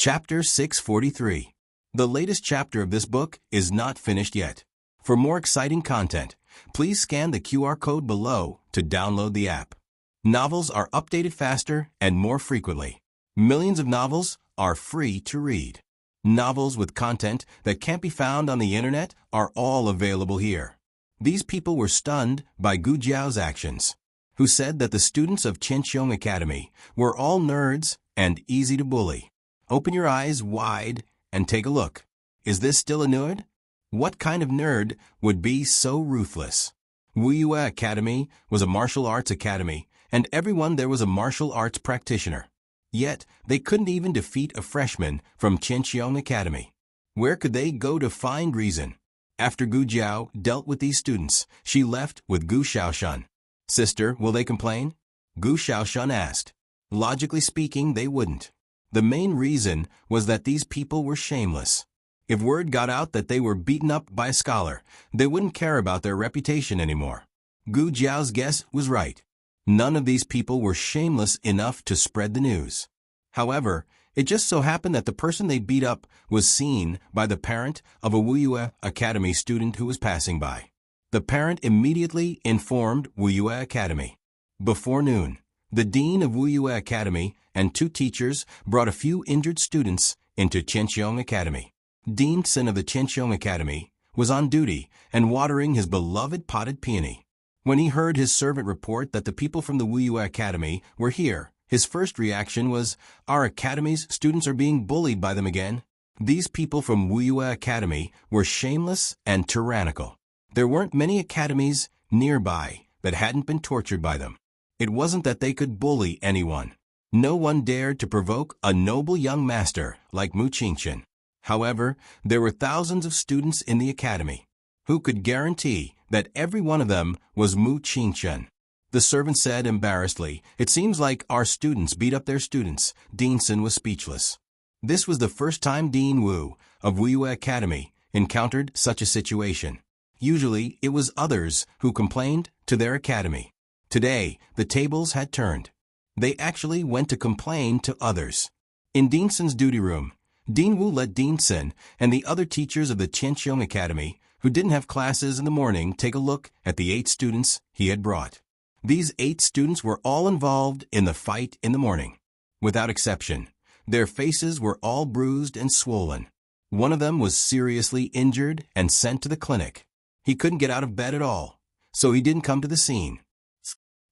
Chapter 643. The latest chapter of this book is not finished yet. For more exciting content, please scan the QR code below to download the app. Novels are updated faster and more frequently. Millions of novels are free to read. Novels with content that can't be found on the internet are all available here. These people were stunned by Gu Jiao's actions, who said that the students of Qianqiong Academy were all nerds and easy to bully. Open your eyes wide and take a look. Is this still a nerd? What kind of nerd would be so ruthless? Wuyue Academy was a martial arts academy, and everyone there was a martial arts practitioner. Yet, they couldn't even defeat a freshman from Qianqiong Academy. Where could they go to find reason? After Gu Jiao dealt with these students, she left with Gu Xiaoshun. Sister, will they complain? Gu Xiaoshun asked. Logically speaking, they wouldn't. The main reason was that these people were shameless. If word got out that they were beaten up by a scholar, they wouldn't care about their reputation anymore. Gu Jiao's guess was right. None of these people were shameless enough to spread the news. However, it just so happened that the person they beat up was seen by the parent of a Wuyue Academy student who was passing by. The parent immediately informed Wuyue Academy. Before noon, the dean of Wuyue Academy and two teachers brought a few injured students into Qianqiong Academy. Dean Sin of the Qianqiong Academy was on duty and watering his beloved potted peony. When he heard his servant report that the people from the Wuyue Academy were here, his first reaction was, "Our academy's students are being bullied by them again." These people from Wuyue Academy were shameless and tyrannical. There weren't many academies nearby that hadn't been tortured by them. It wasn't that they could bully anyone. No one dared to provoke a noble young master like Mu Qingchen. However, there were thousands of students in the academy. Who could guarantee that every one of them was Mu Qingchen? The servant said embarrassedly, "It seems like our students beat up their students." Dean Sin was speechless. This was the first time Dean Wu of Wuyue Academy encountered such a situation. Usually, it was others who complained to their academy. Today, the tables had turned. They actually went to complain to others. In Dean Sin's duty room, Dean Wu let Dean Sin and the other teachers of the Qianqiong Academy, who didn't have classes in the morning, take a look at the 8 students he had brought. These 8 students were all involved in the fight in the morning. Without exception, their faces were all bruised and swollen. One of them was seriously injured and sent to the clinic. He couldn't get out of bed at all, so he didn't come to the scene.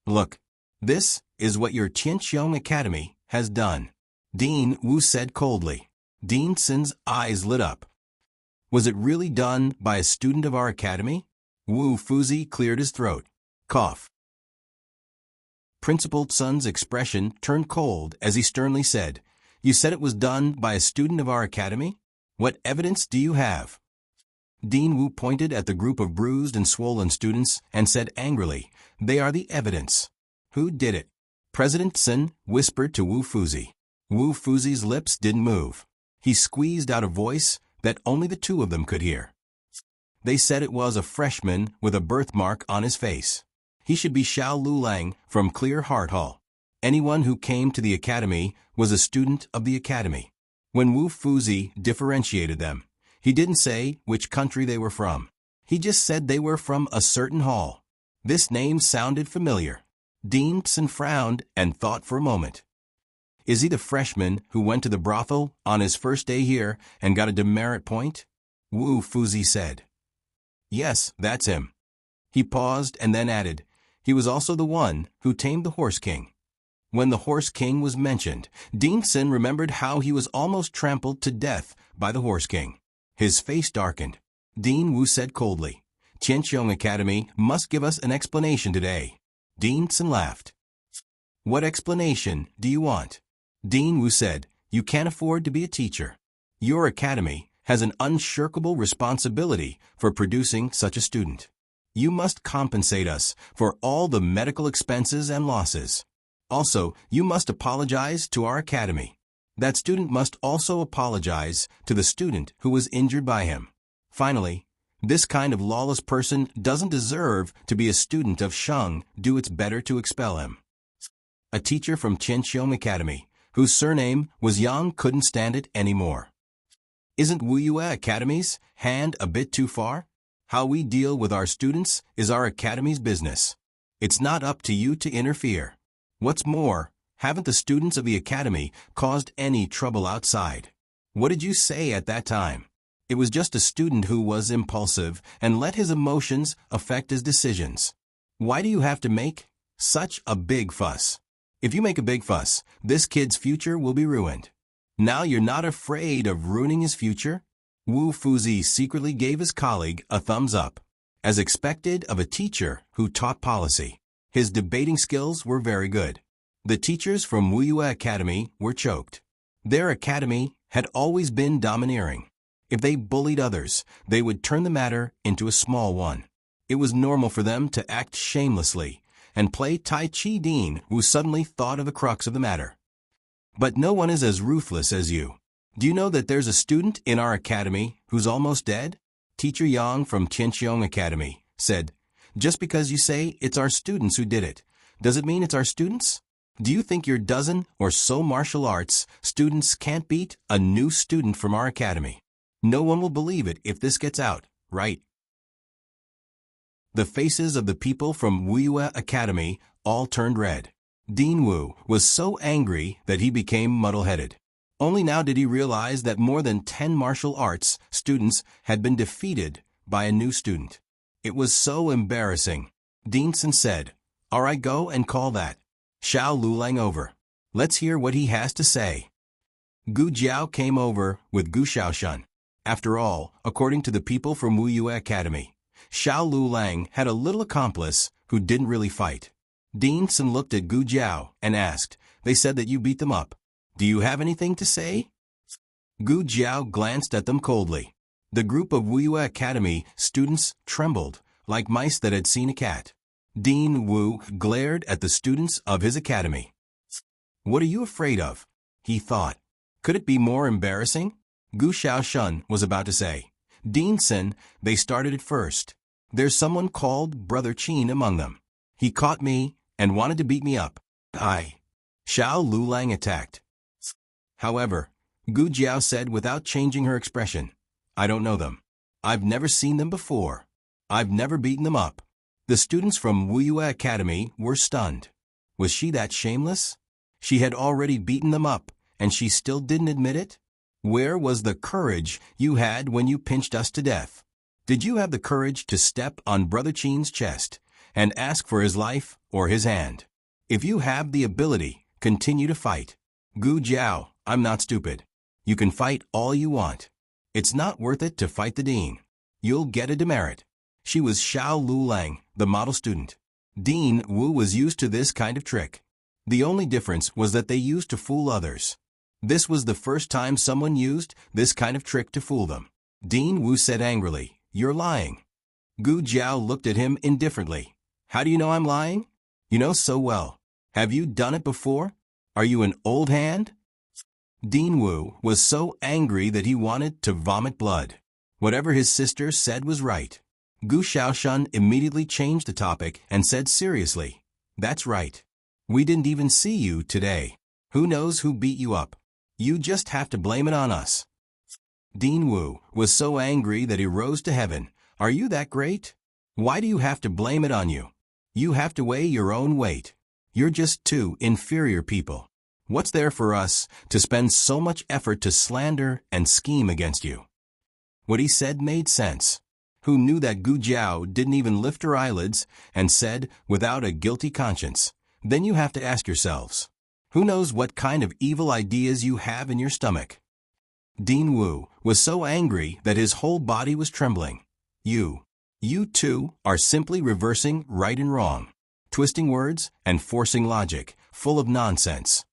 Look, this is what your Qianqiong Academy has done, Dean Wu said coldly. Dean Sin's eyes lit up. Was it really done by a student of our academy? Wu Fuzi cleared his throat. Cough. Principal Sun's expression turned cold as he sternly said, "You said it was done by a student of our academy? What evidence do you have?" Dean Wu pointed at the group of bruised and swollen students and said angrily, "They are the evidence." Who did it? President Sun whispered to Wu Fuzi. Wu Fuzi's lips didn't move. He squeezed out a voice that only the two of them could hear. They said it was a freshman with a birthmark on his face. He should be Xiao Lulang from Clear Heart Hall. Anyone who came to the academy was a student of the academy. When Wu Fuzi differentiated them, he didn't say which country they were from. He just said they were from a certain hall. This name sounded familiar. Dean Sin frowned and thought for a moment. Is he the freshman who went to the brothel on his first day here and got a demerit point? Wu Fuzi said. Yes, that's him. He paused and then added, he was also the one who tamed the Horse King. When the Horse King was mentioned, Dean Sin remembered how he was almost trampled to death by the Horse King. His face darkened. Dean Wu said coldly, Qianqiong Academy must give us an explanation today. Dean Sin laughed. What explanation do you want? Dean Wu said, you can't afford to be a teacher. Your academy has an unshirkable responsibility for producing such a student. You must compensate us for all the medical expenses and losses. Also, you must apologize to our academy. That student must also apologize to the student who was injured by him. Finally, this kind of lawless person doesn't deserve to be a student of Sheng. Do its better to expel him. A teacher from Qianqiong Academy whose surname was Yang, couldn't stand it anymore. Isn't Wuyue Academy's hand a bit too far? How we deal with our students is our academy's business. It's not up to you to interfere. What's more, haven't the students of the academy caused any trouble outside? What did you say at that time? It was just a student who was impulsive and let his emotions affect his decisions. Why do you have to make such a big fuss? If you make a big fuss, this kid's future will be ruined. Now you're not afraid of ruining his future? Wu Fuzi secretly gave his colleague a thumbs up. As expected of a teacher who taught policy, his debating skills were very good. The teachers from Wuyue Academy were choked. Their academy had always been domineering. If they bullied others, they would turn the matter into a small one. It was normal for them to act shamelessly and play Tai Chi Dean, who suddenly thought of the crux of the matter. But no one is as ruthless as you. Do you know that there's a student in our academy who's almost dead? Teacher Yang from Qianqiong Academy said, "Just because you say it's our students who did it, does it mean it's our students? Do you think your dozen or so martial arts students can't beat a new student from our academy? No one will believe it if this gets out, right?" The faces of the people from Wuyue Academy all turned red. Dean Wu was so angry that he became muddle-headed. Only now did he realize that more than 10 martial arts students had been defeated by a new student. It was so embarrassing. Dean Sun said, "All right, go and call that Xiao Lulang over. Let's hear what he has to say." Gu Jiao came over with Gu Xiaoshan. After all, according to the people from Wuyue Academy, Xiao Lulang had a little accomplice who didn't really fight. Dean Sun looked at Gu Jiao and asked, "They said that you beat them up. Do you have anything to say?" Gu Jiao glanced at them coldly. The group of Wuyue Academy students trembled like mice that had seen a cat. Dean Wu glared at the students of his academy. "What are you afraid of?" he thought. Could it be more embarrassing? Gu Xiaoshan was about to say, "Dean Sun, they started it first. There's someone called Brother Qin among them. He caught me and wanted to beat me up. Xiao Lulang attacked." However, Gu Jiao said without changing her expression, "I don't know them. I've never seen them before. I've never beaten them up." The students from Wuyue Academy were stunned. Was she that shameless? She had already beaten them up, and she still didn't admit it? Where was the courage you had when you pinched us to death? Did you have the courage to step on Brother Qin's chest and ask for his life or his hand? If you have the ability, continue to fight. Gu Jiao, I'm not stupid. You can fight all you want. It's not worth it to fight the dean. You'll get a demerit. She was Xiao Lulang, the model student. Dean Wu was used to this kind of trick. The only difference was that they used to fool others. This was the first time someone used this kind of trick to fool them. Dean Wu said angrily, "You're lying." Gu Jiao looked at him indifferently. "How do you know I'm lying?" "You know so well. Have you done it before? Are you an old hand?" Dean Wu was so angry that he wanted to vomit blood. Whatever his sister said was right. Gu Xiaoshan immediately changed the topic and said seriously, "That's right. We didn't even see you today. Who knows who beat you up? You just have to blame it on us." Dean Wu was so angry that he rose to heaven. "Are you that great? Why do you have to blame it on you? You have to weigh your own weight. You're just two inferior people. What's there for us to spend so much effort to slander and scheme against you?" What he said made sense. Who knew that Gu Jiao didn't even lift her eyelids and said, without a guilty conscience, "Then you have to ask yourselves, who knows what kind of evil ideas you have in your stomach?" Dean Wu was so angry that his whole body was trembling. You two are simply reversing right and wrong, twisting words and forcing logic, full of nonsense.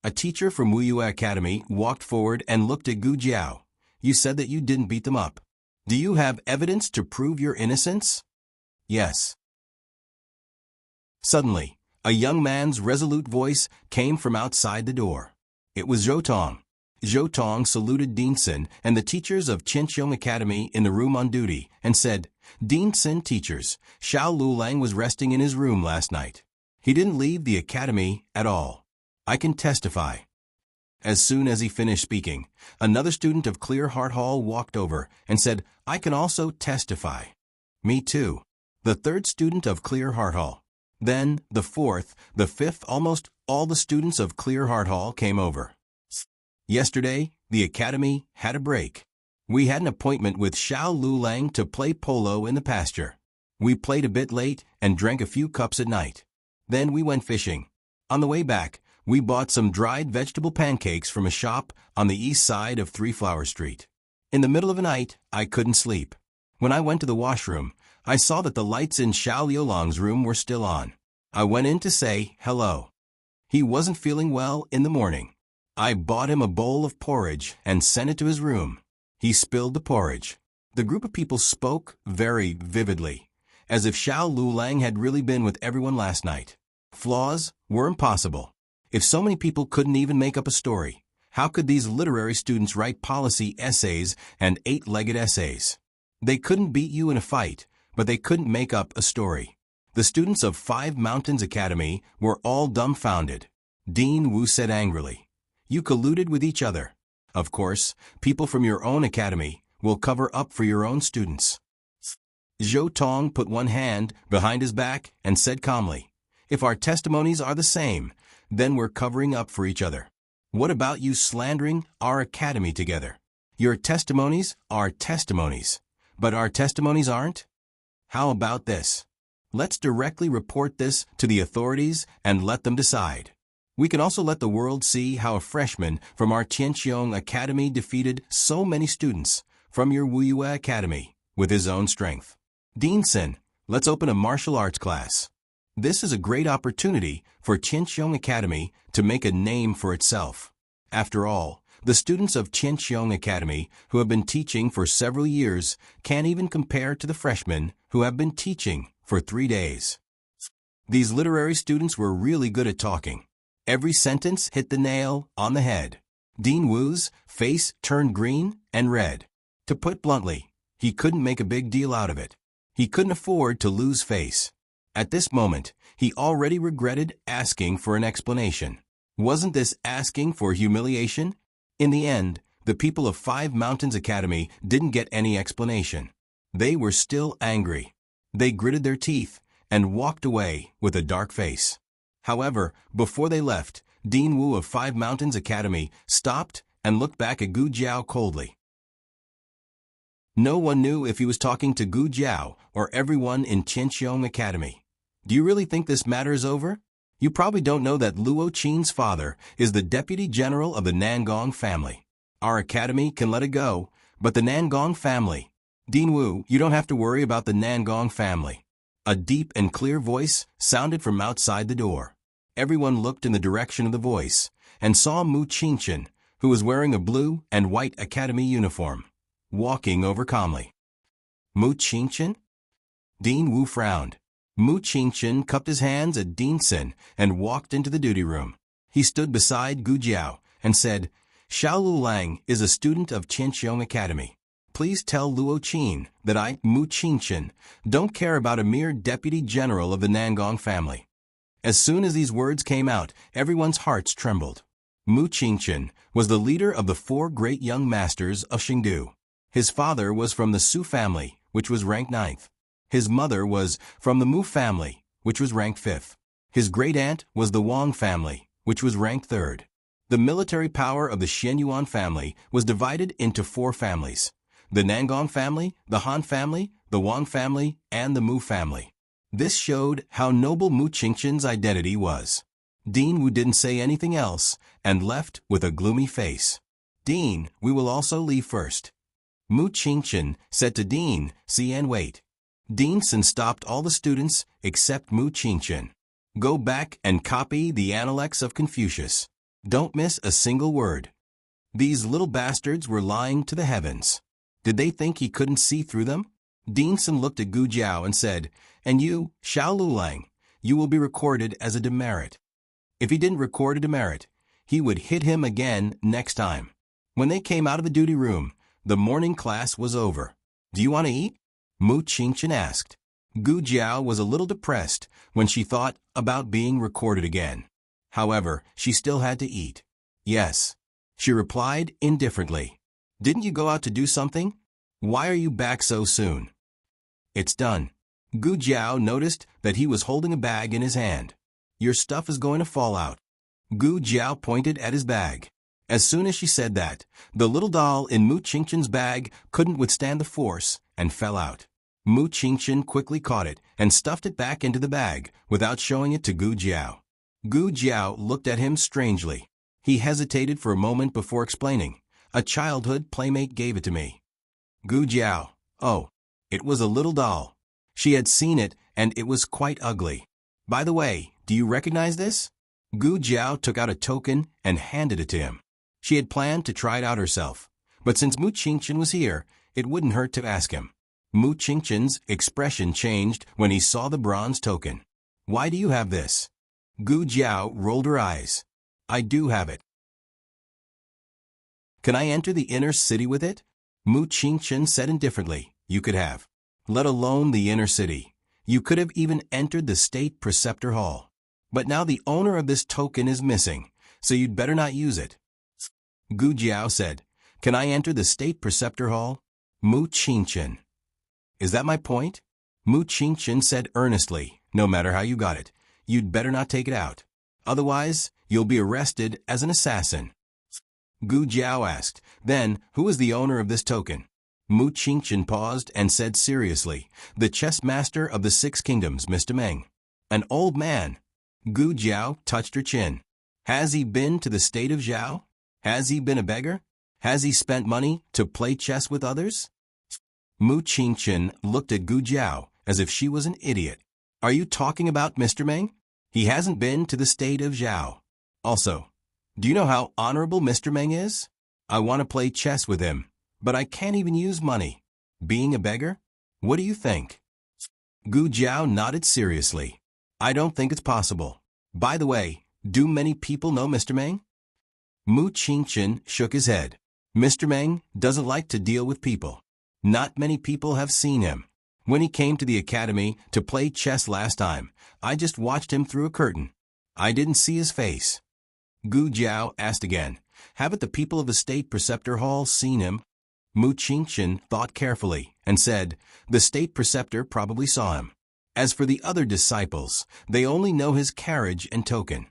A teacher from Wuyue Academy walked forward and looked at Gu Jiao. "You said that you didn't beat them up. Do you have evidence to prove your innocence?" "Yes." Suddenly, a young man's resolute voice came from outside the door. It was Zhou Tong. Zhou Tong saluted Dean Sun and the teachers of Qianqiong Academy in the room on duty and said, "Dean Sun teachers, Xiao Lulang was resting in his room last night. He didn't leave the academy at all. I can testify." As soon as he finished speaking, another student of Clear Heart Hall walked over and said, "I can also testify." "Me too." The third student of Clear Heart Hall. Then, the fourth, the fifth, almost all the students of Clear Heart Hall came over. Yesterday, the academy had a break. We had an appointment with Xiao Lu Lang to play polo in the pasture. We played a bit late and drank a few cups at night. Then we went fishing. On the way back, we bought some dried vegetable pancakes from a shop on the east side of Three Flower Street. In the middle of the night, I couldn't sleep. When I went to the washroom, I saw that the lights in Xiao Liulong's room were still on. I went in to say hello. He wasn't feeling well in the morning. I bought him a bowl of porridge and sent it to his room. He spilled the porridge. The group of people spoke very vividly, as if Xiao Lu Lang had really been with everyone last night. Flaws were impossible. If so many people couldn't even make up a story, how could these literary students write policy essays and eight-legged essays? They couldn't beat you in a fight, but they couldn't make up a story. The students of Five Mountains Academy were all dumbfounded. Dean Wu said angrily, "You colluded with each other. Of course, people from your own academy will cover up for your own students." Zhou Tong put one hand behind his back and said calmly, "If our testimonies are the same, then we're covering up for each other. What about you slandering our academy together? Your testimonies are testimonies, but our testimonies aren't? How about this? Let's directly report this to the authorities and let them decide. We can also let the world see how a freshman from our Tianqiong Academy defeated so many students from your Wuyue Academy with his own strength. Dean Sin, let's open a martial arts class. This is a great opportunity for Tianqiong Academy to make a name for itself. After all, the students of Tianqiong Academy who have been teaching for several years can't even compare to the freshmen who have been teaching for 3 days. These literary students were really good at talking. Every sentence hit the nail on the head. Dean Wu's face turned green and red. To put bluntly, he couldn't make a big deal out of it. He couldn't afford to lose face. At this moment, he already regretted asking for an explanation. Wasn't this asking for humiliation? In the end, the people of Five Mountains Academy didn't get any explanation. They were still angry. They gritted their teeth and walked away with a dark face. However, before they left, Dean Wu of Five Mountains Academy stopped and looked back at Gu Jiao coldly. No one knew if he was talking to Gu Jiao or everyone in Tianqiong Academy. Do you really think this matter is over? You probably don't know that Luo Qin's father is the deputy general of the Nangong family. Our academy can let it go, but the Nangong family... Dean Wu, you don't have to worry about the Nangong family. A deep and clear voice sounded from outside the door. Everyone looked in the direction of the voice and saw Mu Qingchen, who was wearing a blue and white academy uniform, walking over calmly. Mu Qingchen? Dean Wu frowned. Mu Qingchen cupped his hands at Dean Sin and walked into the duty room. He stood beside Gu Jiao and said, "Xiao Lu Lang is a student of Tianqiong Academy. Please tell Luo Qin that I, Mu Qingchen, don't care about a mere deputy general of the Nangong family." As soon as these words came out, everyone's hearts trembled. Mu Qingchen was the leader of the 4 great young masters of Xingdu. His father was from the Su family, which was ranked 9th. His mother was from the Mu family, which was ranked 5th. His great-aunt was the Wang family, which was ranked 3rd. The military power of the Xianyuan family was divided into 4 families: the Nangong family, the Han family, the Wang family, and the Mu family. This showed how noble Mu Qingchen's identity was. Dean Wu didn't say anything else and left with a gloomy face. "Dean, we will also leave first." Mu Qingchen said to Dean, "See and wait." Dean Sin stopped all the students except Mu Qingchen. "Go back and copy the Analects of Confucius. Don't miss a single word." These little bastards were lying to the heavens. Did they think he couldn't see through them? Dean Sin looked at Gu Jiao and said, "And you, Xiao Lu Lang, you will be recorded as a demerit." If he didn't record a demerit, he would hit him again next time. When they came out of the duty room, the morning class was over. "Do you want to eat?" Mu Qingchen asked. Gu Jiao was a little depressed when she thought about being recorded again. However, she still had to eat. "Yes." She replied indifferently. Didn't you go out to do something? Why are you back so soon? It's done. Gu Jiao noticed that he was holding a bag in his hand. Your stuff is going to fall out. Gu Jiao pointed at his bag. As soon as she said that, the little doll in Mu Qingchen's bag couldn't withstand the force and fell out. Mu Qingchen quickly caught it and stuffed it back into the bag without showing it to Gu Jiao. Gu Jiao looked at him strangely. He hesitated for a moment before explaining. A childhood playmate gave it to me. Gu Jiao. Oh, it was a little doll. She had seen it and it was quite ugly. By the way, do you recognize this? Gu Jiao took out a token and handed it to him. She had planned to try it out herself, but since Mu Qingchen was here, it wouldn't hurt to ask him. Mu Qingchen's expression changed when he saw the bronze token. Why do you have this? Gu Jiao rolled her eyes. I do have it. Can I enter the inner city with it? Mu Qingchen said indifferently. You could have. Let alone the inner city. You could have even entered the state preceptor hall. But now the owner of this token is missing, so you'd better not use it. Gu Jiao said, Can I enter the state preceptor hall? Mu Qingchen. Is that my point? Mu Qingchen said earnestly, no matter how you got it, you'd better not take it out. Otherwise, you'll be arrested as an assassin. Gu Jiao asked, Then, who is the owner of this token? Mu Qingchen paused and said seriously, The chess master of the 6 kingdoms, Mr. Meng. An old man. Gu Jiao touched her chin. Has he been to the state of Zhao? Has he been a beggar? Has he spent money to play chess with others? Mu Qingchen looked at Gu Jiao as if she was an idiot. Are you talking about Mr. Meng? He hasn't been to the state of Zhao. Also, do you know how honorable Mr. Meng is? I want to play chess with him, but I can't even use money. Being a beggar? What do you think? Gu Jiao nodded seriously. I don't think it's possible. By the way, do many people know Mr. Meng? Mu Qingchen shook his head. Mr. Meng doesn't like to deal with people. Not many people have seen him. When he came to the academy to play chess last time, I just watched him through a curtain. I didn't see his face. Gu Jiao asked again, Haven't the people of the state preceptor hall seen him? Mu Qingchen thought carefully and said, The state preceptor probably saw him. As for the other disciples, they only know his carriage and token.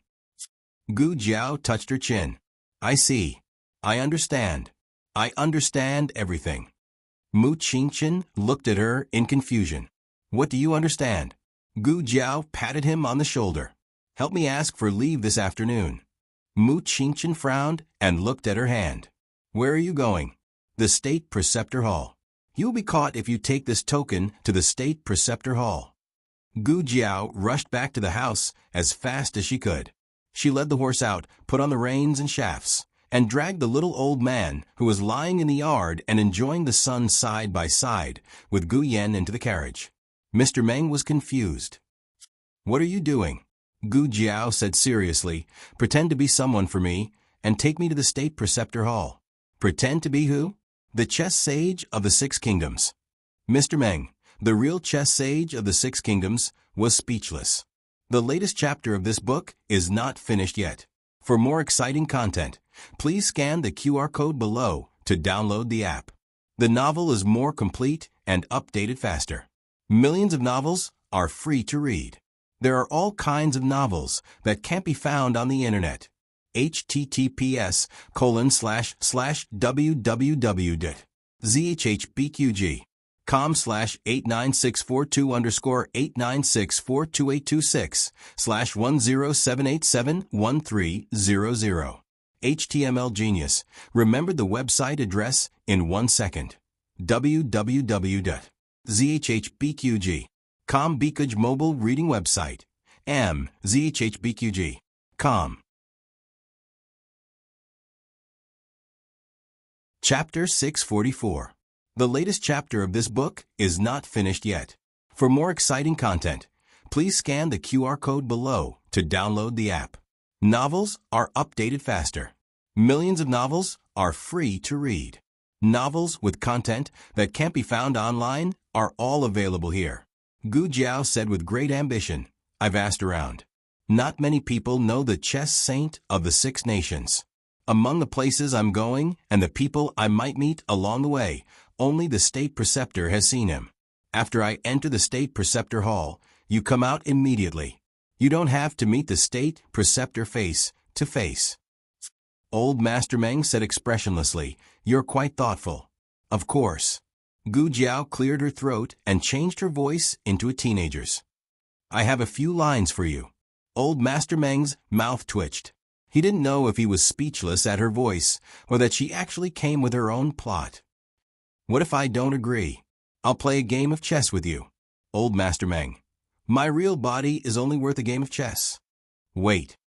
Gu Jiao touched her chin. I see. I understand. I understand everything. Mu Qingchen looked at her in confusion. What do you understand? Gu Jiao patted him on the shoulder. Help me ask for leave this afternoon. Mu Qingchen frowned and looked at her hand. Where are you going? The state preceptor hall. You'll be caught if you take this token to the state preceptor hall. Gu Jiao rushed back to the house as fast as she could. She led the horse out, put on the reins and shafts, and dragged the little old man who was lying in the yard and enjoying the sun side by side with Gu Yan into the carriage. Mr. Meng was confused. What are you doing? Gu Jiao said seriously, Pretend to be someone for me and take me to the state preceptor hall. Pretend to be who? The chess sage of the 6 kingdoms. Mr. Meng, the real chess sage of the 6 kingdoms, was speechless. The latest chapter of this book is not finished yet. For more exciting content, please scan the QR code below to download the app. The novel is more complete and updated faster. Millions of novels are free to read. There are all kinds of novels that can't be found on the internet. https://www.zhbqg.com/89642_8964286/107871300. HTML Genius remembered the website address in 1 second. www.zhbqg.com Bikuj mobile reading website. zhbqg.com. Chapter 644. The latest chapter of this book is not finished yet. For more exciting content, please scan the QR code below to download the app. Novels are updated faster. Millions of novels are free to read. Novels with content that can't be found online are all available here. Gu Jiao said with great ambition, I've asked around. Not many people know the chess saint of the 6 nations. Among the places I'm going and the people I might meet along the way, only the state preceptor has seen him. After I enter the state preceptor hall, you come out immediately. You don't have to meet the state preceptor face to face. Old Master Meng said expressionlessly, "You're quite thoughtful." "Of course." Gu Jiao cleared her throat and changed her voice into a teenager's. "I have a few lines for you." Old Master Meng's mouth twitched. He didn't know if he was speechless at her voice or that she actually came with her own plot. "What if I don't agree? I'll play a game of chess with you." Old Master Meng. "My real body is only worth a game of chess." "Wait."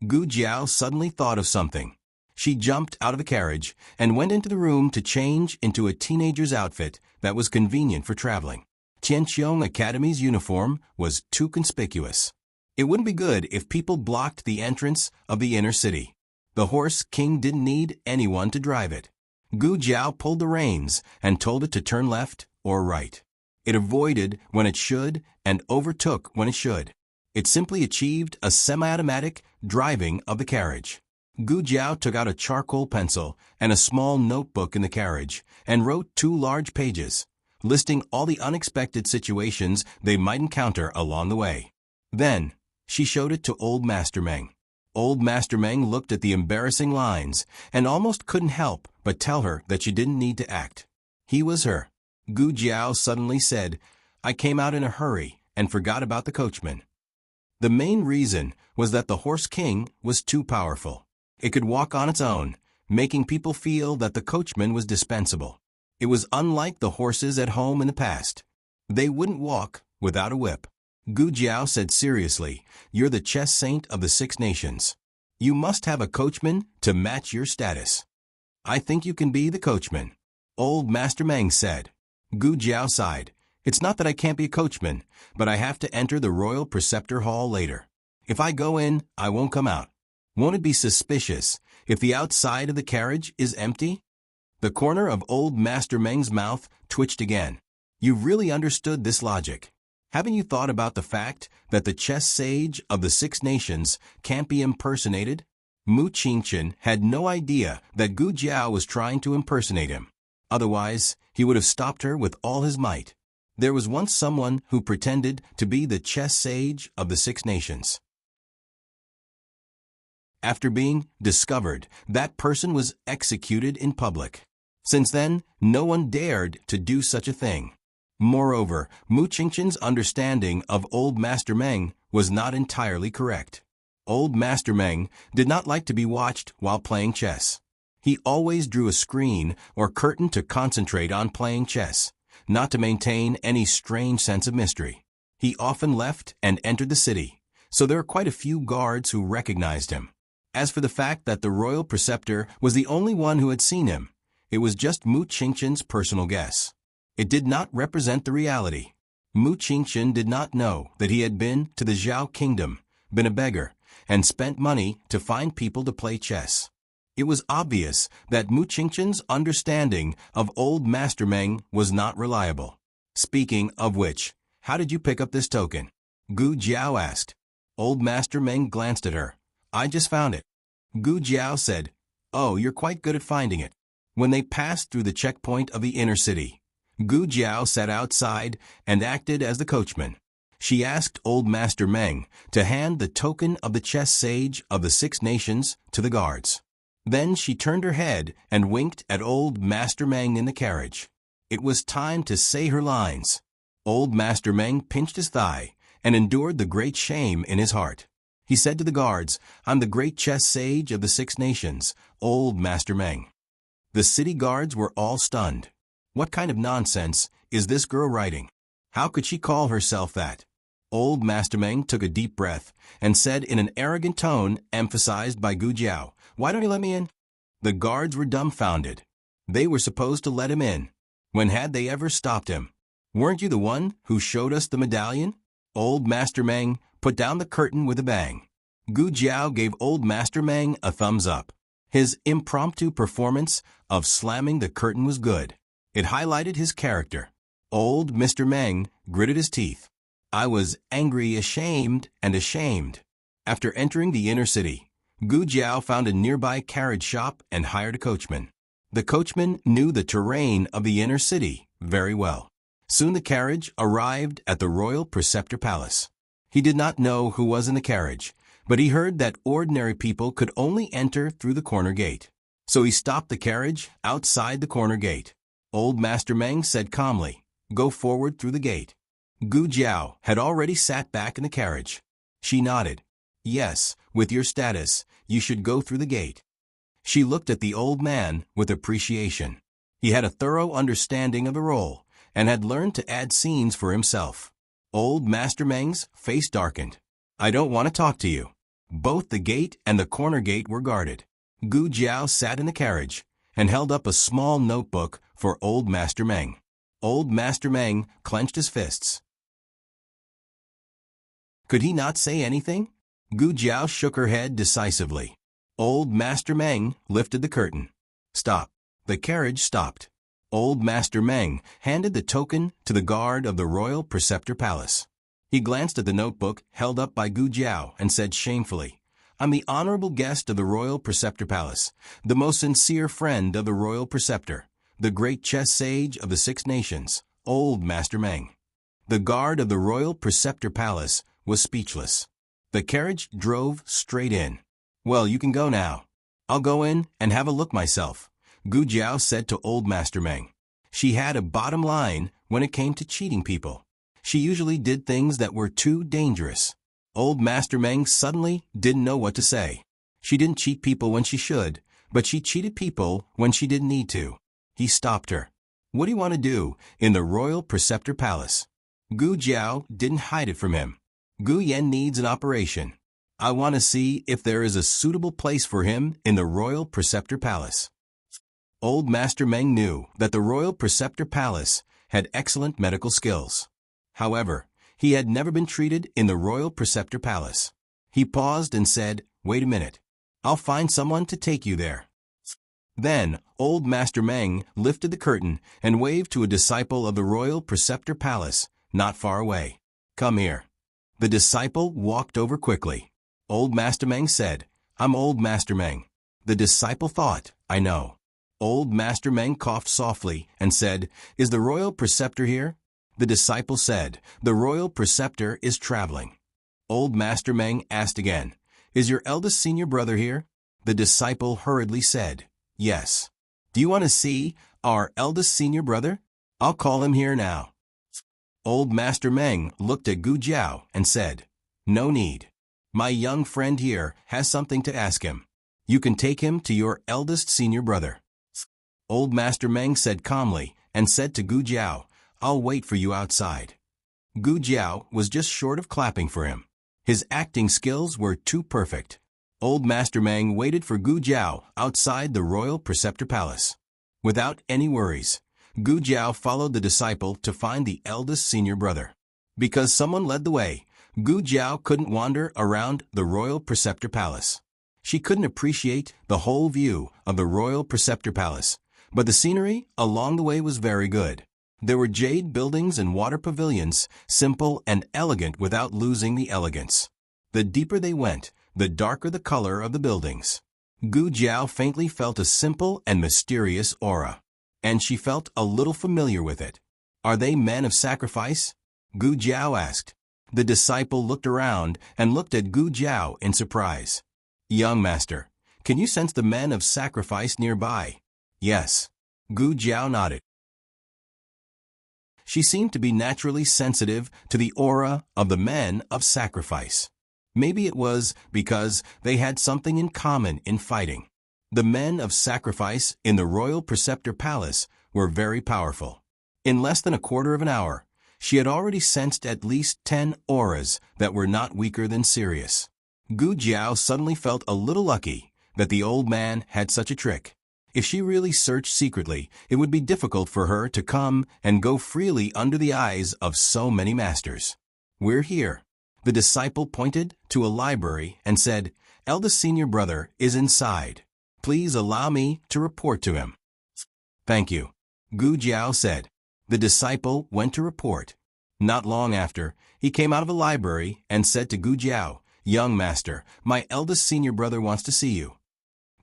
Gu Jiao suddenly thought of something. She jumped out of the carriage and went into the room to change into a teenager's outfit that was convenient for traveling. Tianqiong Academy's uniform was too conspicuous. It wouldn't be good if people blocked the entrance of the inner city. The Horse King didn't need anyone to drive it. Gu Jiao pulled the reins and told it to turn left or right. It avoided when it should and overtook when it should. It simply achieved a semi-automatic driving of the carriage. Gu Jiao took out a charcoal pencil and a small notebook in the carriage and wrote 2 large pages, listing all the unexpected situations they might encounter along the way. Then, she showed it to Old Master Meng. Old Master Meng looked at the embarrassing lines and almost couldn't help but tell her that she didn't need to act. He was her. Gu Jiao suddenly said, "I came out in a hurry and forgot about the coachman." The main reason was that the Horse King was too powerful. It could walk on its own, making people feel that the coachman was dispensable. It was unlike the horses at home in the past. They wouldn't walk without a whip. Gu Jiao said seriously, "You're the chess saint of the 6 nations. You must have a coachman to match your status." "I think you can be the coachman," Old Master Meng said. Gu Jiao sighed. "It's not that I can't be a coachman, but I have to enter the royal preceptor hall later. If I go in, I won't come out. Won't it be suspicious if the outside of the carriage is empty?" The corner of Old Master Meng's mouth twitched again. "You've really understood this logic. Haven't you thought about the fact that the chess sage of the 6 nations can't be impersonated?" Mu Qingchen had no idea that Gu Jiao was trying to impersonate him. Otherwise, he would have stopped her with all his might. There was once someone who pretended to be the chess sage of the 6 nations. After being discovered, that person was executed in public. Since then, no one dared to do such a thing. Moreover, Mu Qingchen's understanding of Old Master Meng was not entirely correct. Old Master Meng did not like to be watched while playing chess. He always drew a screen or curtain to concentrate on playing chess, not to maintain any strange sense of mystery. He often left and entered the city, so there are quite a few guards who recognized him. As for the fact that the royal preceptor was the only one who had seen him, it was just Mu Qingchen's personal guess. It did not represent the reality. Mu Qingchen did not know that he had been to the Zhao kingdom, been a beggar, and spent money to find people to play chess. It was obvious that Mu Qingchen's understanding of Old Master Meng was not reliable. "Speaking of which, how did you pick up this token?" Gu Jiao asked. Old Master Meng glanced at her. "I just found it." Gu Jiao said, "Oh, you're quite good at finding it." When they passed through the checkpoint of the inner city, Gu Jiao sat outside and acted as the coachman. She asked Old Master Meng to hand the token of the chess sage of the 6 nations to the guards. Then she turned her head and winked at Old Master Meng in the carriage. It was time to say her lines. Old Master Meng pinched his thigh and endured the great shame in his heart. He said to the guards, "I'm the great chess sage of the 6 nations, Old Master Meng." The city guards were all stunned. What kind of nonsense is this girl writing? How could she call herself that? Old Master Meng took a deep breath and said in an arrogant tone emphasized by Gu Jiao, "Why don't you let me in?" The guards were dumbfounded. They were supposed to let him in. When had they ever stopped him? "Weren't you the one who showed us the medallion?" Old Master Meng put down the curtain with a bang. Gu Jiao gave Old Master Meng a thumbs up. His impromptu performance of slamming the curtain was good. It highlighted his character. Old Mr. Meng gritted his teeth. "I was angry, ashamed, and ashamed." After entering the inner city, Gu Jiao found a nearby carriage shop and hired a coachman. The coachman knew the terrain of the inner city very well. Soon the carriage arrived at the royal preceptor palace. He did not know who was in the carriage, but he heard that ordinary people could only enter through the corner gate. So he stopped the carriage outside the corner gate. Old Master Meng said calmly, "Go forward through the gate." Gu Jiao had already sat back in the carriage. She nodded. "Yes, with your status, you should go through the gate." She looked at the old man with appreciation. He had a thorough understanding of the role and had learned to add scenes for himself. Old Master Meng's face darkened. "I don't want to talk to you." Both the gate and the corner gate were guarded. Gu Jiao sat in the carriage and held up a small notebook for Old Master Meng. Old Master Meng clenched his fists. Could he not say anything? Gu Jiao shook her head decisively. Old Master Meng lifted the curtain. "Stop." The carriage stopped. Old Master Meng handed the token to the guard of the royal preceptor palace. He glanced at the notebook held up by Gu Jiao and said shamefully, "I'm the honorable guest of the royal preceptor palace, the most sincere friend of the royal preceptor, the great chess sage of the 6 nations, Old Master Meng." The guard of the royal preceptor palace was speechless. The carriage drove straight in. "Well, you can go now." "I'll go in and have a look myself," Gu Jiao said to Old Master Meng. She had a bottom line when it came to cheating people. She usually did things that were too dangerous. Old Master Meng suddenly didn't know what to say. She didn't cheat people when she should, but she cheated people when she didn't need to. He stopped her. "What do you want to do in the royal preceptor palace?" Gu Jiao didn't hide it from him. "Gu Yan needs an operation. I want to see if there is a suitable place for him in the royal preceptor palace." Old Master Meng knew that the royal preceptor palace had excellent medical skills. However, he had never been treated in the royal preceptor palace. He paused and said, "Wait a minute. I'll find someone to take you there." Then, Old Master Meng lifted the curtain and waved to a disciple of the royal preceptor palace not far away. "Come here." The disciple walked over quickly. Old Master Meng said, "I'm Old Master Meng." The disciple thought, "I know." Old Master Meng coughed softly and said, "Is the royal preceptor here?" The disciple said, "The royal preceptor is traveling." Old Master Meng asked again, "Is your eldest senior brother here?" The disciple hurriedly said, "Yes." "Do you want to see our eldest senior brother? I'll call him here now." Old Master Meng looked at Gu Jiao and said, "No need. My young friend here has something to ask him. You can take him to your eldest senior brother." Old Master Meng said calmly and said to Gu Jiao, "I'll wait for you outside." Gu Jiao was just short of clapping for him. His acting skills were too perfect. Old Master Meng waited for Gu Jiao outside the royal preceptor palace. Without any worries, Gu Jiao followed the disciple to find the eldest senior brother. Because someone led the way, Gu Jiao couldn't wander around the royal preceptor palace. She couldn't appreciate the whole view of the royal preceptor palace, but the scenery along the way was very good. There were jade buildings and water pavilions, simple and elegant without losing the elegance. The deeper they went, the darker the color of the buildings. Gu Jiao faintly felt a simple and mysterious aura, and she felt a little familiar with it. "Are they men of sacrifice?" Gu Jiao asked. The disciple looked around and looked at Gu Jiao in surprise. "Young master, can you sense the men of sacrifice nearby?" "Yes." Gu Jiao nodded. She seemed to be naturally sensitive to the aura of the men of sacrifice. Maybe it was because they had something in common in fighting. The men of sacrifice in the royal preceptor palace were very powerful. In less than a quarter of an hour, she had already sensed at least 10 auras that were not weaker than Sirius. Gu Jiao suddenly felt a little lucky that the old man had such a trick. If she really searched secretly, it would be difficult for her to come and go freely under the eyes of so many masters. "We're here." The disciple pointed to a library and said, "Eldest senior brother is inside. Please allow me to report to him." "Thank you," Gu Jiao said. The disciple went to report. Not long after, he came out of a library and said to Gu Jiao, "Young master, my eldest senior brother wants to see you."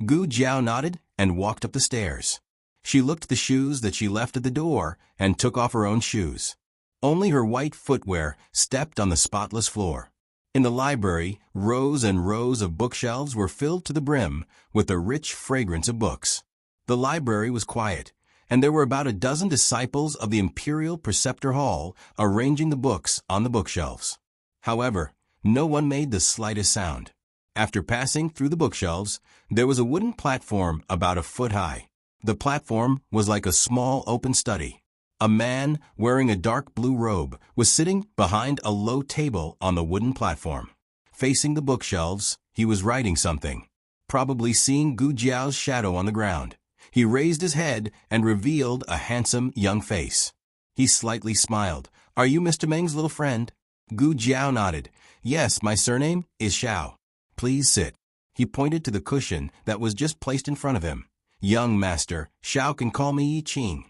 Gu Jiao nodded and walked up the stairs. She looked at the shoes that she left at the door and took off her own shoes. Only her white footwear stepped on the spotless floor. In the library, rows and rows of bookshelves were filled to the brim with the rich fragrance of books. The library was quiet, and there were about a dozen disciples of the Imperial Preceptor Hall arranging the books on the bookshelves. However, no one made the slightest sound. After passing through the bookshelves, there was a wooden platform about a foot high. The platform was like a small open study. A man wearing a dark blue robe was sitting behind a low table on the wooden platform. Facing the bookshelves, he was writing something. Probably seeing Gu Jiao's shadow on the ground, he raised his head and revealed a handsome young face. He slightly smiled. "Are you Mr. Meng's little friend?" Gu Jiao nodded. "Yes, my surname is Xiao. Please sit." He pointed to the cushion that was just placed in front of him. "Young master, Xiao can call me Yi Qing."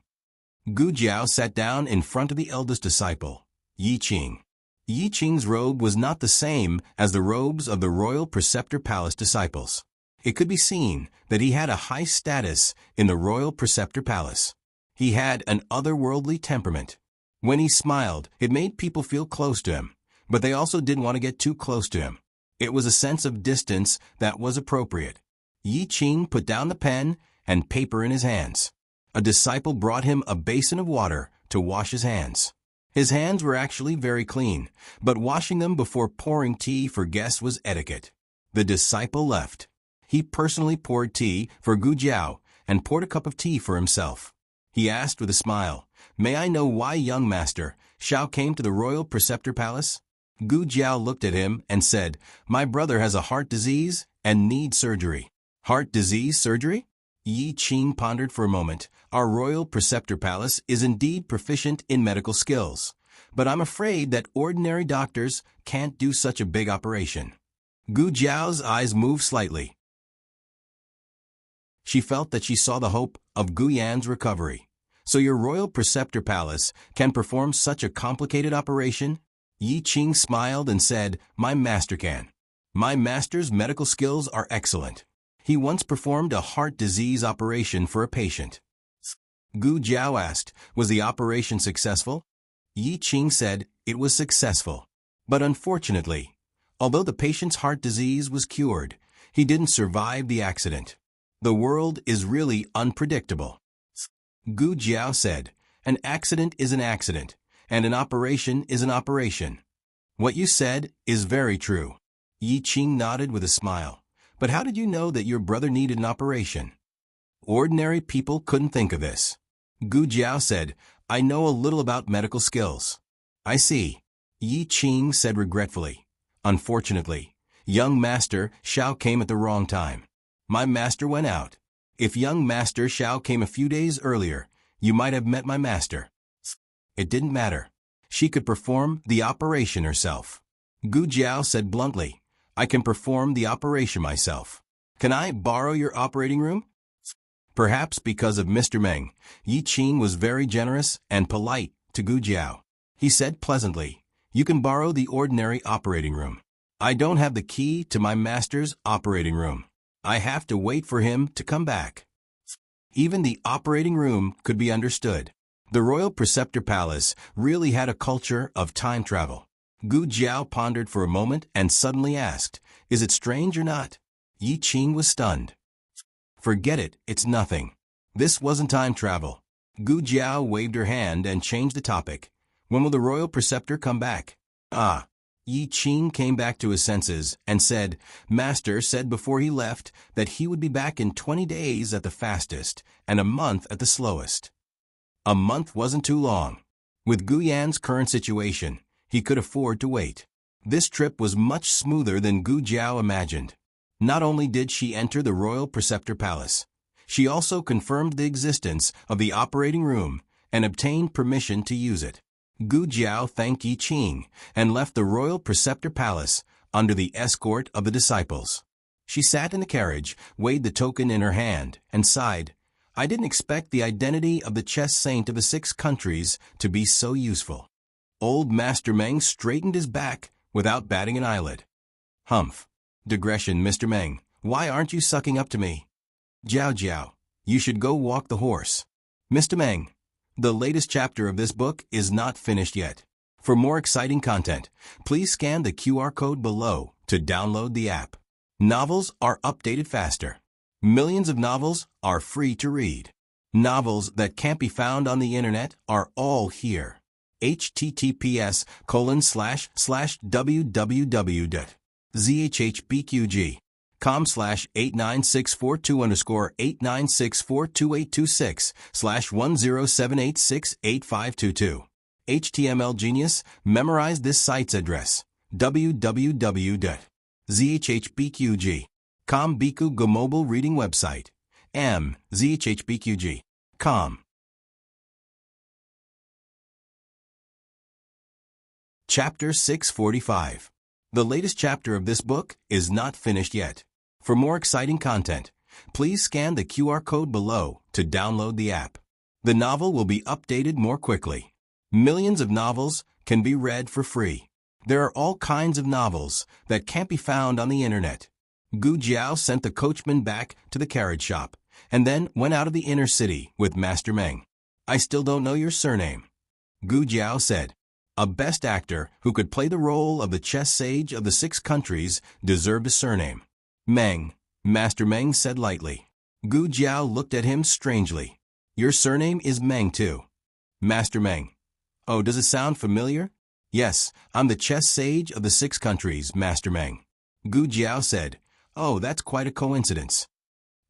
Gu Jiao sat down in front of the eldest disciple, Yi Qing. Yi Qing's robe was not the same as the robes of the Royal Preceptor Palace disciples. It could be seen that he had a high status in the Royal Preceptor Palace. He had an otherworldly temperament. When he smiled, it made people feel close to him, but they also didn't want to get too close to him. It was a sense of distance that was appropriate. Yi Qing put down the pen and paper in his hands. A disciple brought him a basin of water to wash his hands. His hands were actually very clean, but washing them before pouring tea for guests was etiquette. The disciple left. He personally poured tea for Gu Jiao and poured a cup of tea for himself. He asked with a smile, "May I know why young master Xiao came to the Royal Preceptor Palace?" Gu Jiao looked at him and said, "My brother has a heart disease and needs surgery." "Heart disease surgery?" Yi Qing pondered for a moment. "Our Royal Preceptor Palace is indeed proficient in medical skills, but I'm afraid that ordinary doctors can't do such a big operation." Gu Jiao's eyes moved slightly. She felt that she saw the hope of Gu Yan's recovery. "So your Royal Preceptor Palace can perform such a complicated operation?" Yi Qing smiled and said, "My master can. My master's medical skills are excellent. He once performed a heart disease operation for a patient." Gu Jiao asked, "Was the operation successful?" Yi Qing said, "It was successful. But unfortunately, although the patient's heart disease was cured, he didn't survive the accident. The world is really unpredictable." Gu Jiao said, "An accident is an accident, and an operation is an operation. What you said is very true." Yi Qing nodded with a smile. "But how did you know that your brother needed an operation?" "Ordinary people couldn't think of this." Gu Jiao said, "I know a little about medical skills." "I see," Yi Qing said regretfully. "Unfortunately, young master Xiao came at the wrong time. My master went out. If young master Xiao came a few days earlier, you might have met my master." It didn't matter. She could perform the operation herself. Gu Jiao said bluntly, "I can perform the operation myself. Can I borrow your operating room?" Perhaps because of Mr. Meng, Yi Qing was very generous and polite to Gu Jiao. He said pleasantly, "You can borrow the ordinary operating room. I don't have the key to my master's operating room. I have to wait for him to come back." Even the operating room could be understood. The Royal Preceptor Palace really had a culture of time travel. Gu Jiao pondered for a moment and suddenly asked, "Is it strange or not?" Yi Qing was stunned. "Forget it, it's nothing. This wasn't time travel." Gu Jiao waved her hand and changed the topic. "When will the Royal Preceptor come back?" "Ah." Yi Qing came back to his senses and said, "Master said before he left that he would be back in 20 days at the fastest and a month at the slowest." A month wasn't too long. With Gu Yan's current situation, he could afford to wait. This trip was much smoother than Gu Jiao imagined. Not only did she enter the Royal Preceptor Palace, she also confirmed the existence of the operating room and obtained permission to use it. Gu Jiao thanked Yi Qing and left the Royal Preceptor Palace under the escort of the disciples. She sat in the carriage, weighed the token in her hand, and sighed, "I didn't expect the identity of the chess saint of the 6 countries to be so useful." Old Master Meng straightened his back without batting an eyelid. Humph. Digression, Mr. Meng. Why aren't you sucking up to me? Jiao Jiao. You should go walk the horse. Mr. Meng. The latest chapter of this book is not finished yet. For more exciting content, please scan the QR code below to download the app. Novels are updated faster. Millions of novels are free to read. Novels that can't be found on the internet are all here. https://www.zhbqg.com/89642_826/1078688522. HTML Genius, memorize this site's address. www.zhbqg.com Biku Go mobile reading website. zhbqg.com. Chapter 645. The latest chapter of this book is not finished yet. For more exciting content, please scan the QR code below to download the app. The novel will be updated more quickly. Millions of novels can be read for free. There are all kinds of novels that can't be found on the internet. Gu Jiao sent the coachman back to the carriage shop and then went out of the inner city with Master Meng. I still don't know your surname. Gu Jiao said. A best actor who could play the role of the chess sage of the 6 countries deserved a surname. Meng, Master Meng said lightly. Gu Jiao looked at him strangely. Your surname is Meng too. Master Meng. Oh, does it sound familiar? Yes, I'm the chess sage of the 6 countries, Master Meng. Gu Jiao said. Oh, that's quite a coincidence.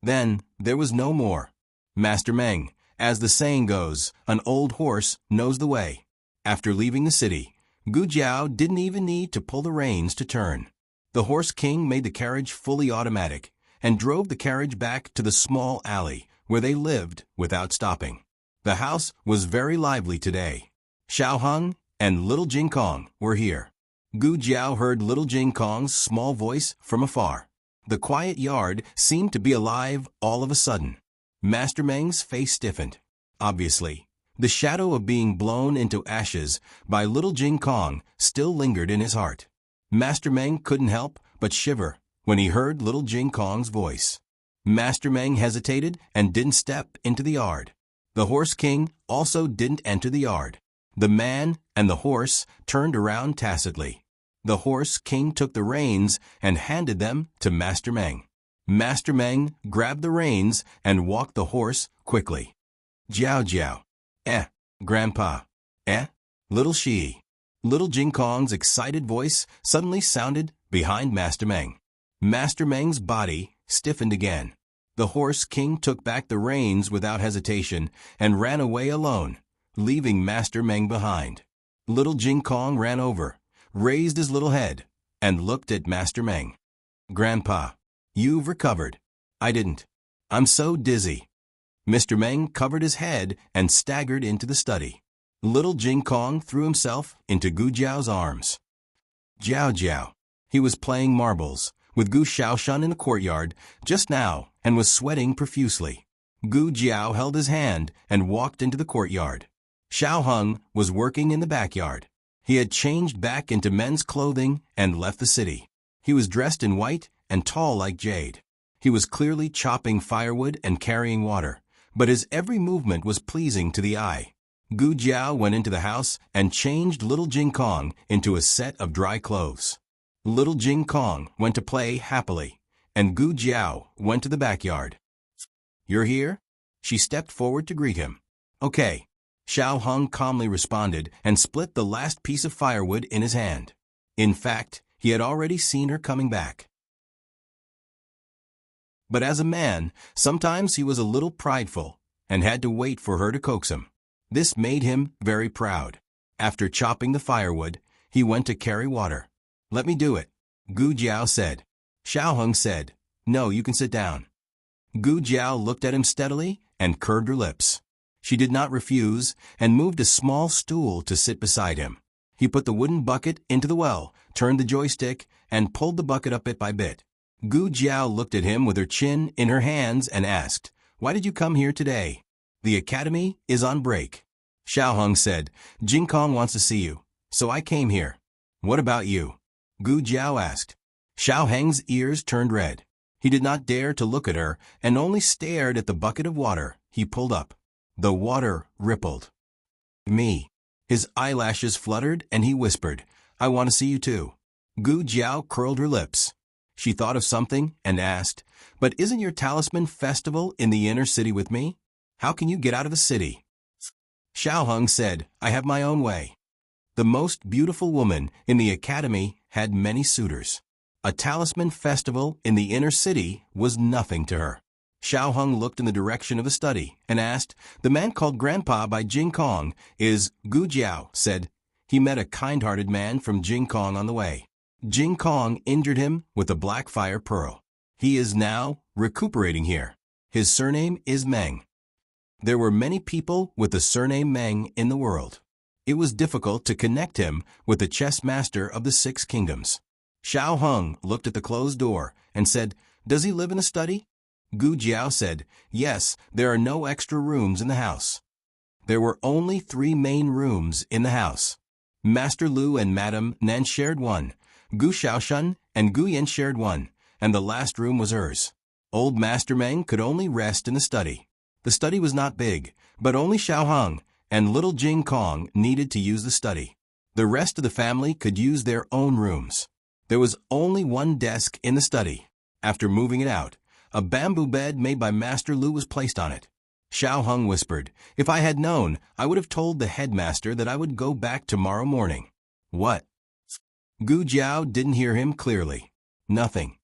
Then, there was no more. Master Meng, as the saying goes, an old horse knows the way. After leaving the city, Gu Jiao didn't even need to pull the reins to turn. The Horse King made the carriage fully automatic and drove the carriage back to the small alley where they lived without stopping. The house was very lively today. Xiao Hung and Little Jing Kong were here. Gu Jiao heard Little Jing Kong's small voice from afar. The quiet yard seemed to be alive all of a sudden. Master Meng's face stiffened. Obviously, the shadow of being blown into ashes by Little Jing Kong still lingered in his heart. Master Meng couldn't help but shiver when he heard Little Jing Kong's voice. Master Meng hesitated and didn't step into the yard. The Horse King also didn't enter the yard. The man and the horse turned around tacitly. The Horse King took the reins and handed them to Master Meng. Master Meng grabbed the reins and walked the horse quickly. Jiao Jiao. Grandpa. Little Shi. Little Jing Kong's excited voice suddenly sounded behind Master Meng. Master Meng's body stiffened again. The Horse King took back the reins without hesitation and ran away alone, leaving Master Meng behind. Little Jing Kong ran over, raised his little head, and looked at Master Meng. Grandpa, you've recovered. I didn't. I'm so dizzy. Mr. Meng covered his head and staggered into the study. Little Jing Kong threw himself into Gu Jiao's arms. Jiao Jiao. He was playing marbles with Gu Xiaoshan in the courtyard just now and was sweating profusely. Gu Jiao held his hand and walked into the courtyard. Xiao Hung was working in the backyard. He had changed back into men's clothing and left the city. He was dressed in white and tall like jade. He was clearly chopping firewood and carrying water, but his every movement was pleasing to the eye. Gu Jiao went into the house and changed Little Jing Kong into a set of dry clothes. Little Jing Kong went to play happily, and Gu Jiao went to the backyard. You're here? She stepped forward to greet him. Okay. Xiao Hung calmly responded and split the last piece of firewood in his hand. In fact, he had already seen her coming back. But as a man, sometimes he was a little prideful and had to wait for her to coax him. This made him very proud. After chopping the firewood, he went to carry water. Let me do it, Gu Jiao said. Xiao Hung said, No, you can sit down. Gu Jiao looked at him steadily and curved her lips. She did not refuse and moved a small stool to sit beside him. He put the wooden bucket into the well, turned the joystick, and pulled the bucket up bit by bit. Gu Jiao looked at him with her chin in her hands and asked, Why did you come here today? The academy is on break. Xiao Hung said, Jing Kong wants to see you, so I came here. What about you? Gu Jiao asked. Xiao Heng's ears turned red. He did not dare to look at her and only stared at the bucket of water he pulled up. The water rippled. Me. His eyelashes fluttered and he whispered, I want to see you too. Gu Jiao curled her lips. She thought of something and asked, But isn't your talisman festival in the inner city with me? How can you get out of the city? Xiao Heng said, I have my own way. The most beautiful woman in the academy had many suitors. A talisman festival in the inner city was nothing to her. Xiao Heng looked in the direction of the study and asked, The man called Grandpa by Jing Kong is Gu Jiao said. He met a kind-hearted man from Jing Kong on the way. Jing Kong injured him with a black fire pearl. He is now recuperating here. His surname is Meng. There were many people with the surname Meng in the world. It was difficult to connect him with the chess master of the 6 kingdoms. Xiao Heng looked at the closed door and said, Does he live in the study? Gu Jiao said, Yes, there are no extra rooms in the house. There were only 3 main rooms in the house. Master Lu and Madame Nan shared one. Gu Xiaoshan and Gu Yan shared one, and the last room was hers. Old Master Meng could only rest in the study. The study was not big, but only Xiao Heng and little Jing Kong needed to use the study. The rest of the family could use their own rooms. There was only one desk in the study. After moving it out, a bamboo bed made by Master Lu was placed on it. Xiao Heng whispered, If I had known, I would have told the headmaster that I would go back tomorrow morning. What? Gu Jiao didn't hear him clearly. Nothing.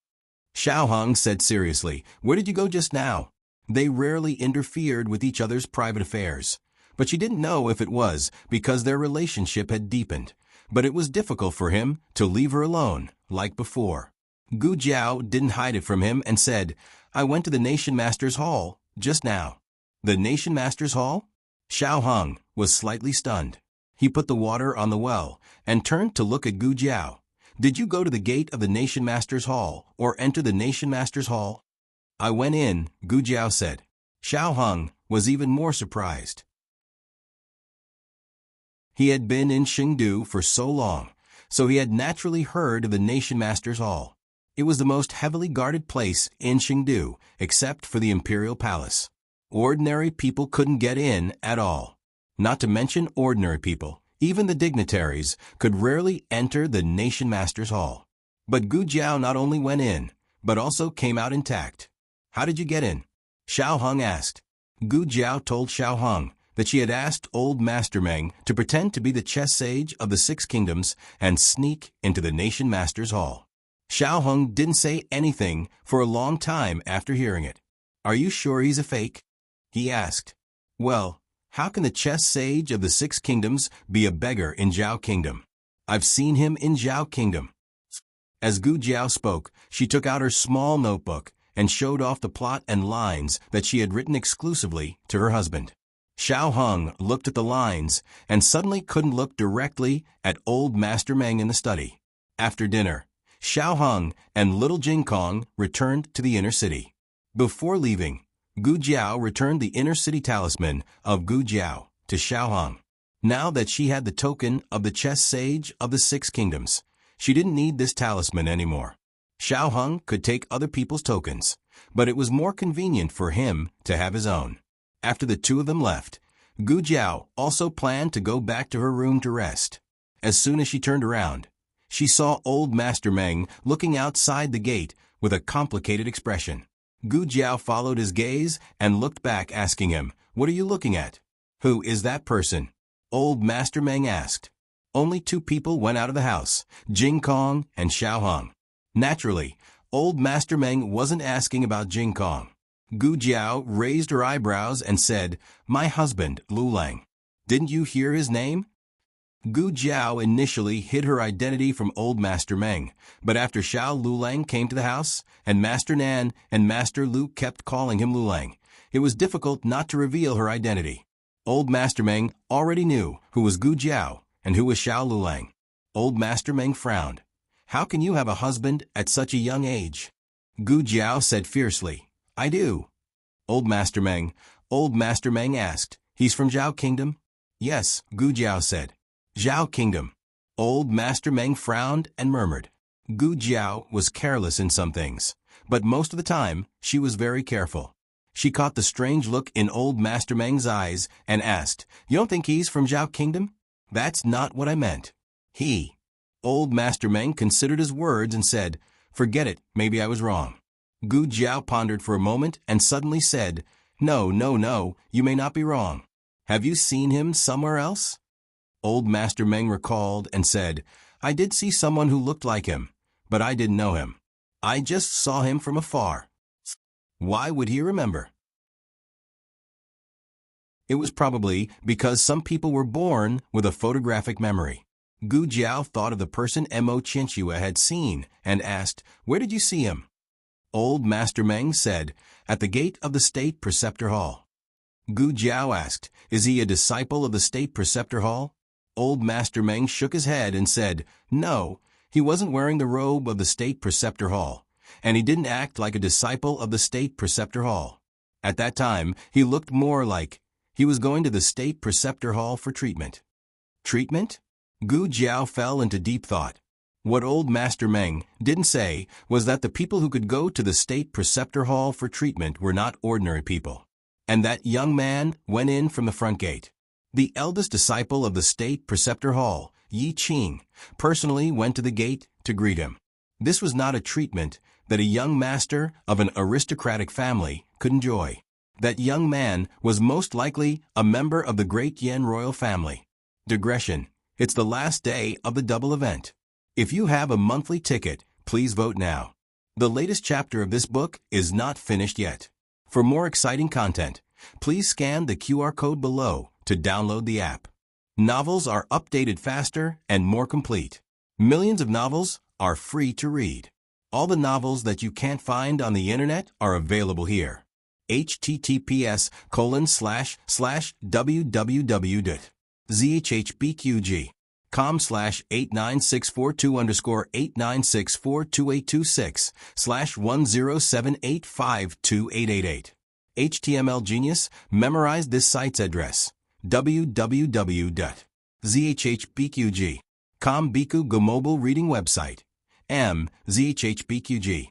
Xiao Heng said seriously, Where did you go just now? They rarely interfered with each other's private affairs. But she didn't know if it was because their relationship had deepened. But it was difficult for him to leave her alone, like before. Gu Jiao didn't hide it from him and said, I went to the Nation Master's Hall just now. The Nation Master's Hall? Xiao Heng was slightly stunned. He put the water on the well and turned to look at Gu Jiao. Did you go to the gate of the Nation Master's Hall or enter the Nation Master's Hall? I went in, Gu Jiao said. Xiao Heng was even more surprised. He had been in Chengdu for so long, so he had naturally heard of the Nation Master's Hall. It was the most heavily guarded place in Chengdu, except for the Imperial Palace. Ordinary people couldn't get in at all. Not to mention ordinary people, even the dignitaries, could rarely enter the Nation Master's Hall. But Gu Jiao not only went in, but also came out intact. How did you get in? Xiao Heng asked. Gu Jiao told Xiao Heng that she had asked old Master Meng to pretend to be the chess sage of the 6 kingdoms and sneak into the Nation Master's Hall. Xiao Heng didn't say anything for a long time after hearing it. Are you sure he's a fake? He asked. Well, how can the chess sage of the 6 kingdoms be a beggar in Zhao Kingdom? I've seen him in Zhao Kingdom. As Gu Jiao spoke, she took out her small notebook and showed off the plot and lines that she had written exclusively to her husband. Xiao Heng looked at the lines and suddenly couldn't look directly at old Master Meng in the study. After dinner, Xiao Heng and little Jing Kong returned to the inner city. Before leaving, Gu Jiao returned the inner city talisman of Gu Jiao to Xiao Heng. Now that she had the token of the chess sage of the 6 kingdoms, she didn't need this talisman anymore. Xiao Heng could take other people's tokens, but it was more convenient for him to have his own. After the 2 of them left, Gu Jiao also planned to go back to her room to rest. As soon as she turned around, she saw old Master Meng looking outside the gate with a complicated expression. Gu Jiao followed his gaze and looked back, asking him, What are you looking at? Who is that person? Old Master Meng asked. Only 2 people went out of the house, Jing Kong and Xiao Heng. Naturally, old Master Meng wasn't asking about Jing Kong. Gu Jiao raised her eyebrows and said, My husband, Lu Lang. Didn't you hear his name? Gu Jiao initially hid her identity from old Master Meng, but after Xiao Lulang came to the house, and Master Nan and Master Lu kept calling him Lulang, it was difficult not to reveal her identity. Old Master Meng already knew who was Gu Jiao and who was Xiao Lulang. Old Master Meng frowned. How can you have a husband at such a young age? Gu Jiao said fiercely, I do. Old Master Meng asked, He's from Zhao Kingdom? Yes, Gu Jiao said. Zhao Kingdom. Old Master Meng frowned and murmured. Gu Jiao was careless in some things, but most of the time, she was very careful. She caught the strange look in old Master Meng's eyes and asked, "You don't think he's from Zhao Kingdom?" "That's not what I meant." "He." Old Master Meng considered his words and said, "Forget it, maybe I was wrong." Gu Jiao pondered for a moment and suddenly said, "No, no, no, you may not be wrong. Have you seen him somewhere else?" Old Master Meng recalled and said, "I did see someone who looked like him, but I didn't know him. I just saw him from afar." Why would he remember? It was probably because some people were born with a photographic memory. Gu Jiao thought of the person Mo Chinchua had seen and asked, "Where did you see him?" Old Master Meng said, "At the gate of the State Preceptor Hall." Gu Jiao asked, "Is he a disciple of the State Preceptor Hall?" Old Master Meng shook his head and said, "No, he wasn't wearing the robe of the State Preceptor Hall, and he didn't act like a disciple of the State Preceptor Hall. At that time, he looked more like he was going to the State Preceptor Hall for treatment." Treatment? Gu Jiao fell into deep thought. What old Master Meng didn't say was that the people who could go to the State Preceptor Hall for treatment were not ordinary people. And that young man went in from the front gate. The eldest disciple of the State Preceptor Hall, Yi Qing, personally went to the gate to greet him. This was not a treatment that a young master of an aristocratic family could enjoy. That young man was most likely a member of the great Yan royal family. Digression. It's the last day of the double event. If you have a monthly ticket, please vote now. The latest chapter of this book is not finished yet. For more exciting content, please scan the QR code below to download the app. Novels are updated faster and more complete. Millions of novels are free to read. All the novels that you can't find on the internet are available here. https://www.zhbqg.com/89642_896422826/1078528888. HTML Genius memorized this site's address. www.zhbqg.com Biku Go mobile reading website. zhbqg.com.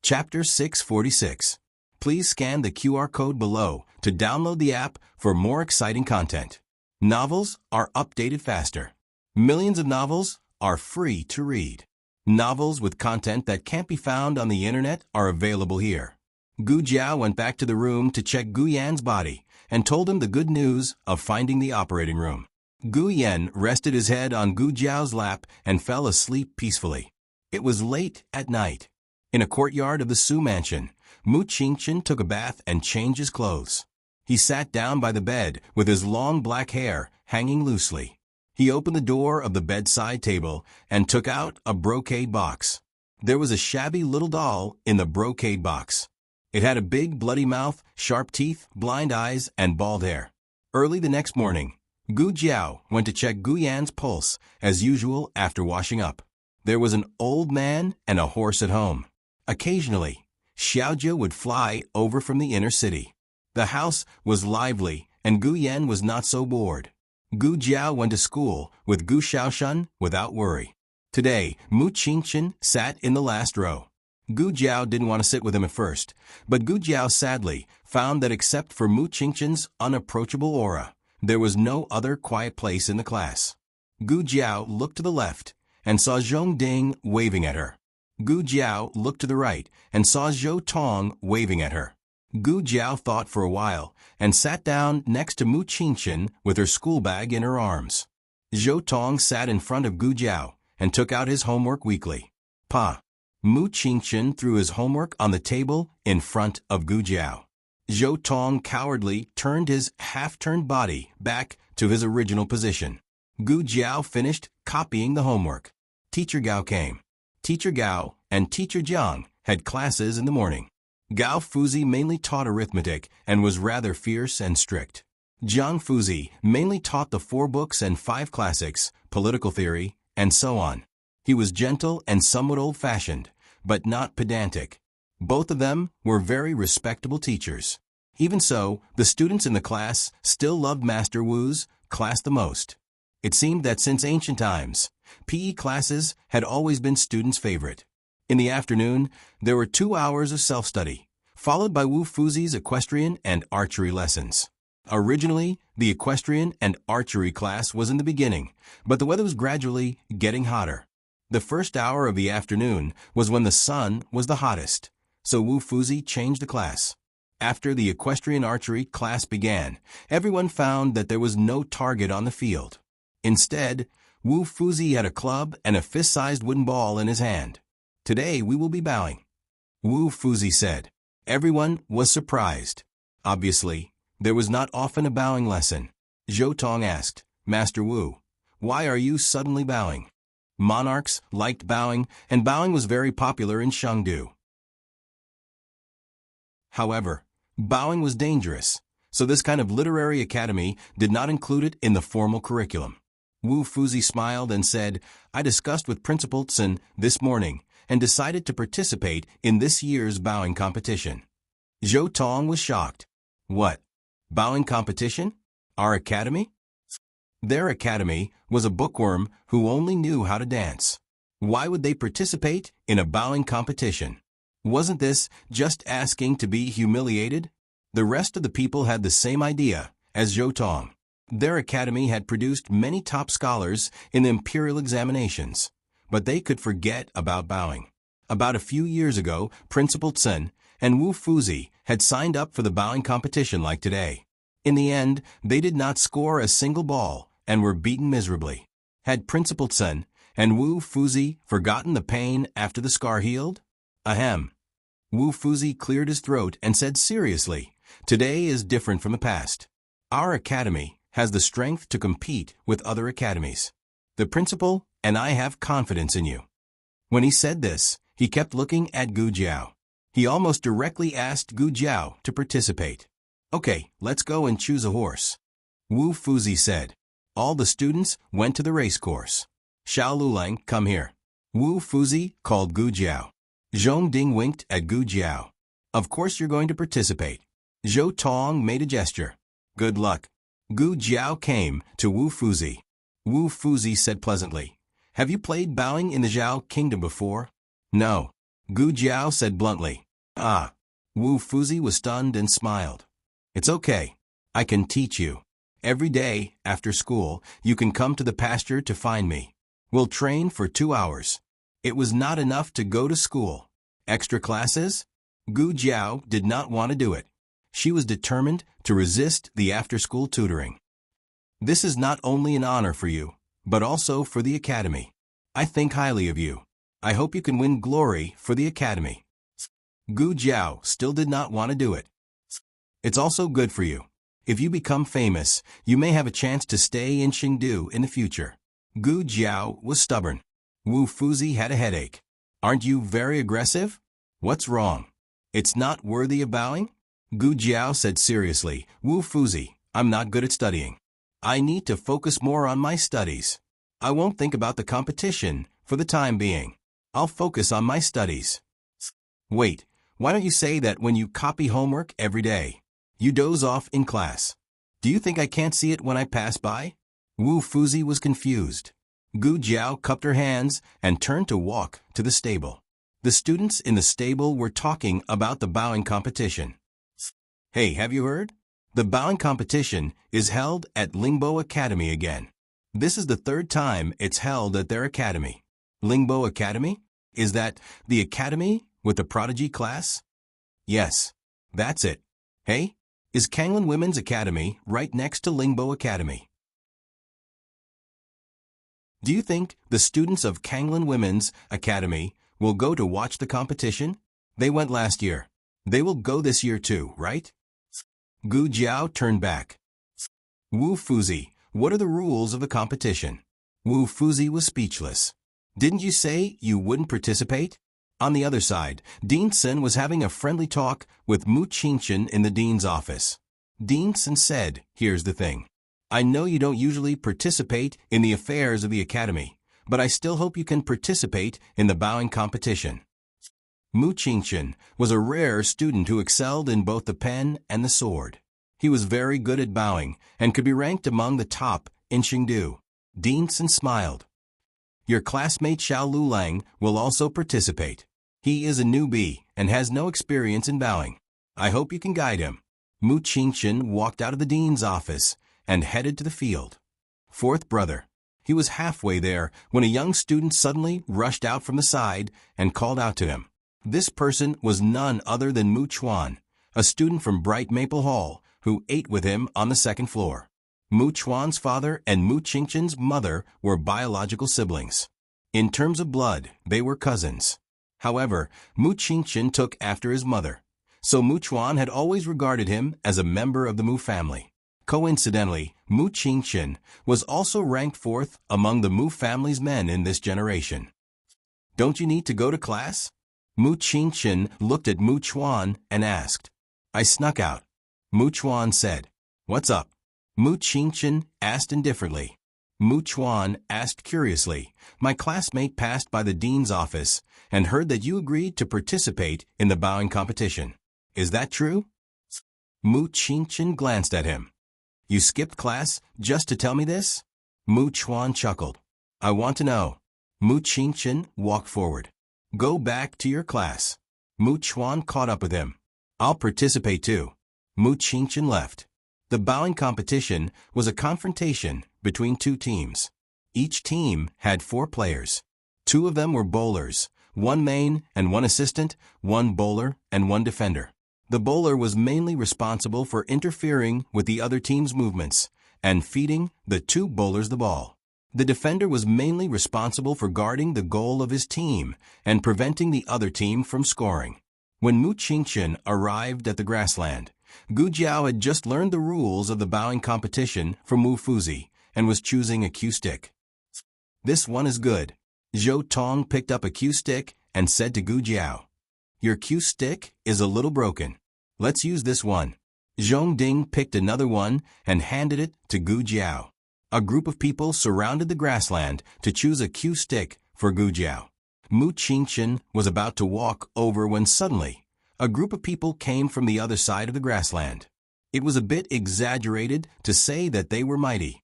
Chapter 646. Please scan the QR code below to download the app for more exciting content. Novels are updated faster. Millions of novels are free to read. Novels with content that can't be found on the internet are available here. Gu Jiao went back to the room to check Gu Yan's body and told him the good news of finding the operating room. Gu Yan rested his head on Gu Jiao's lap and fell asleep peacefully. It was late at night. In a courtyard of the Su mansion, Mu Qingchen took a bath and changed his clothes. He sat down by the bed with his long black hair hanging loosely. He opened the door of the bedside table and took out a brocade box. There was a shabby little doll in the brocade box. It had a big bloody mouth, sharp teeth, blind eyes, and bald hair. Early the next morning, Gu Jiao went to check Gu Yan's pulse, as usual after washing up. There was an old man and a horse at home. Occasionally, Xiaojia would fly over from the inner city. The house was lively, and Gu Yan was not so bored. Gu Jiao went to school with Gu Xiaoshan without worry. Today, Mu Qingchen sat in the last row. Gu Jiao didn't want to sit with him at first, but Gu Jiao sadly found that except for Mu Qingchen's unapproachable aura, there was no other quiet place in the class. Gu Jiao looked to the left and saw Zhong Ding waving at her. Gu Jiao looked to the right and saw Zhou Tong waving at her. Gu Jiao thought for a while and sat down next to Mu Qingchen with her school bag in her arms. Zhou Tong sat in front of Gu Jiao and took out his homework weekly. Pa. Mu Qingchen threw his homework on the table in front of Gu Jiao. Zhou Tong cowardly turned his half-turned body back to his original position. Gu Jiao finished copying the homework. Teacher Gao came. Teacher Gao and Teacher Jiang had classes in the morning. Gao Fuzi mainly taught arithmetic and was rather fierce and strict. Jiang Fuzi mainly taught the 4 books and 5 classics, political theory, and so on. He was gentle and somewhat old-fashioned, but not pedantic. Both of them were very respectable teachers. Even so, the students in the class still loved Master Wu's class the most. It seemed that since ancient times, PE classes had always been students' favorite. In the afternoon, there were 2 hours of self-study, followed by Wu Fuzi's equestrian and archery lessons. Originally, the equestrian and archery class was in the beginning, but the weather was gradually getting hotter. The first hour of the afternoon was when the sun was the hottest, so Wu Fuzi changed the class. After the equestrian archery class began, everyone found that there was no target on the field. Instead, Wu Fuzi had a club and a fist-sized wooden ball in his hand. "Today we will be bowing," Wu Fuzi said. Everyone was surprised. Obviously, there was not often a bowing lesson. Zhou Tong asked, "Master Wu, why are you suddenly bowing?" Monarchs liked bowing, and bowing was very popular in Chengdu. However, bowing was dangerous, so this kind of literary academy did not include it in the formal curriculum. Wu Fuzi smiled and said, "I discussed with Principal Tsun this morning and decided to participate in this year's bowing competition." Zhou Tong was shocked. "What? Bowing competition? Our academy?" Their academy was a bookworm who only knew how to dance. Why would they participate in a bowing competition? Wasn't this just asking to be humiliated? The rest of the people had the same idea as Zhou Tong. Their academy had produced many top scholars in the imperial examinations, but they could forget about bowing. About a few years ago, Principal Tsun and Wu Fuzi had signed up for the bowing competition like today. In the end, they did not score a single ball and were beaten miserably. Had Principal Tsun and Wu Fuzi forgotten the pain after the scar healed? Ahem. Wu Fuzi cleared his throat and said seriously, "Today is different from the past. Our academy has the strength to compete with other academies. The principal and I have confidence in you." When he said this, he kept looking at Gu Jiao. He almost directly asked Gu Jiao to participate. "Okay, let's go and choose a horse," Wu Fuzi said. All the students went to the race course. "Xiao Lulang, come here," Wu Fuzi called Gu Jiao. Zhong Ding winked at Gu Jiao. "Of course you're going to participate." Zhou Tong made a gesture. "Good luck." Gu Jiao came to Wu Fuzi. Wu Fuzi said pleasantly, "Have you played bowing in the Zhao kingdom before?" "No," Gu Jiao said bluntly. "Ah." Wu Fuzi was stunned and smiled. "It's okay. I can teach you. Every day, after school, you can come to the pasture to find me. We'll train for 2 hours." It was not enough to go to school. Extra classes? Gu Jiao did not want to do it. She was determined to resist the after-school tutoring. "This is not only an honor for you, but also for the academy. I think highly of you. I hope you can win glory for the academy." Gu Jiao still did not want to do it. "It's also good for you. If you become famous, you may have a chance to stay in Chengdu in the future." Gu Jiao was stubborn. Wu Fuzi had a headache. "Aren't you very aggressive? What's wrong? It's not worthy of bowing?" Gu Jiao said seriously, "Wu Fuzi, I'm not good at studying. I need to focus more on my studies. I won't think about the competition for the time being. I'll focus on my studies." "Wait, why don't you say that when you copy homework every day? You doze off in class. Do you think I can't see it when I pass by?" Wu Fuzi was confused. Gu Jiao cupped her hands and turned to walk to the stable. The students in the stable were talking about the bowing competition. "Hey, have you heard? The bowing competition is held at Lingbo Academy again. This is the 3rd time it's held at their academy." Lingbo Academy? Is that the academy with the prodigy class? Yes, that's it. Hey, is Kanglin Women's Academy right next to Lingbo Academy? Do you think the students of Kanglin Women's Academy will go to watch the competition? They went last year. They will go this year too, right? Gu Jiao turned back. "Wu Fuzi, what are the rules of the competition?" Wu Fuzi was speechless. "Didn't you say you wouldn't participate?" On the other side, Dean Sin was having a friendly talk with Mu Qingshan in the dean's office. Dean Sin said, "Here's the thing. I know you don't usually participate in the affairs of the academy, but I still hope you can participate in the bowing competition." Mu Qingshan was a rare student who excelled in both the pen and the sword. He was very good at bowing and could be ranked among the top in Chengdu. Dinson smiled. Your classmate Xiao Lulang will also participate. He is a newbie and has no experience in bowing. I hope you can guide him. Mu Qingchen walked out of the dean's office and headed to the field. Fourth brother. He was halfway there when a young student suddenly rushed out from the side and called out to him. This person was none other than Mu Chuan, a student from Bright Maple Hall, who ate with him on the second floor. Mu Chuan's father and Mu Qingchen's mother were biological siblings. In terms of blood, they were cousins. However, Mu Qingchen took after his mother, so Mu Chuan had always regarded him as a member of the Mu family. Coincidentally, Mu Qingchen was also ranked fourth among the Mu family's men in this generation. Don't you need to go to class? Mu Qingchen looked at Mu Chuan and asked. I snuck out. Mu Chuan said. What's up? Mu Qingchen asked indifferently. Mu Chuan asked curiously. My classmate passed by the dean's office and heard that you agreed to participate in the bowing competition. Is that true? Mu Qingchen glanced at him. You skipped class just to tell me this? Mu Chuan chuckled. I want to know. Mu Qingchen walked forward. Go back to your class. Mu Chuan caught up with him. I'll participate too. Mu Qingchen left. The bowing competition was a confrontation between two teams. Each team had 4 players. 2 of them were bowlers, 1 main and 1 assistant, 1 bowler and 1 defender. The bowler was mainly responsible for interfering with the other team's movements and feeding the 2 bowlers the ball. The defender was mainly responsible for guarding the goal of his team and preventing the other team from scoring. When Mu Qingchen arrived at the grassland, Gu Jiao had just learned the rules of the bowing competition from Wu Fuzi and was choosing a cue stick. This one is good. Zhou Tong picked up a cue stick and said to Gu Jiao, Your cue stick is a little broken. Let's use this one. Zhong Ding picked another one and handed it to Gu Jiao. A group of people surrounded the grassland to choose a cue stick for Gu Jiao. Mu Qingchen was about to walk over when suddenly, a group of people came from the other side of the grassland. It was a bit exaggerated to say that they were mighty.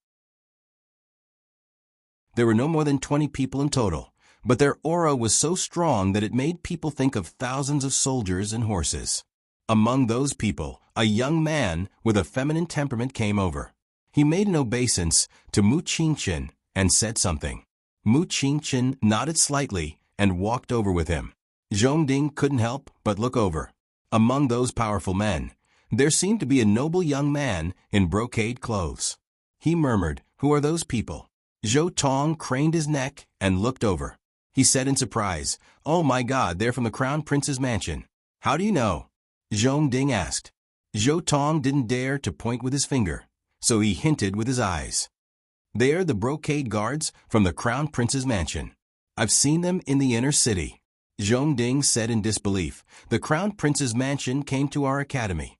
There were no more than 20 people in total, but their aura was so strong that it made people think of thousands of soldiers and horses. Among those people, a young man with a feminine temperament came over. He made an obeisance to Mu Qingchen and said something. Mu Qingchen nodded slightly and walked over with him. Zhongding couldn't help but look over. Among those powerful men, there seemed to be a noble young man in brocade clothes. He murmured, Who are those people? Zhou Tong craned his neck and looked over. He said in surprise, Oh my God, they're from the Crown Prince's mansion. How do you know? Zhongding asked. Zhou Tong didn't dare to point with his finger, so he hinted with his eyes. They're the brocade guards from the Crown Prince's mansion. I've seen them in the inner city. Zhongding said in disbelief. The Crown Prince's mansion came to our academy.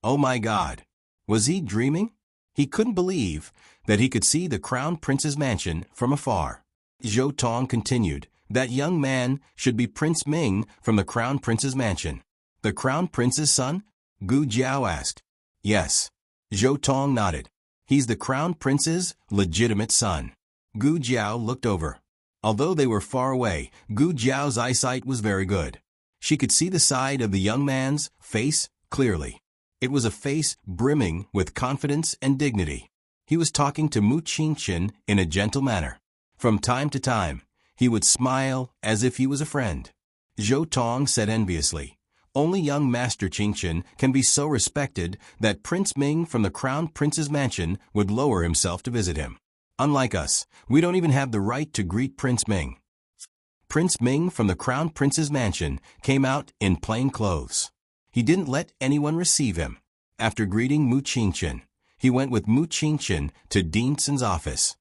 Oh my God! Was he dreaming? He couldn't believe that he could see the Crown Prince's mansion from afar. Zhou Tong continued, That young man should be Prince Ming from the Crown Prince's mansion. The Crown Prince's son? Gu Jiao asked. Yes. Zhou Tong nodded. He's the Crown Prince's legitimate son. Gu Jiao looked over. Although they were far away, Gu Jiao's eyesight was very good. She could see the side of the young man's face clearly. It was a face brimming with confidence and dignity. He was talking to Mu Qingchen in a gentle manner. From time to time, he would smile as if he was a friend. Zhou Tong said enviously, Only young Master Qingchen can be so respected that Prince Ming from the Crown Prince's mansion would lower himself to visit him. Unlike us, we don't even have the right to greet Prince Ming. Prince Ming from the Crown Prince's mansion came out in plain clothes. He didn't let anyone receive him. After greeting Mu Qingchen, he went with Mu Qingchen to Dinson's office.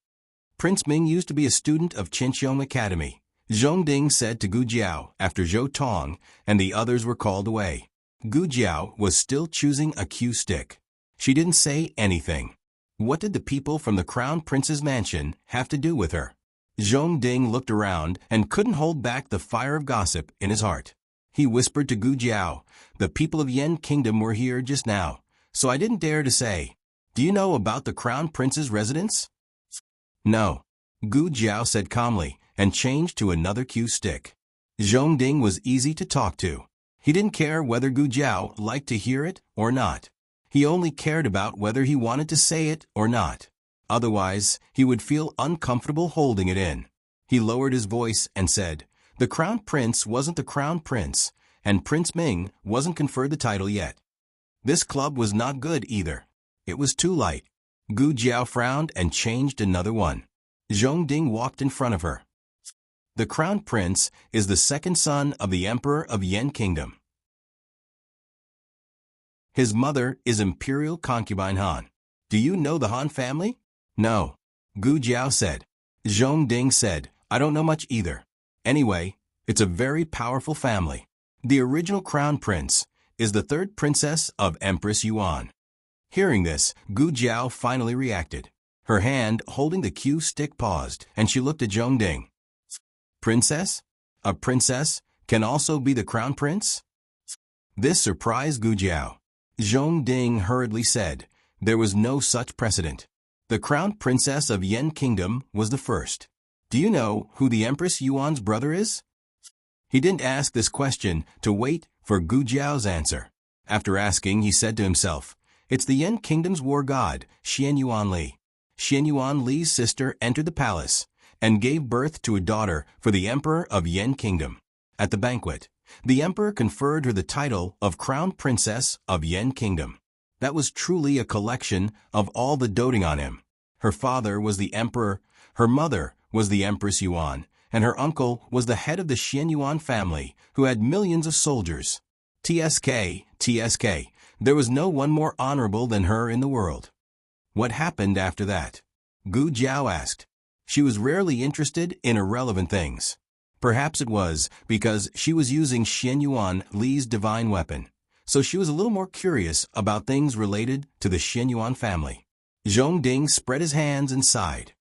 Prince Ming used to be a student of Qinxiong Academy. Zhongding said to Gu Jiao after Zhou Tong and the others were called away. Gu Jiao was still choosing a cue stick. She didn't say anything. What did the people from the Crown Prince's mansion have to do with her? Zhongding looked around and couldn't hold back the fire of gossip in his heart. He whispered to Gu Jiao, The people of Yen Kingdom were here just now, so I didn't dare to say, "Do you know about the Crown Prince's residence?" "No," Gu Jiao said calmly, and changed to another cue stick. Zhongding was easy to talk to. He didn't care whether Gu Jiao liked to hear it or not. He only cared about whether he wanted to say it or not. Otherwise, he would feel uncomfortable holding it in. He lowered his voice and said, "The Crown Prince wasn't the Crown Prince, and Prince Ming wasn't conferred the title yet." This club was not good either. It was too light. Gu Jiao frowned and changed another one. Zhongding walked in front of her. "The Crown Prince is the second son of the Emperor of Yen Kingdom. His mother is Imperial Concubine Han. Do you know the Han family?" "No," Gu Jiao said. Zhongding said, "I don't know much either. Anyway, it's a very powerful family. The original Crown Prince is the third princess of Empress Yuan." Hearing this, Gu Jiao finally reacted. Her hand holding the cue stick paused, and she looked at Zhongding. "Princess? A princess can also be the Crown Prince?" This surprised Gu Jiao. Zhongding hurriedly said, "There was no such precedent. The Crown Princess of Yen Kingdom was the first. Do you know who the Empress Yuan's brother is?" He didn't ask this question to wait for Gu Jiao's answer. After asking, he said to himself, "It's the Yen Kingdom's war god, Xian Yuan Li." Xian Yuan Li's sister entered the palace and gave birth to a daughter for the Emperor of Yen Kingdom. At the banquet, the Emperor conferred her the title of Crown Princess of Yen Kingdom. That was truly a collection of all the doting on him. Her father was the Emperor, her mother was the Empress Yuan, and her uncle was the head of the Xian Yuan family, who had millions of soldiers. TSK, there was no one more honorable than her in the world. What happened after that? Gu Jiao asked. She was rarely interested in irrelevant things. Perhaps it was because she was using Xian Yuan Li's divine weapon, so she was a little more curious about things related to the Xian Yuan family. Zhongding spread his hands and sighed.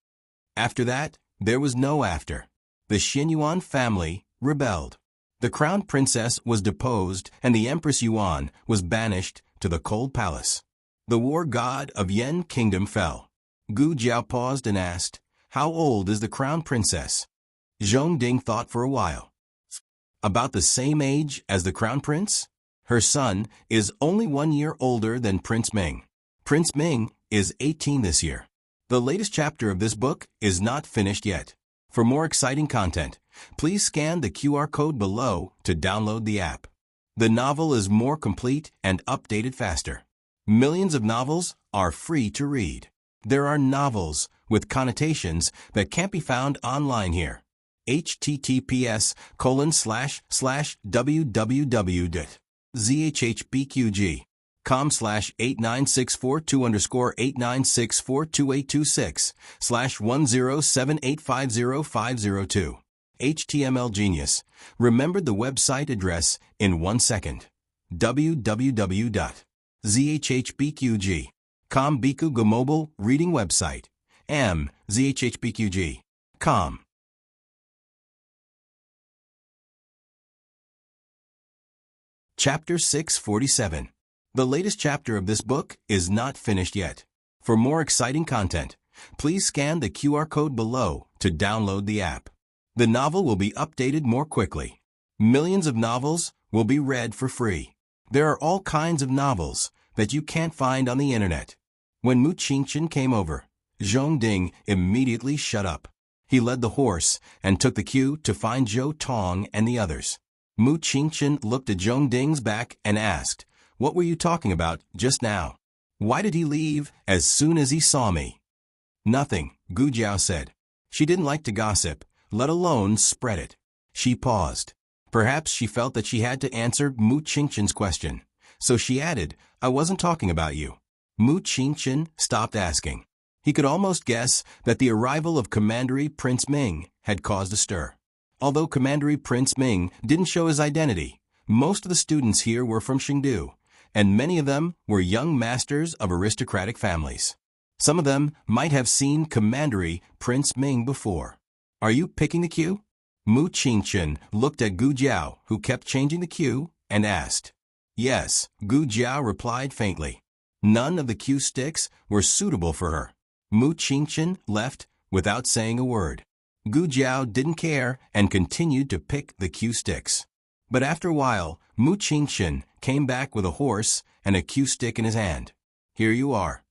After that, there was no after. The Xian Yuan family rebelled. The Crown Princess was deposed and the Empress Yuan was banished to the cold palace. The war god of Yen Kingdom fell. Gu Jiao paused and asked, "How old is the Crown Princess?" Zhongding thought for a while. "About the same age as the Crown Prince? Her son is only 1 year older than Prince Ming. Prince Ming is 18 this year." The latest chapter of this book is not finished yet. For more exciting content, please scan the QR code below to download the app. The novel is more complete and updated faster. Millions of novels are free to read. There are novels with connotations that can't be found online here. https://www.com/89642_89642/107850502. HTML Genius remembered the website address in 1 second. www.zhhbqg.com Biku Go Mobile Reading Website. zhhbqg.com. Chapter 647. The latest chapter of this book is not finished yet. For more exciting content, please scan the QR code below to download the app. The novel will be updated more quickly. Millions of novels will be read for free. There are all kinds of novels that you can't find on the internet. When Mu Qingchen came over, Zhongding immediately shut up. He led the horse and took the cue to find Zhou Tong and the others. Mu Qingchen looked at Zhongding's back and asked, "What were you talking about just now? Why did he leave as soon as he saw me?" "Nothing," Gu Jiao said. She didn't like to gossip, let alone spread it. She paused. Perhaps she felt that she had to answer Mu Qingchen's question. So she added, "I wasn't talking about you." Mu Qingchen stopped asking. He could almost guess that the arrival of Commandery Prince Ming had caused a stir. Although Commandery Prince Ming didn't show his identity, most of the students here were from Chengdu, and many of them were young masters of aristocratic families. Some of them might have seen Commandery Prince Ming before. "Are you picking the cue?" Mu Qingchen looked at Gu Jiao, who kept changing the cue, and asked. "Yes," Gu Jiao replied faintly. None of the cue sticks were suitable for her. Mu Qingchen left without saying a word. Gu Jiao didn't care and continued to pick the cue sticks. But after a while, Mu Qingchen came back with a horse and a cue stick in his hand. "Here you are."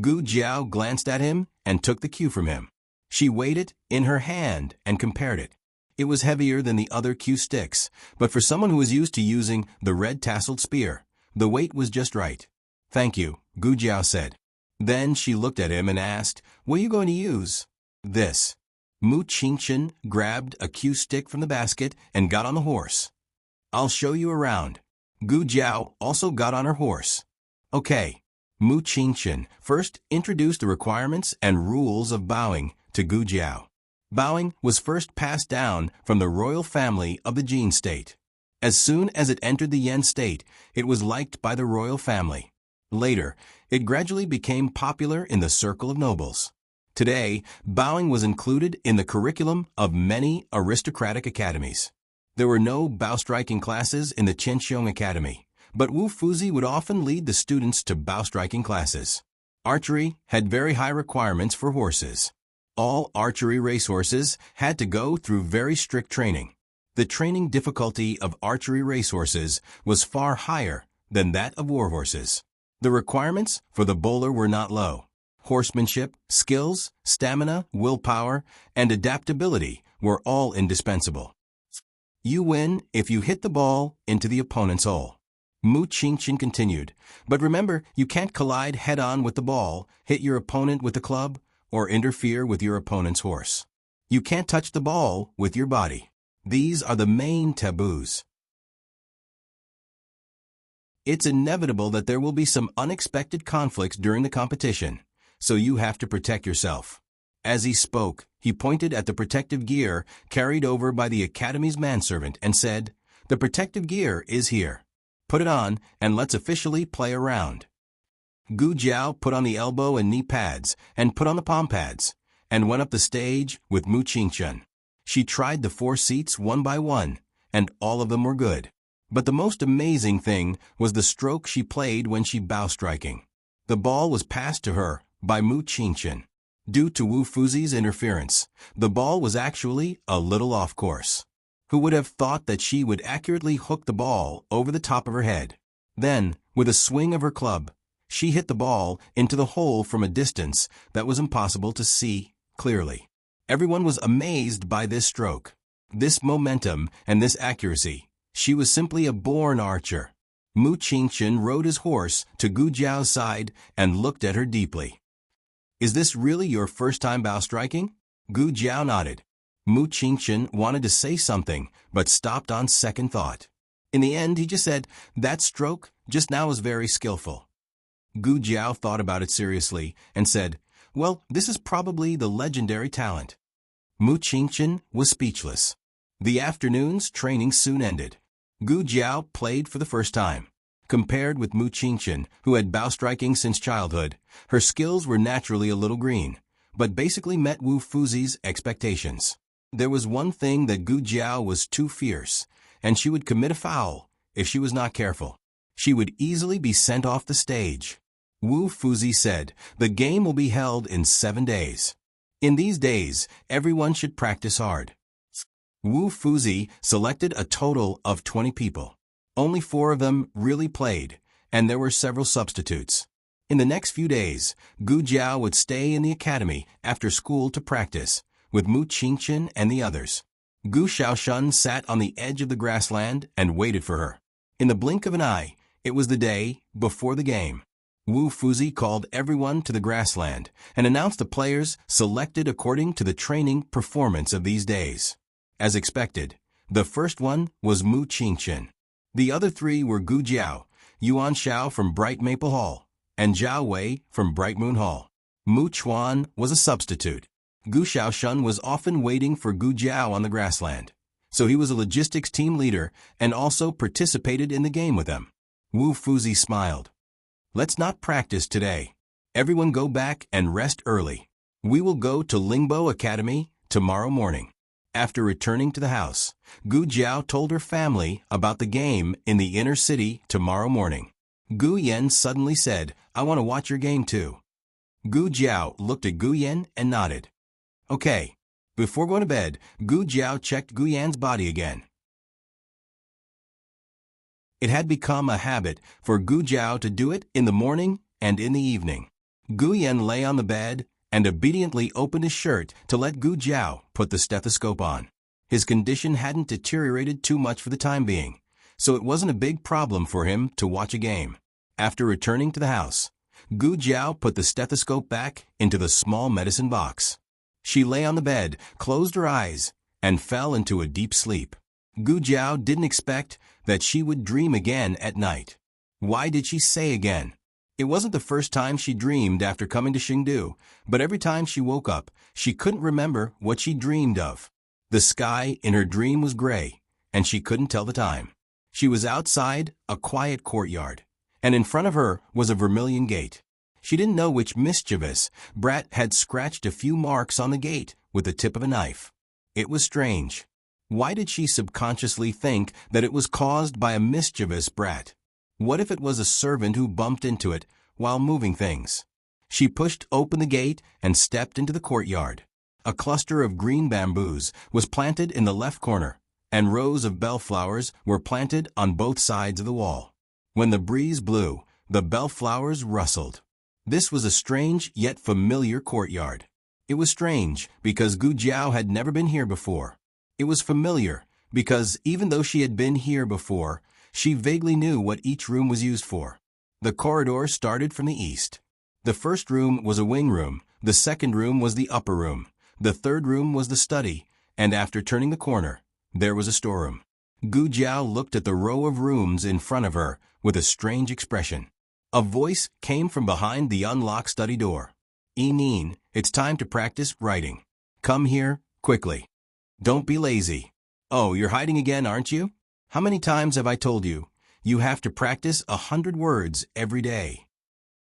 Gu Jiao glanced at him and took the cue from him. She weighed it in her hand and compared it. It was heavier than the other cue sticks, but for someone who was used to using the red-tasseled spear, the weight was just right. "Thank you," Gu Jiao said. Then she looked at him and asked, "What are you going to use?" "This." Mu Qingchen grabbed a cue stick from the basket and got on the horse. "I'll show you around." Gu Jiao also got on her horse. "Okay." Mu Qingchen first introduced the requirements and rules of bowing to Gu Jiao. Bowing was first passed down from the royal family of the Jin state. As soon as it entered the Yan state, it was liked by the royal family. Later, it gradually became popular in the circle of nobles. Today, bowing was included in the curriculum of many aristocratic academies. There were no bow-striking classes in the Qianxiong Academy, but Wu Fuzi would often lead the students to bow-striking classes. Archery had very high requirements for horses. All archery racehorses had to go through very strict training. The training difficulty of archery racehorses was far higher than that of war horses. The requirements for the bowler were not low. Horsemanship, skills, stamina, willpower, and adaptability were all indispensable. You win if you hit the ball into the opponent's hole. Mu Qingchen continued, but remember, you can't collide head-on with the ball, hit your opponent with the club, or interfere with your opponent's horse. You can't touch the ball with your body. These are the main taboos. It's inevitable that there will be some unexpected conflicts during the competition, so you have to protect yourself. As he spoke, he pointed at the protective gear carried over by the Academy's manservant and said, "The protective gear is here. Put it on and let's officially play a round." Gu Jiao put on the elbow and knee pads and put on the palm pads and went up the stage with Mu Qingchen. She tried the 4 seats one by one, and all of them were good. But the most amazing thing was the stroke she played when she bow striking. The ball was passed to her by Mu Qingchen. Due to Wu Fuzi's interference, the ball was actually a little off course. Who would have thought that she would accurately hook the ball over the top of her head? Then, with a swing of her club, she hit the ball into the hole from a distance that was impossible to see clearly. Everyone was amazed by this stroke, this momentum, and this accuracy. She was simply a born archer. Mu Qingchen rode his horse to Gu Jiao's side and looked at her deeply. "Is this really your first time bow striking?" Gu Jiao nodded. Mu Qingchen wanted to say something, but stopped on second thought. In the end, he just said, "That stroke just now was very skillful." Gu Jiao thought about it seriously and said, "Well, this is probably the legendary talent." Mu Qingchen was speechless. The afternoon's training soon ended. Gu Jiao played for the first time. Compared with Mu Qingchen, who had bow striking since childhood, her skills were naturally a little green, but basically met Wu Fuzi's expectations. There was one thing that Gu Jiao was too fierce, and she would commit a foul if she was not careful. She would easily be sent off the stage. Wu Fuzi said, "The game will be held in 7 days. In these days, everyone should practice hard." Wu Fuzi selected a total of 20 people. Only 4 of them really played, and there were several substitutes. In the next few days, Gu Jiao would stay in the academy after school to practice with Mu Qingchen and the others. Gu Shaoshun sat on the edge of the grassland and waited for her. In the blink of an eye, it was the day before the game. Wu Fuzi called everyone to the grassland and announced the players selected according to the training performance of these days. As expected, the first one was Mu Qingchen. The other 3 were Gu Jiao, Yuan Xiao from Bright Maple Hall, and Zhao Wei from Bright Moon Hall. Mu Chuan was a substitute. Gu Shaoshun was often waiting for Gu Jiao on the grassland, so he was a logistics team leader and also participated in the game with them. Wu Fuzi smiled. "Let's not practice today. Everyone go back and rest early. We will go to Lingbo Academy tomorrow morning." After returning to the house, Gu Jiao told her family about the game in the inner city tomorrow morning. Gu Yan suddenly said, "I want to watch your game too." Gu Jiao looked at Gu Yan and nodded. Okay. Before going to bed, Gu Jiao checked Gu Yan's body again. It had become a habit for Gu Jiao to do it in the morning and in the evening. Gu Yan lay on the bed and obediently opened his shirt to let Gu Jiao put the stethoscope on. His condition hadn't deteriorated too much for the time being, so it wasn't a big problem for him to watch a game. After returning to the house, Gu Jiao put the stethoscope back into the small medicine box. She lay on the bed, closed her eyes, and fell into a deep sleep. Gu Jiao didn't expect that she would dream again at night. Why did she say again? It wasn't the first time she dreamed after coming to Xingdu, but every time she woke up, she couldn't remember what she dreamed of. The sky in her dream was gray, and she couldn't tell the time. She was outside a quiet courtyard, and in front of her was a vermilion gate. She didn't know which mischievous brat had scratched a few marks on the gate with the tip of a knife. It was strange. Why did she subconsciously think that it was caused by a mischievous brat? What if it was a servant who bumped into it while moving things? She pushed open the gate and stepped into the courtyard. A cluster of green bamboos was planted in the left corner, and rows of bellflowers were planted on both sides of the wall. When the breeze blew, the bellflowers rustled. This was a strange yet familiar courtyard. It was strange because Gu Jiao had never been here before. It was familiar because even though she had been here before, she vaguely knew what each room was used for. The corridor started from the east. The first room was a wing room, the second room was the upper room, the third room was the study, and after turning the corner, there was a storeroom. Gu Jiao looked at the row of rooms in front of her with a strange expression. A voice came from behind the unlocked study door. "Yin, it's time to practice writing. Come here, quickly. Don't be lazy." "Oh, you're hiding again, aren't you? How many times have I told you? You have to practice 100 words every day."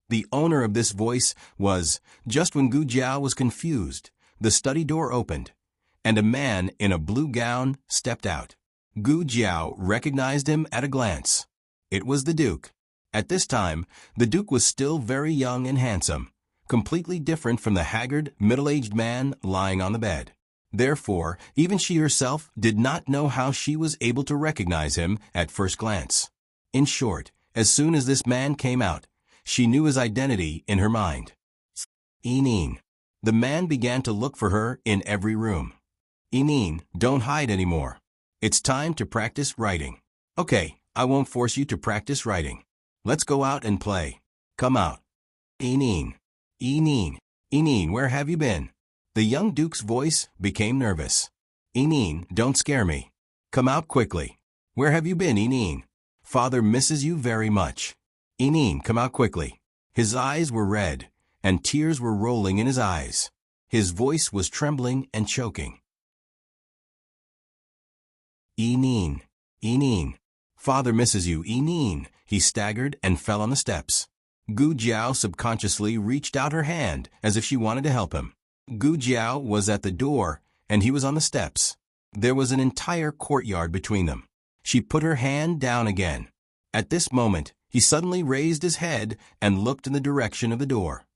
The owner of this voice was, just when Gu Jiao was confused, the study door opened, and a man in a blue gown stepped out. Gu Jiao recognized him at a glance. It was the Duke. At this time, the Duke was still very young and handsome, completely different from the haggard, middle-aged man lying on the bed. Therefore, even she herself did not know how she was able to recognize him at first glance. In short, as soon as this man came out, she knew his identity in her mind. "Yin." The man began to look for her in every room. "Yin, don't hide anymore. It's time to practice writing." "Okay, I won't force you to practice writing. Let's go out and play. Come out." "Yin, Yin, where have you been?" The young Duke's voice became nervous. "Yin, don't scare me. Come out quickly. Where have you been, Yin? Father misses you very much. Yin, come out quickly." His eyes were red, and tears were rolling in his eyes. His voice was trembling and choking. "Yin, Father misses you, Yin." He staggered and fell on the steps. Gu Jiao subconsciously reached out her hand as if she wanted to help him. Gu Jiao was at the door, and he was on the steps. There was an entire courtyard between them. She put her hand down again. At this moment, he suddenly raised his head and looked in the direction of the door.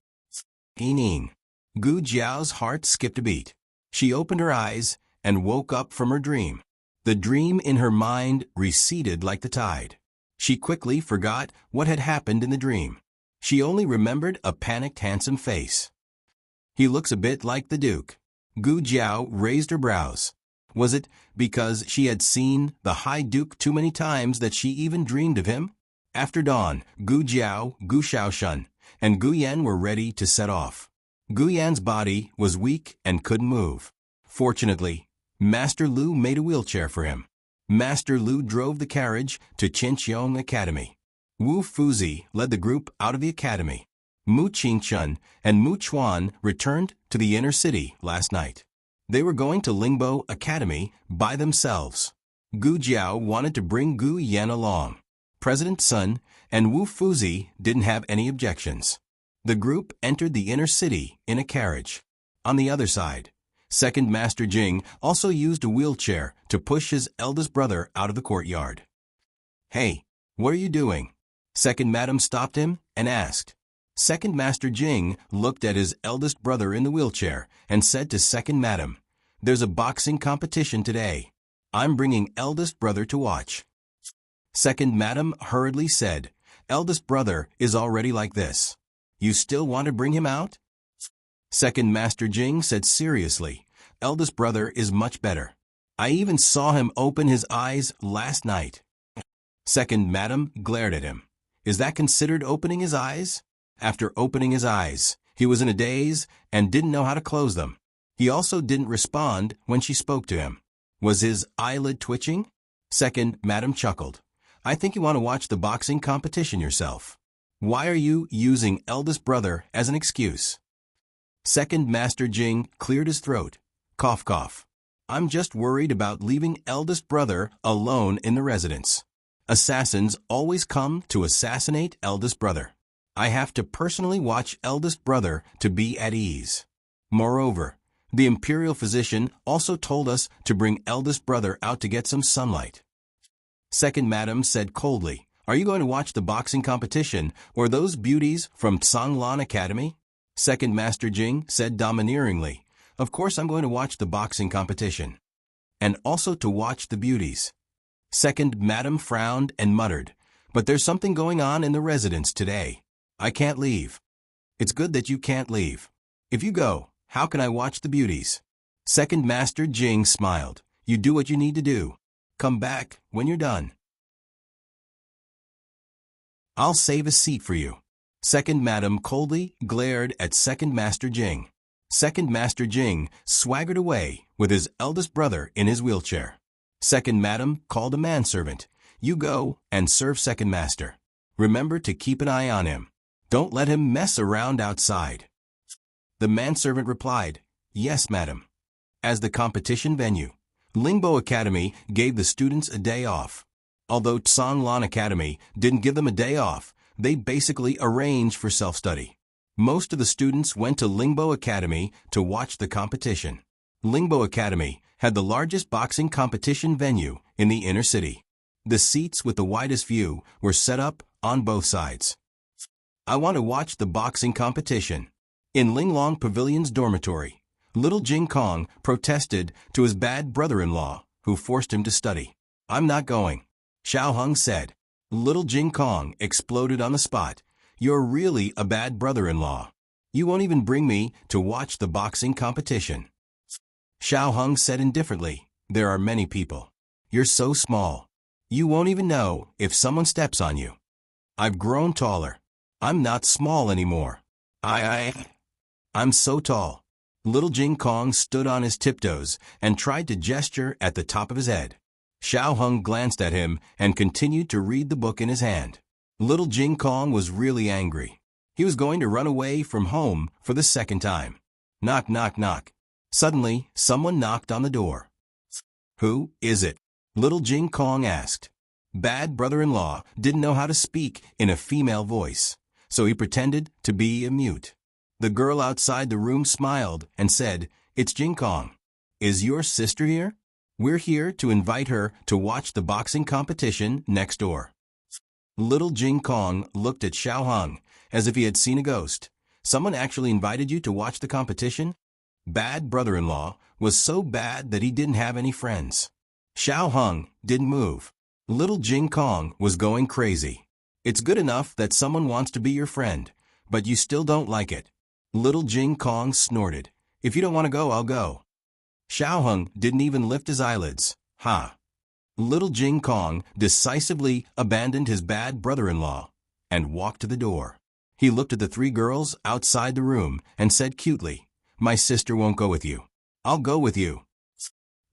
"Yin." Gu Jiao's heart skipped a beat. She opened her eyes and woke up from her dream. The dream in her mind receded like the tide. She quickly forgot what had happened in the dream. She only remembered a panicked, handsome face. "He looks a bit like the Duke." Gu Jiao raised her brows. Was it because she had seen the High Duke too many times that she even dreamed of him? After dawn, Gu Jiao, Gu Shaoshun, and Gu Yan were ready to set off. Gu Yan's body was weak and couldn't move. Fortunately, Master Lu made a wheelchair for him. Master Lu drove the carriage to Qinqiong Academy. Wu Fuzi led the group out of the academy. Mu Qingchun and Mu Chuan returned to the inner city last night. They were going to Lingbo Academy by themselves. Gu Jiao wanted to bring Gu Yan along. President Sun and Wu Fuzi didn't have any objections. The group entered the inner city in a carriage. On the other side, Second Master Jing also used a wheelchair to push his eldest brother out of the courtyard. "Hey, what are you doing?" Second Madam stopped him and asked. Second Master Jing looked at his eldest brother in the wheelchair and said to Second Madam, "There's a boxing competition today. I'm bringing eldest brother to watch." Second Madam hurriedly said, "Eldest brother is already like this. You still want to bring him out?" Second Master Jing said seriously, "Eldest brother is much better. I even saw him open his eyes last night." Second Madam glared at him. Is that considered opening his eyes? After opening his eyes, he was in a daze and didn't know how to close them. He also didn't respond when she spoke to him. Was his eyelid twitching? Second Madam chuckled. "I think you want to watch the boxing competition yourself. Why are you using eldest brother as an excuse?" Second Master Jing cleared his throat. Cough, cough. "I'm just worried about leaving eldest brother alone in the residence. Assassins always come to assassinate eldest brother. I have to personally watch eldest brother to be at ease. Moreover, the imperial physician also told us to bring eldest brother out to get some sunlight." Second Madam said coldly, "Are you going to watch the boxing competition or those beauties from Tsanglan Academy?" Second Master Jing said domineeringly, "Of course I'm going to watch the boxing competition. And also to watch the beauties." Second Madam frowned and muttered, "But there's something going on in the residence today. I can't leave." "It's good that you can't leave. If you go, how can I watch the beauties?" Second Master Jing smiled. "You do what you need to do. Come back when you're done. I'll save a seat for you." Second Madam coldly glared at Second Master Jing. Second Master Jing swaggered away with his eldest brother in his wheelchair. Second Madam called a manservant. "You go and serve Second Master. Remember to keep an eye on him. Don't let him mess around outside." The manservant replied, "Yes, madam." As the competition venue, Lingbo Academy gave the students a day off. Although Tsanglan Academy didn't give them a day off, they basically arranged for self-study. Most of the students went to Lingbo Academy to watch the competition. Lingbo Academy had the largest boxing competition venue in the inner city. The seats with the widest view were set up on both sides. "I want to watch the boxing competition." In Linglong Pavilion's dormitory, little Jing Kong protested to his bad brother-in-law, who forced him to study. "I'm not going," Xiao Hung said. Little Jing Kong exploded on the spot. "You're really a bad brother-in-law. You won't even bring me to watch the boxing competition." Xiao Hung said indifferently, "There are many people. You're so small. You won't even know if someone steps on you. I've grown taller. I'm not small anymore. I'm so tall." Little Jing Kong stood on his tiptoes and tried to gesture at the top of his head. Xiao Hung glanced at him and continued to read the book in his hand. Little Jing Kong was really angry. He was going to run away from home for the second time. Knock, knock, knock. Suddenly, someone knocked on the door. "Who is it?" Little Jing Kong asked. Bad brother-in-law didn't know how to speak in a female voice, so he pretended to be a mute. The girl outside the room smiled and said, "It's Jing Kong. Is your sister here? We're here to invite her to watch the boxing competition next door." Little Jing Kong looked at Xiao Hung as if he had seen a ghost. "Someone actually invited you to watch the competition?" Bad brother-in-law was so bad that he didn't have any friends. Xiao Hung didn't move. Little Jing Kong was going crazy. "It's good enough that someone wants to be your friend, but you still don't like it." Little Jing Kong snorted. "If you don't want to go, I'll go." Xiao Hung didn't even lift his eyelids. "Ha!" Little Jing Kong decisively abandoned his bad brother-in-law and walked to the door. He looked at the three girls outside the room and said cutely, "My sister won't go with you. I'll go with you."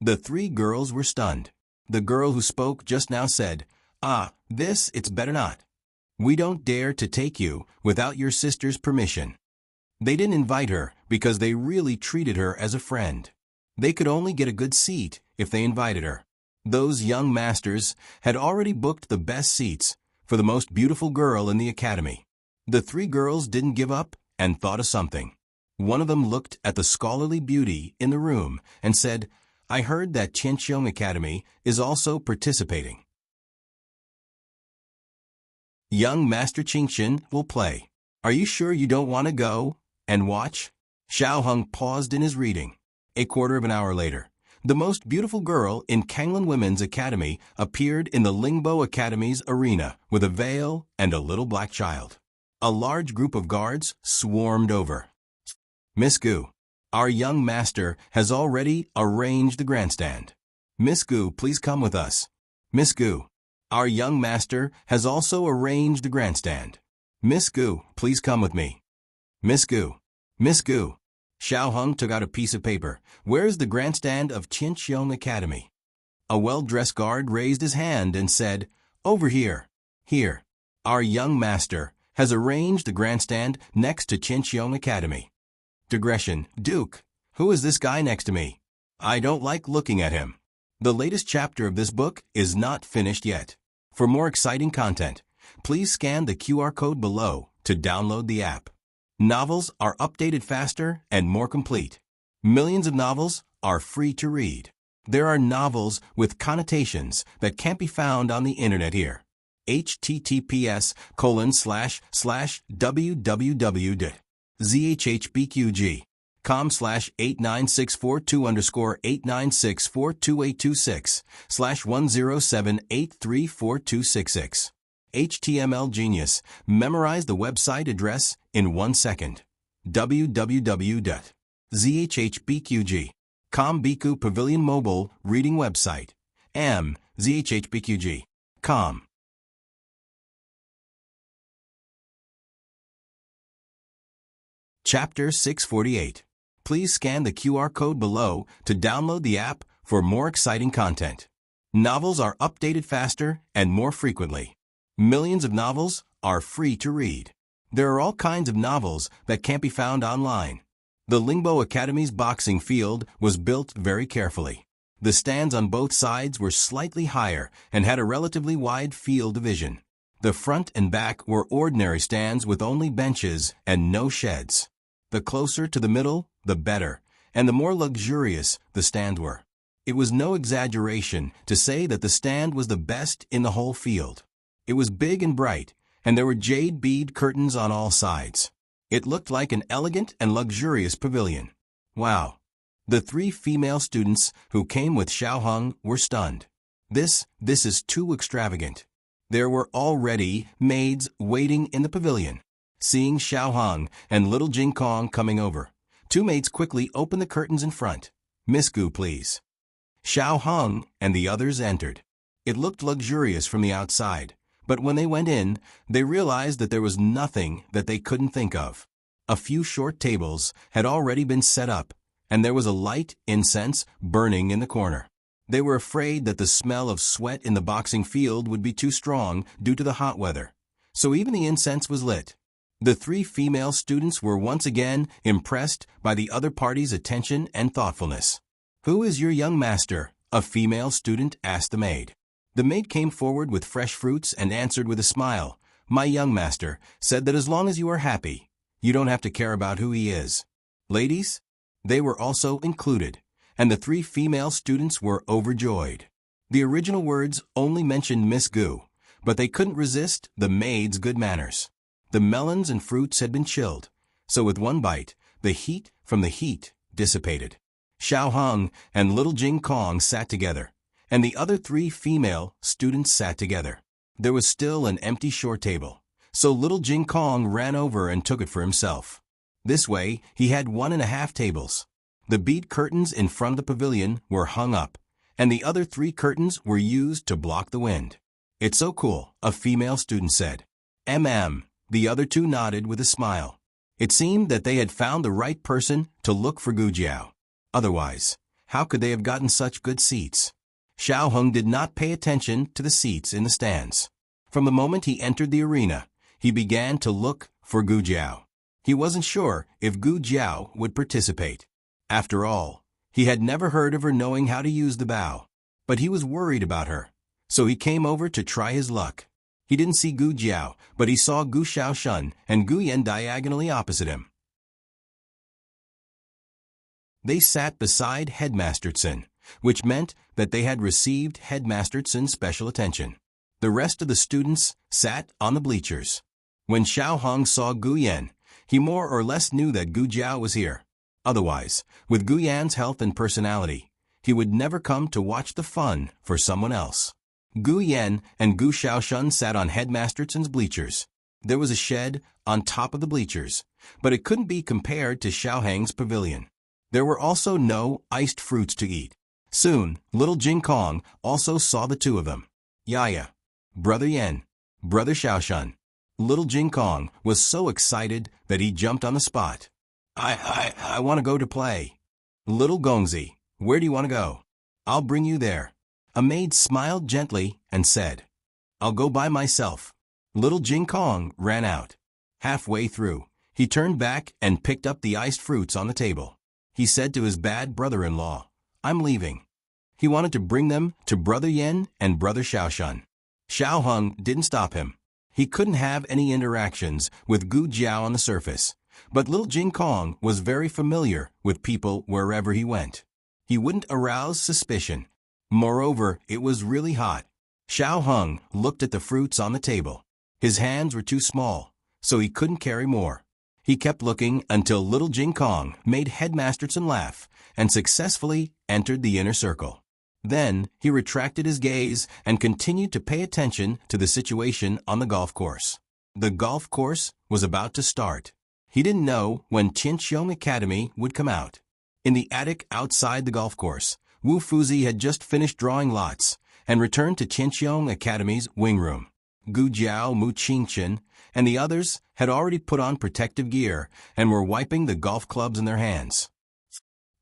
The three girls were stunned. The girl who spoke just now said, It's better not. We don't dare to take you without your sister's permission." They didn't invite her because they really treated her as a friend. They could only get a good seat if they invited her. Those young masters had already booked the best seats for the most beautiful girl in the academy. The three girls didn't give up and thought of something. One of them looked at the scholarly beauty in the room and said, "I heard that Qianqiong Academy is also participating." Young Master Qingxin will play. Are you sure you don't want to go and watch? Xiao Hung paused in his reading. A quarter of an hour later, the most beautiful girl in Kanglan Women's Academy appeared in the Lingbo Academy's arena with a veil and a little black child. A large group of guards swarmed over. Miss Gu, our young master has already arranged the grandstand. Miss Gu, please come with us. Miss Gu, our young master has also arranged the grandstand. Miss Gu, please come with me. Miss Gu. Miss Gu. Xiao Hung took out a piece of paper. Where's the grandstand of Qinxiong Academy? A well-dressed guard raised his hand and said, Over here. Here. Our young master has arranged the grandstand next to Qinxiong Academy. Digression. Duke. Who is this guy next to me? I don't like looking at him. The latest chapter of this book is not finished yet. For more exciting content, please scan the QR code below to download the app. Novels are updated faster and more complete. Millions of novels are free to read. There are novels with connotations that can't be found on the internet here. https://www.zhpqg.com/89642_8964286/10783426. HTML Genius. Memorize the website address in 1 second. www.zhhbqg.com Biku Pavilion Mobile Reading Website. zhhbqg.com. Chapter 648. Please scan the QR code below to download the app for more exciting content. Novels are updated faster and more frequently. Millions of novels are free to read. There are all kinds of novels that can't be found online. The Lingbo Academy's boxing field was built very carefully. The stands on both sides were slightly higher and had a relatively wide field division. The front and back were ordinary stands with only benches and no sheds. The closer to the middle, the better, and the more luxurious the stands were. It was no exaggeration to say that the stand was the best in the whole field. It was big and bright, and there were jade bead curtains on all sides. It looked like an elegant and luxurious pavilion. Wow! The 3 female students who came with Xiao Hung were stunned. This is too extravagant. There were already maids waiting in the pavilion. Seeing Xiao Hung and little Jing Kong coming over, 2 maids quickly opened the curtains in front. Miss Gu, please. Xiao Hung and the others entered. It looked luxurious from the outside, but when they went in, they realized that there was nothing that they couldn't think of. A few short tables had already been set up, and there was a light incense burning in the corner. They were afraid that the smell of sweat in the boxing field would be too strong due to the hot weather, so even the incense was lit. The 3 female students were once again impressed by the other party's attention and thoughtfulness. Who is your young master? A female student asked the maid. The maid came forward with fresh fruits and answered with a smile. My young master said that as long as you are happy, you don't have to care about who he is. Ladies? They were also included, and the 3 female students were overjoyed. The original words only mentioned Miss Gu, but they couldn't resist the maid's good manners. The melons and fruits had been chilled, so with one bite, the heat from the heat dissipated. Xiao Hung and little Jing Kong sat together, and the other 3 female students sat together. There was still an empty short table, so little Jing Kong ran over and took it for himself. This way, he had 1.5 tables. The bead curtains in front of the pavilion were hung up, and the other 3 curtains were used to block the wind. It's so cool, a female student said. The other 2 nodded with a smile. It seemed that they had found the right person to look for Gu Jiao. Otherwise, how could they have gotten such good seats? Xiao Hung did not pay attention to the seats in the stands. From the moment he entered the arena, he began to look for Gu Jiao. He wasn't sure if Gu Jiao would participate. After all, he had never heard of her knowing how to use the bow. But he was worried about her, so he came over to try his luck. He didn't see Gu Jiao, but he saw Gu Xiaoshun and Gu Yan diagonally opposite him. They sat beside Headmaster Tsun, which meant that they had received Headmaster Tsun's special attention. The rest of the students sat on the bleachers. When Xiao Hong saw Gu Yan, he more or less knew that Gu Jiao was here. Otherwise, with Gu Yan's health and personality, he would never come to watch the fun for someone else. Gu Yan and Gu Xiaoshun sat on Headmaster Chen's bleachers. There was a shed on top of the bleachers, but it couldn't be compared to Xiao Hang's pavilion. There were also no iced fruits to eat. Soon, little Jing Kong also saw the two of them. Yaya, Brother Yan, Brother Xiaoshun. Little Jing Kong was so excited that he jumped on the spot. I want to go to play. Little Gongzi, where do you want to go? I'll bring you there. A maid smiled gently and said, I'll go by myself. Little Jing Kong ran out. Halfway through, he turned back and picked up the iced fruits on the table. He said to his bad brother-in-law, I'm leaving. He wanted to bring them to Brother Yan and Brother Xiaoshun. Xiao Hung didn't stop him. He couldn't have any interactions with Gu Jiao on the surface, but little Jing Kong was very familiar with people wherever he went. He wouldn't arouse suspicion. Moreover, it was really hot. Xiao Hung looked at the fruits on the table. His hands were too small, so he couldn't carry more. He kept looking until little Jing Kong made Headmaster Chen laugh and successfully entered the inner circle. Then he retracted his gaze and continued to pay attention to the situation on the golf course. The golf course was about to start. He didn't know when Qianqiong Academy would come out. In the attic outside the golf course, Wu Fuzi had just finished drawing lots and returned to Qianqiong Academy's wing room. Gu Jiao, Mu Qingchen, and the others had already put on protective gear and were wiping the golf clubs in their hands.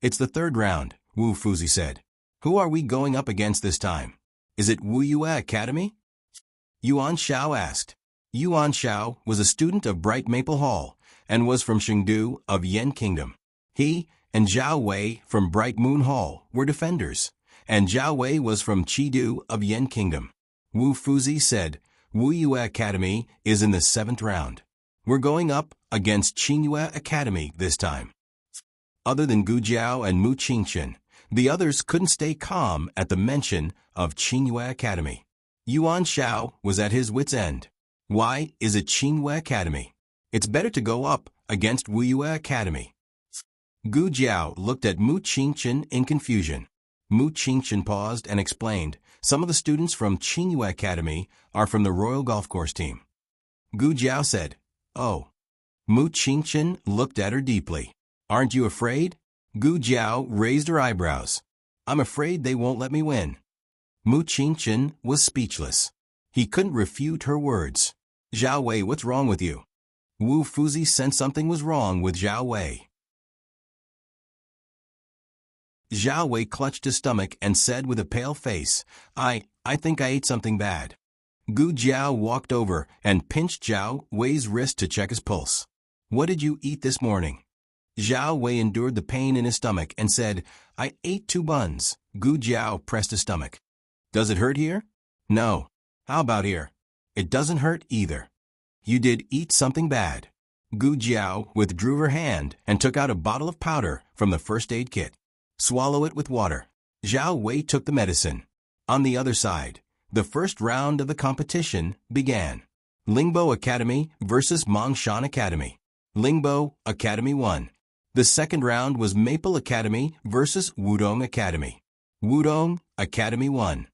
It's the third round, Wu Fuzi said. Who are we going up against this time? Is it Wu Yue Academy? Yuan Xiao asked. Yuan Xiao was a student of Bright Maple Hall and was from Chengdu of Yan Kingdom. He and Zhao Wei from Bright Moon Hall were defenders, and Zhao Wei was from Chidu of Yan Kingdom. Wu Fuzi said, Wu Yue Academy is in the 7th round. We're going up against Qingyue Academy this time. Other than Gu Jiao and Mu Qingchen, the others couldn't stay calm at the mention of Qingyue Academy. Yuan Xiao was at his wit's end. Why is it Qingyue Academy? It's better to go up against Wu Yue Academy. Gu Jiao looked at Mu Qingchen in confusion. Mu Qingchen paused and explained, some of the students from Qingyue Academy are from the Royal Golf Course team. Gu Jiao said, Oh. Mu Qingchen looked at her deeply. Aren't you afraid? Gu Jiao raised her eyebrows. I'm afraid they won't let me win. Mu Qingchen was speechless. He couldn't refute her words. Zhao Wei, what's wrong with you? Wu Fuzi sensed something was wrong with Zhao Wei. Zhao Wei clutched his stomach and said with a pale face, I think I ate something bad. Gu Jiao walked over and pinched Zhao Wei's wrist to check his pulse. What did you eat this morning? Zhao Wei endured the pain in his stomach and said, I ate 2 buns. Gu Jiao pressed his stomach. Does it hurt here? No. How about here? It doesn't hurt either. You did eat something bad. Gu Jiao withdrew her hand and took out a bottle of powder from the first aid kit. Swallow it with water. Zhao Wei took the medicine. On the other side, the first round of the competition began. Lingbo Academy versus Mongshan Academy. Lingbo Academy won. The second round was Maple Academy versus Wudong Academy. Wudong Academy won.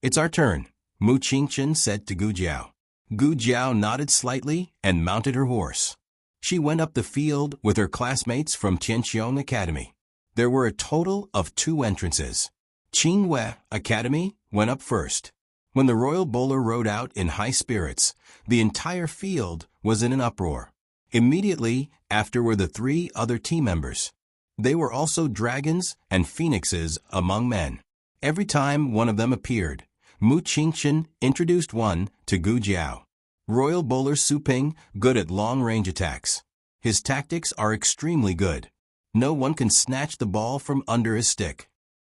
It's our turn, Mu Qingchen said to Gu Jiao. Gu Jiao nodded slightly and mounted her horse. She went up the field with her classmates from Tianqiong Academy. There were a total of 2 entrances. Qingyue Academy went up first. When the royal bowler rode out in high spirits, the entire field was in an uproar. Immediately after were the 3 other team members. They were also dragons and phoenixes among men. Every time one of them appeared, Mu Qingchen introduced one to Gu Jiao. Royal bowler Su Ping, good at long-range attacks. His tactics are extremely good. No one can snatch the ball from under his stick.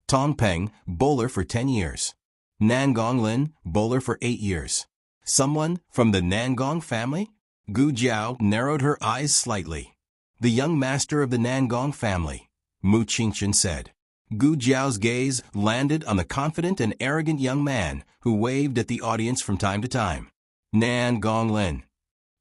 Tong Peng, bowler for 10 years. Nangong Lin, bowler for 8 years. Someone from the Nangong family? Gu Jiao narrowed her eyes slightly. The young master of the Nangong family, Mu Qingchen said. Gu Jiao's gaze landed on the confident and arrogant young man who waved at the audience from time to time. Nan Gonglin.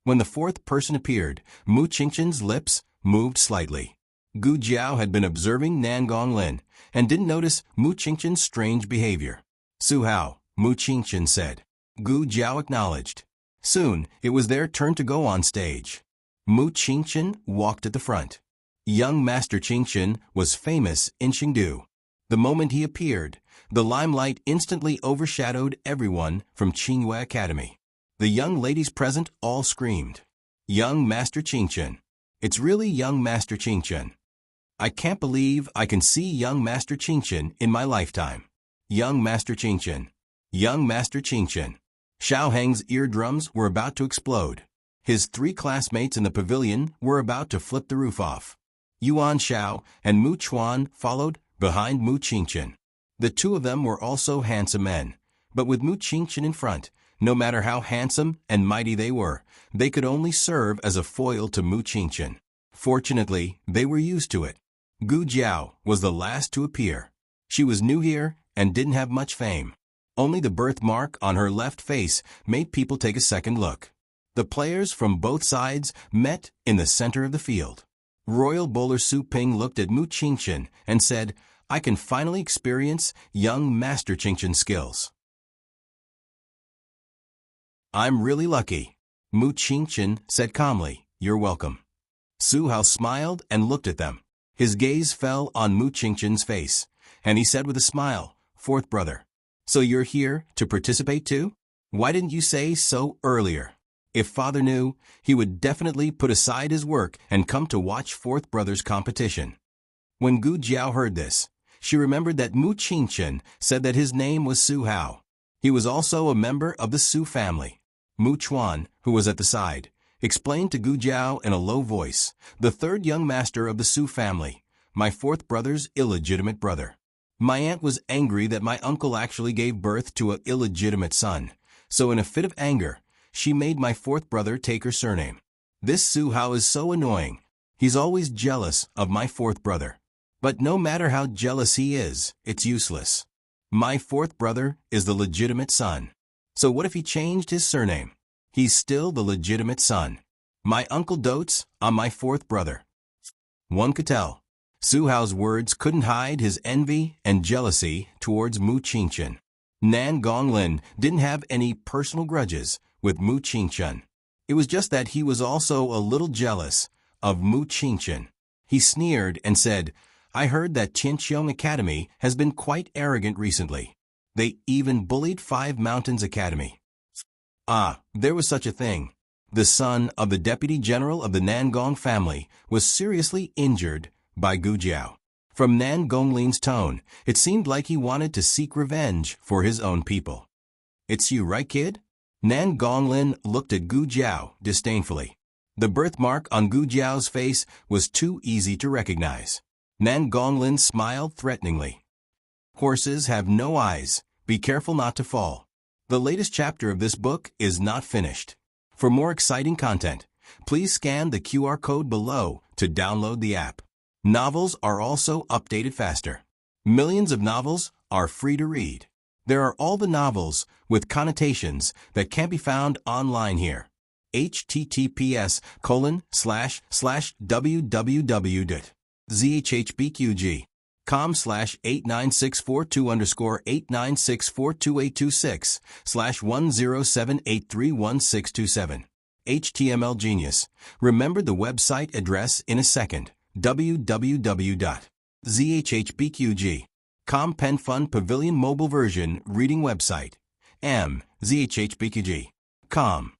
When the fourth person appeared, Mu Qingqian's lips moved slightly. Gu Jiao had been observing Nan Gonglin and didn't notice Mu Qingqian's strange behavior. Su Hao, Mu Qingqian said. Gu Jiao acknowledged. Soon, it was their turn to go on stage. Mu Qingqian walked at the front. Young Master Qingqian was famous in Chengdu. The moment he appeared, the limelight instantly overshadowed everyone from Qingyue Academy. The young ladies present all screamed, "Young Master Qingqian! It's really young Master Qingqian! I can't believe I can see young Master Qingqian in my lifetime. Young Master Qingqian! Young Master Qingqian!" Xiao Heng's eardrums were about to explode. His 3 classmates in the pavilion were about to flip the roof off. Yuan Xiao and Mu Chuan followed behind Mu Qingqian. The 2 of them were also handsome men, but with Mu Qingqian in front, no matter how handsome and mighty they were, they could only serve as a foil to Mu Qingqian. Fortunately, they were used to it. Gu Jiao was the last to appear. She was new here and didn't have much fame. Only the birthmark on her left face made people take a second look. The players from both sides met in the center of the field. Royal bowler Su Ping looked at Mu Qingqian and said, "I can finally experience young Master Qingqian's skills. I'm really lucky." Mu Qingqian said calmly, "You're welcome." Su Hao smiled and looked at them. His gaze fell on Mu Qingqian's face, and he said with a smile, "Fourth brother. So you're here to participate too? Why didn't you say so earlier? If father knew, he would definitely put aside his work and come to watch fourth brother's competition." When Gu Jiao heard this, she remembered that Mu Qingqian said that his name was Su Hao. He was also a member of the Su family. Mu Chuan, who was at the side, explained to Gu Jiao in a low voice, "The 3rd young master of the Su family, my 4th brother's illegitimate brother. My aunt was angry that my uncle actually gave birth to an illegitimate son, so in a fit of anger, she made my 4th brother take her surname. This Su Hao is so annoying. He's always jealous of my 4th brother. But no matter how jealous he is, it's useless. My 4th brother is the legitimate son. So what if he changed his surname? He's still the legitimate son. My uncle dotes on my 4th brother." One could tell. Su Hao's words couldn't hide his envy and jealousy towards Mu Qingqian. Nan Gonglin didn't have any personal grudges with Mu Qingqian. It was just that he was also a little jealous of Mu Qingqian. He sneered and said, "I heard that Qinqiang Academy has been quite arrogant recently. They even bullied 5 Mountains Academy." Ah, there was such a thing. The son of the deputy general of the Nangong family was seriously injured by Gu Jiao. From Nan Gonglin's tone, it seemed like he wanted to seek revenge for his own people. "It's you, right, kid?" Nan Gonglin looked at Gu Jiao disdainfully. The birthmark on Gu Jiao's face was too easy to recognize. Nan Gonglin smiled threateningly. "Horses have no eyes. Be careful not to fall." The latest chapter of this book is not finished. For more exciting content, please scan the QR code below to download the app. Novels are also updated faster. Millions of novels are free to read. There are all the novels with connotations that can be found online here. https://www.zhbqg.com/89642_8964286/1078312627. HTML Genius. Remember the website address in a second. www.zhbqg.com Pen Fun Pavilion Mobile Version Reading Website. zhbqg.com.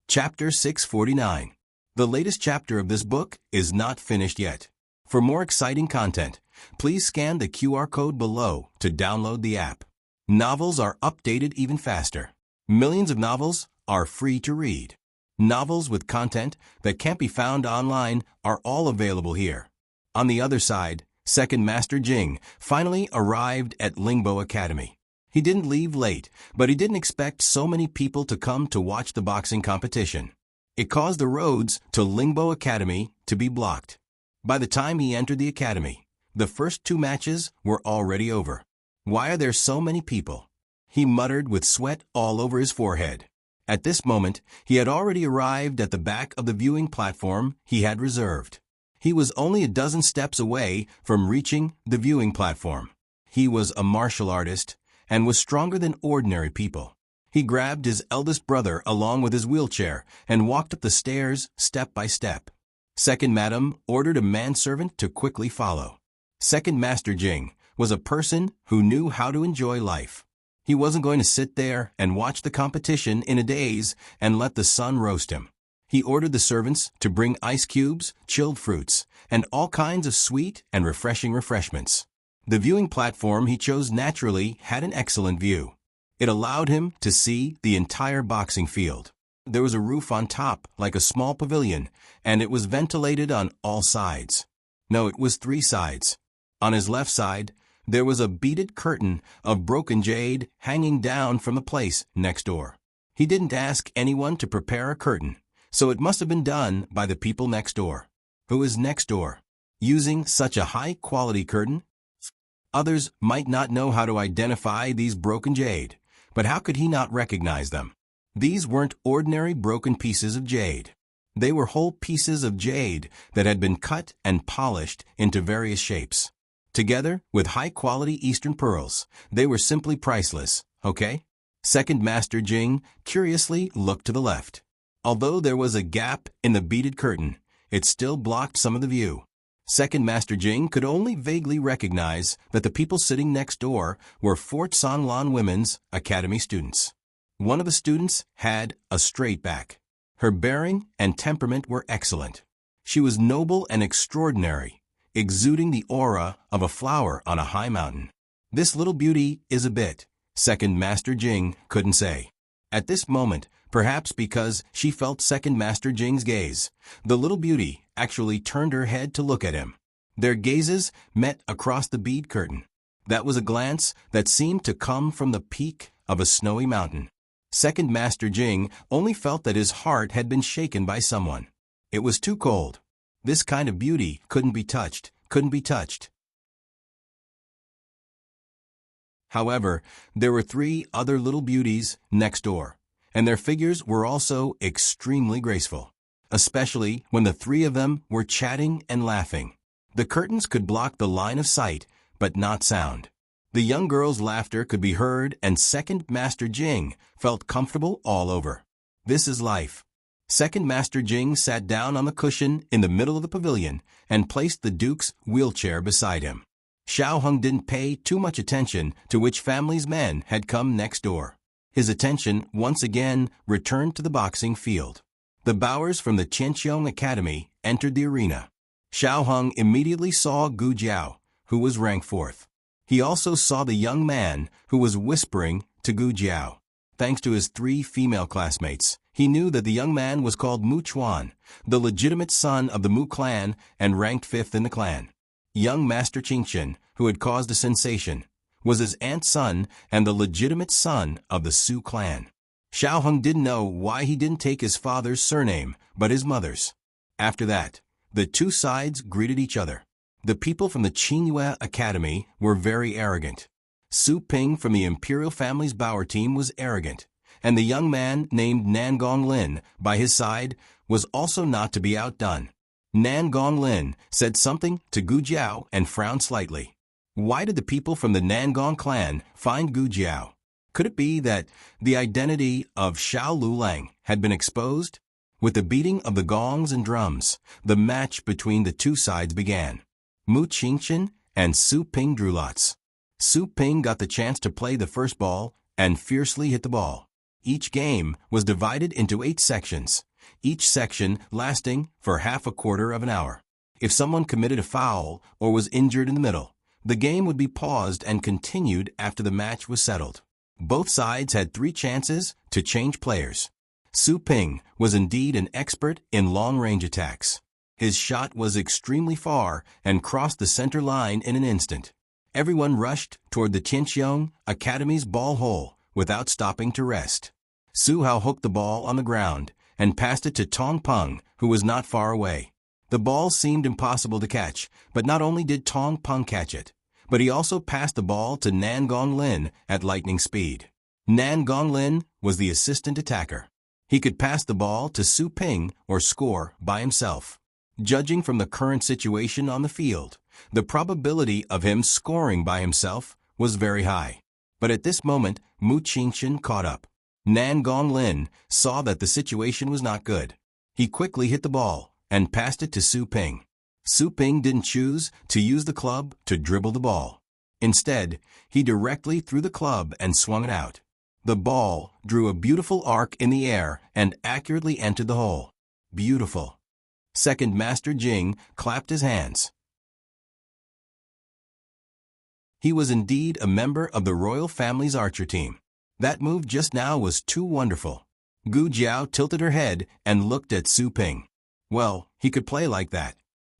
Chapter 649. The latest chapter of this book is not finished yet. For more exciting content, please scan the QR code below to download the app. Novels are updated even faster. Millions of novels are free to read. Novels with content that can't be found online are all available here. On the other side, Second Master Jing finally arrived at Lingbo Academy. He didn't leave late, but he didn't expect so many people to come to watch the boxing competition. It caused the roads to Lingbo Academy to be blocked. By the time he entered the academy, the first 2 matches were already over. Why are there so many people? He muttered with sweat all over his forehead. At this moment, he had already arrived at the back of the viewing platform he had reserved. He was only a dozen steps away from reaching the viewing platform. He was a martial artist and was stronger than ordinary people. He grabbed his eldest brother along with his wheelchair and walked up the stairs step by step. Second Madam ordered a manservant to quickly follow. Second Master Jing was a person who knew how to enjoy life. He wasn't going to sit there and watch the competition in a daze and let the sun roast him. He ordered the servants to bring ice cubes, chilled fruits, and all kinds of sweet and refreshing refreshments. The viewing platform he chose naturally had an excellent view. It allowed him to see the entire boxing field. There was a roof on top, like a small pavilion, and it was ventilated on all sides. No, it was 3 sides. On his left side, there was a beaded curtain of broken jade hanging down from the place next door. He didn't ask anyone to prepare a curtain, so it must have been done by the people next door. Who is next door? Using such a high-quality curtain? Others might not know how to identify these broken jade, but how could he not recognize them? These weren't ordinary broken pieces of jade. They were whole pieces of jade that had been cut and polished into various shapes. Together with high-quality Eastern pearls, they were simply priceless, okay? Second Master Jing curiously looked to the left. Although there was a gap in the beaded curtain, it still blocked some of the view. Second Master Jing could only vaguely recognize that the people sitting next door were Fort Sanlan Women's Academy students. One of the students had a straight back. Her bearing and temperament were excellent. She was noble and extraordinary, exuding the aura of a flower on a high mountain. This little beauty is a bit, Second Master Jing couldn't say. At this moment, perhaps because she felt Second Master Jing's gaze, the little beauty actually turned her head to look at him. Their gazes met across the bead curtain. That was a glance that seemed to come from the peak of a snowy mountain. Second Master Jing only felt that his heart had been shaken by someone. It was too cold. This kind of beauty couldn't be touched. However, there were 3 other little beauties next door, and their figures were also extremely graceful, especially when the 3 of them were chatting and laughing. The curtains could block the line of sight, but not sound. The young girl's laughter could be heard, and Second Master Jing felt comfortable all over. This is life. Second Master Jing sat down on the cushion in the middle of the pavilion and placed the Duke's wheelchair beside him. Xiao Hung didn't pay too much attention to which family's men had come next door. His attention once again returned to the boxing field. The bowers from the Qianqiong Academy entered the arena. Xiao Hung immediately saw Gu Jiao, who was ranked 4th. He also saw the young man who was whispering to Gu Jiao. Thanks to his 3 female classmates, he knew that the young man was called Mu Chuan, the legitimate son of the Mu clan and ranked 5th in the clan. Young Master Qingqian, who had caused a sensation, was his aunt's son and the legitimate son of the Su clan. Xiao Hung didn't know why he didn't take his father's surname, but his mother's. After that, the 2 sides greeted each other. The people from the Qingyue Academy were very arrogant. Su Ping from the Imperial family's Bower team was arrogant, and the young man named Nan Gonglin by his side was also not to be outdone. Nan Gonglin said something to Gu Jiao and frowned slightly. Why did the people from the Nangong clan find Gu Jiao? Could it be that the identity of Xiao Lulang had been exposed? With the beating of the gongs and drums, the match between the 2 sides began. Mu Qingqian and Su Ping drew lots. Su Ping got the chance to play the first ball and fiercely hit the ball. Each game was divided into 8 sections, each section lasting for half a quarter of an hour. If someone committed a foul or was injured in the middle, the game would be paused and continued after the match was settled. Both sides had 3 chances to change players. Su Ping was indeed an expert in long-range attacks. His shot was extremely far and crossed the center line in an instant. Everyone rushed toward the Qianqiong Academy's ball hole without stopping to rest. Su Hao hooked the ball on the ground and passed it to Tong Peng, who was not far away. The ball seemed impossible to catch, but not only did Tong Peng catch it, but he also passed the ball to Nan Gonglin at lightning speed. Nan Gonglin was the assistant attacker. He could pass the ball to Su Ping or score by himself. Judging from the current situation on the field, the probability of him scoring by himself was very high. But at this moment, Mu Qingchen caught up. Nan Gonglin saw that the situation was not good. He quickly hit the ball and passed it to Su Ping. Su Ping didn't choose to use the club to dribble the ball. Instead, he directly threw the club and swung it out. The ball drew a beautiful arc in the air and accurately entered the hole. Beautiful. Second Master Jing clapped his hands. He was indeed a member of the royal family's archer team. That move just now was too wonderful. Gu Jiao tilted her head and looked at Su Ping. Well, he could play like that.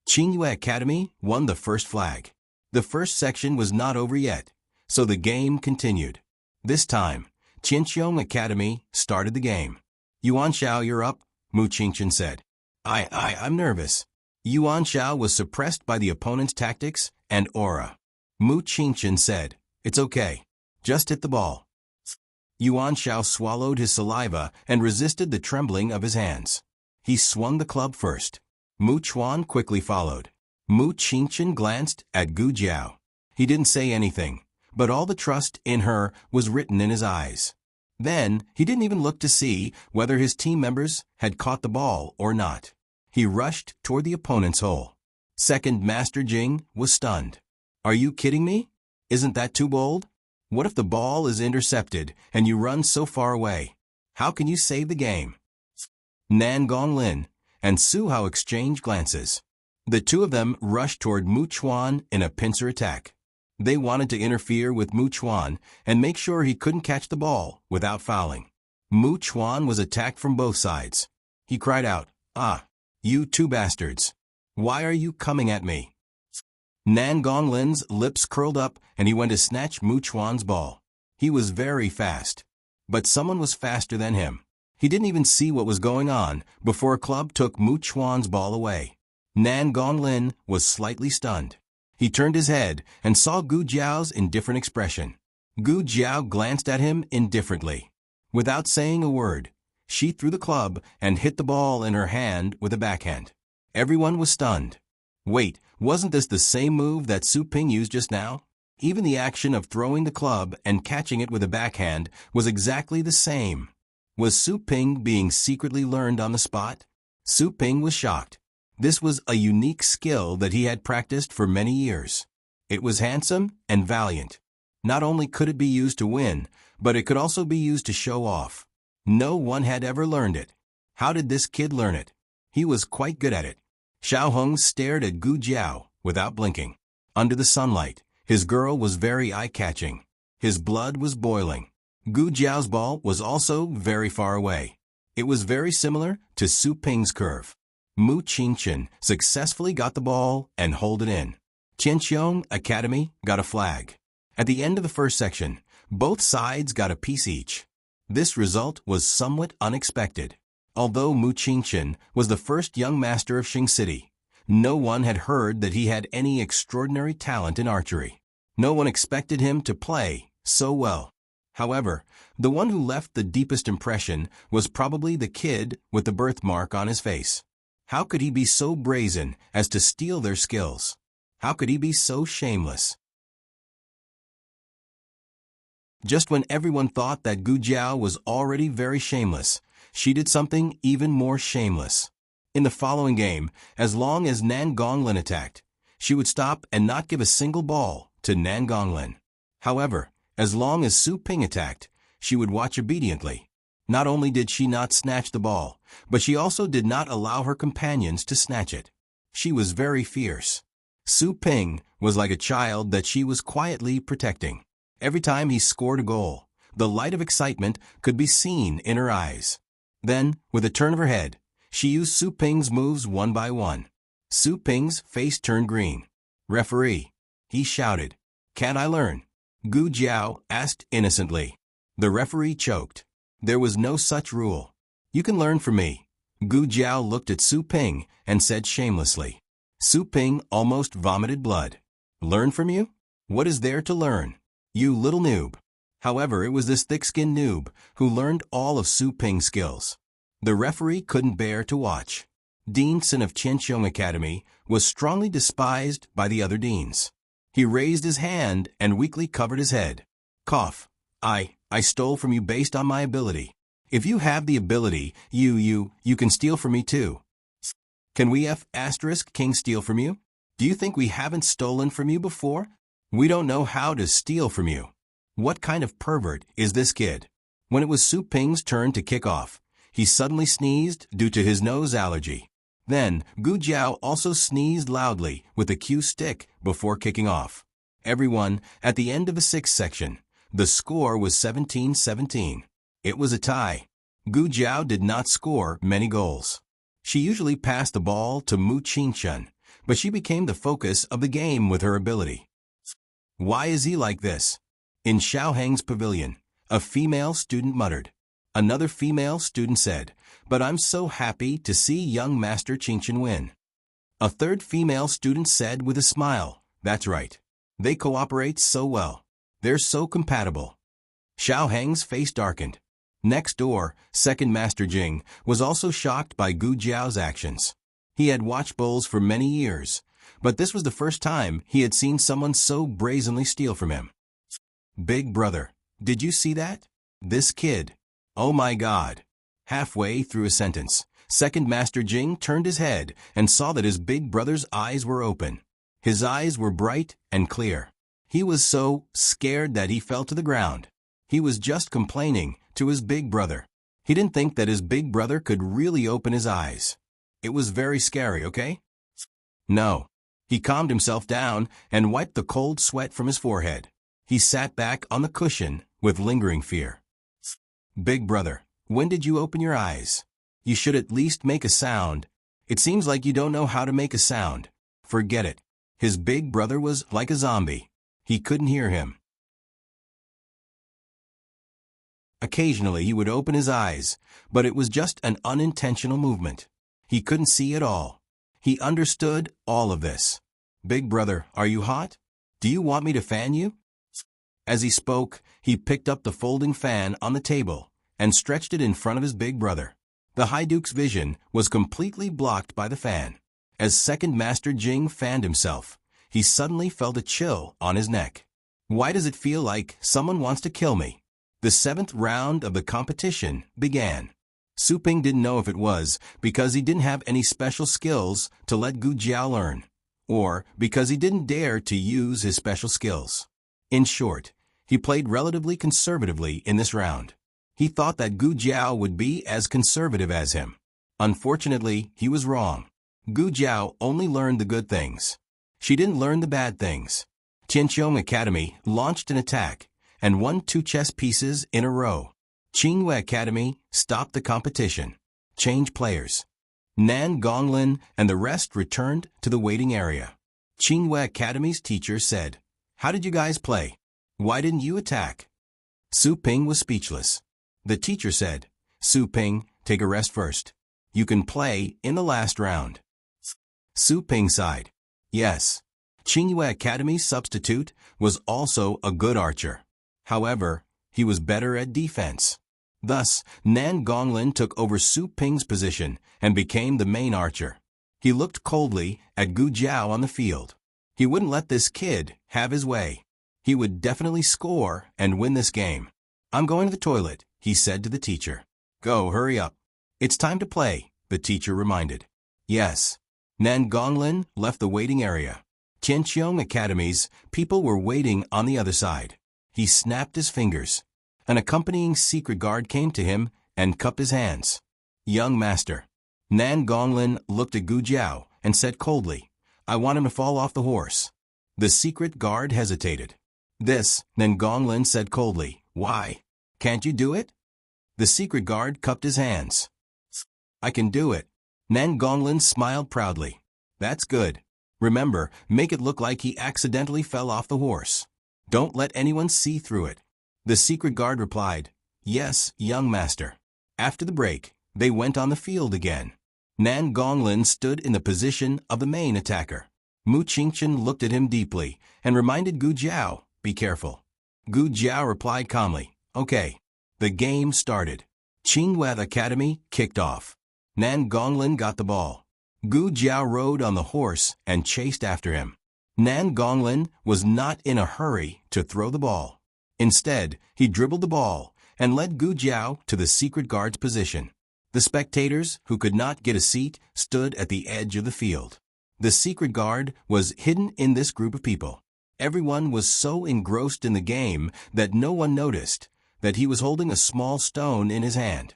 Qingyue Academy won the first flag. The first section was not over yet, so the game continued. This time, Qinxiong Academy started the game. Yuan Xiao, you're up, Mu Qingchen said. I'm nervous. Yuan Xiao was suppressed by the opponent's tactics and aura. Mu Qingchen said, it's okay. Just hit the ball. Yuan Xiao swallowed his saliva and resisted the trembling of his hands. He swung the club first. Mu Chuan quickly followed. Mu Qingchen glanced at Gu Jiao. He didn't say anything, but all the trust in her was written in his eyes. Then, he didn't even look to see whether his team members had caught the ball or not. He rushed toward the opponent's hole. Second Master Jing was stunned. Are you kidding me? Isn't that too bold? What if the ball is intercepted and you run so far away? How can you save the game? Nan Gonglin and Su Hao exchanged glances. The two of them rushed toward Mu Chuan in a pincer attack. They wanted to interfere with Mu Chuan and make sure he couldn't catch the ball without fouling. Mu Chuan was attacked from both sides. He cried out, you two bastards! Why are you coming at me? Nan Gonglin's lips curled up and he went to snatch Mu Chuan's ball. He was very fast. But someone was faster than him. He didn't even see what was going on before a club took Mu Chuan's ball away. Nan Gonglin was slightly stunned. He turned his head and saw Gu Jiao's indifferent expression. Gu Jiao glanced at him indifferently. Without saying a word, she threw the club and hit the ball in her hand with a backhand. Everyone was stunned. Wait, wasn't this the same move that Su Ping used just now? Even the action of throwing the club and catching it with a backhand was exactly the same. Was Su Ping being secretly learned on the spot? Su Ping was shocked. This was a unique skill that he had practiced for many years. It was handsome and valiant. Not only could it be used to win, but it could also be used to show off. No one had ever learned it. How did this kid learn it? He was quite good at it. Xiao Hong stared at Gu Jiao without blinking. Under the sunlight, his girl was very eye-catching. His blood was boiling. Gu Jiao's ball was also very far away. It was very similar to Su Ping's curve. Mu Qingchen successfully got the ball and held it in. Qinxiong Academy got a flag. At the end of the first section, both sides got a piece each. This result was somewhat unexpected. Although Mu Qingchen was the first young master of Xing City, no one had heard that he had any extraordinary talent in archery. No one expected him to play so well. However, the one who left the deepest impression was probably the kid with the birthmark on his face. How could he be so brazen as to steal their skills? How could he be so shameless? Just when everyone thought that Gu Jiao was already very shameless, she did something even more shameless. In the following game, as long as Nan Gonglin attacked, she would stop and not give a single ball to Nan Gonglin. However, as long as Su Ping attacked, she would watch obediently. Not only did she not snatch the ball, but she also did not allow her companions to snatch it. She was very fierce. Su Ping was like a child that she was quietly protecting. Every time he scored a goal, the light of excitement could be seen in her eyes. Then, with a turn of her head, she used Su Ping's moves one by one. Su Ping's face turned green. "Referee," he shouted. "Can't I learn?" Gu Jiao asked innocently. The referee choked. There was no such rule. "You can learn from me," Gu Jiao looked at Su Ping and said shamelessly. Su Ping almost vomited blood. Learn from you? What is there to learn? You little noob. However, it was this thick-skinned noob who learned all of Su Ping's skills. The referee couldn't bear to watch. Dean Sin of Qianqiong Academy was strongly despised by the other deans. He raised his hand and weakly covered his head. Cough. I stole from you based on my ability. If you have the ability, you can steal from me too. Can we King steal from you? Do you think we haven't stolen from you before? We don't know how to steal from you. What kind of pervert is this kid? When it was Su Ping's turn to kick off, he suddenly sneezed due to his nose allergy. Then, Gu Jiao also sneezed loudly with a cue stick before kicking off. Everyone, at the end of the sixth section, the score was 17-17. It was a tie. Gu Jiao did not score many goals. She usually passed the ball to Mu Qingshun, but she became the focus of the game with her ability. Why is he like this? In Xiaoheng's pavilion, a female student muttered. Another female student said, but I'm so happy to see young Master Qingshun win. A third female student said with a smile, that's right. They cooperate so well. They're so compatible. Xiaoheng's face darkened. Next door, second Master Jing was also shocked by Gu Jiao's actions. He had watched bowls for many years, but this was the first time he had seen someone so brazenly steal from him. Big brother, did you see that? This kid. Oh my God. Halfway through a sentence, second Master Jing turned his head and saw that his big brother's eyes were open. His eyes were bright and clear. He was so scared that he fell to the ground. He was just complaining to his big brother. He didn't think that his big brother could really open his eyes. It was very scary, okay? No. He calmed himself down and wiped the cold sweat from his forehead. He sat back on the cushion with lingering fear. Big brother, when did you open your eyes? You should at least make a sound. It seems like you don't know how to make a sound. Forget it. His big brother was like a zombie. He couldn't hear him. Occasionally he would open his eyes, but it was just an unintentional movement. He couldn't see at all. He understood all of this. Big brother, are you hot? Do you want me to fan you? As he spoke, he picked up the folding fan on the table and stretched it in front of his big brother. The High Duke's vision was completely blocked by the fan. As second Master Jing fanned himself, he suddenly felt a chill on his neck. Why does it feel like someone wants to kill me? The seventh round of the competition began. Su Ping didn't know if it was because he didn't have any special skills to let Gu Jiao learn, or because he didn't dare to use his special skills. In short, he played relatively conservatively in this round. He thought that Gu Jiao would be as conservative as him. Unfortunately, he was wrong. Gu Jiao only learned the good things. She didn't learn the bad things. Qianqiong Academy launched an attack and won 2 chess pieces in a row. Qinghua Academy stopped the competition. Change players. Nan Gonglin and the rest returned to the waiting area. Qinghua Academy's teacher said, "How did you guys play? Why didn't you attack?" Su Ping was speechless. The teacher said, "Su Ping, take a rest first. You can play in the last round." Su Ping sighed. Yes. Qinghua Academy's substitute was also a good archer. However, he was better at defense. Thus, Nan Gonglin took over Su Ping's position and became the main archer. He looked coldly at Gu Jiao on the field. He wouldn't let this kid have his way. He would definitely score and win this game. "I'm going to the toilet," he said to the teacher. "Go, hurry up. It's time to play," the teacher reminded. Yes. Nan Gonglin left the waiting area. Qianqiong Academy's people were waiting on the other side. He snapped his fingers. An accompanying secret guard came to him and cupped his hands. "Young master." Nan Gonglin looked at Gu Jiao and said coldly, "I want him to fall off the horse." The secret guard hesitated. "This," Nan Gonglin said coldly. "Why? Can't you do it?" The secret guard cupped his hands. "I can do it." Nan Gonglin smiled proudly. "That's good. Remember, make it look like he accidentally fell off the horse. Don't let anyone see through it." The secret guard replied, "Yes, young master." After the break, They went on the field again. Nan Gonglin stood in the position of the main attacker. Mu Qingchen looked at him deeply and reminded Gu Jiao, "Be careful." Gu Jiao replied calmly, "Okay." The game started. Qingyue Academy kicked off. Nan Gonglin got the ball. Gu Jiao rode on the horse and chased after him. Nan Gonglin was not in a hurry to throw the ball. Instead, he dribbled the ball and led Gu Jiao to the secret guard's position. The spectators, who could not get a seat, stood at the edge of the field. The secret guard was hidden in this group of people. Everyone was so engrossed in the game that no one noticed that he was holding a small stone in his hand.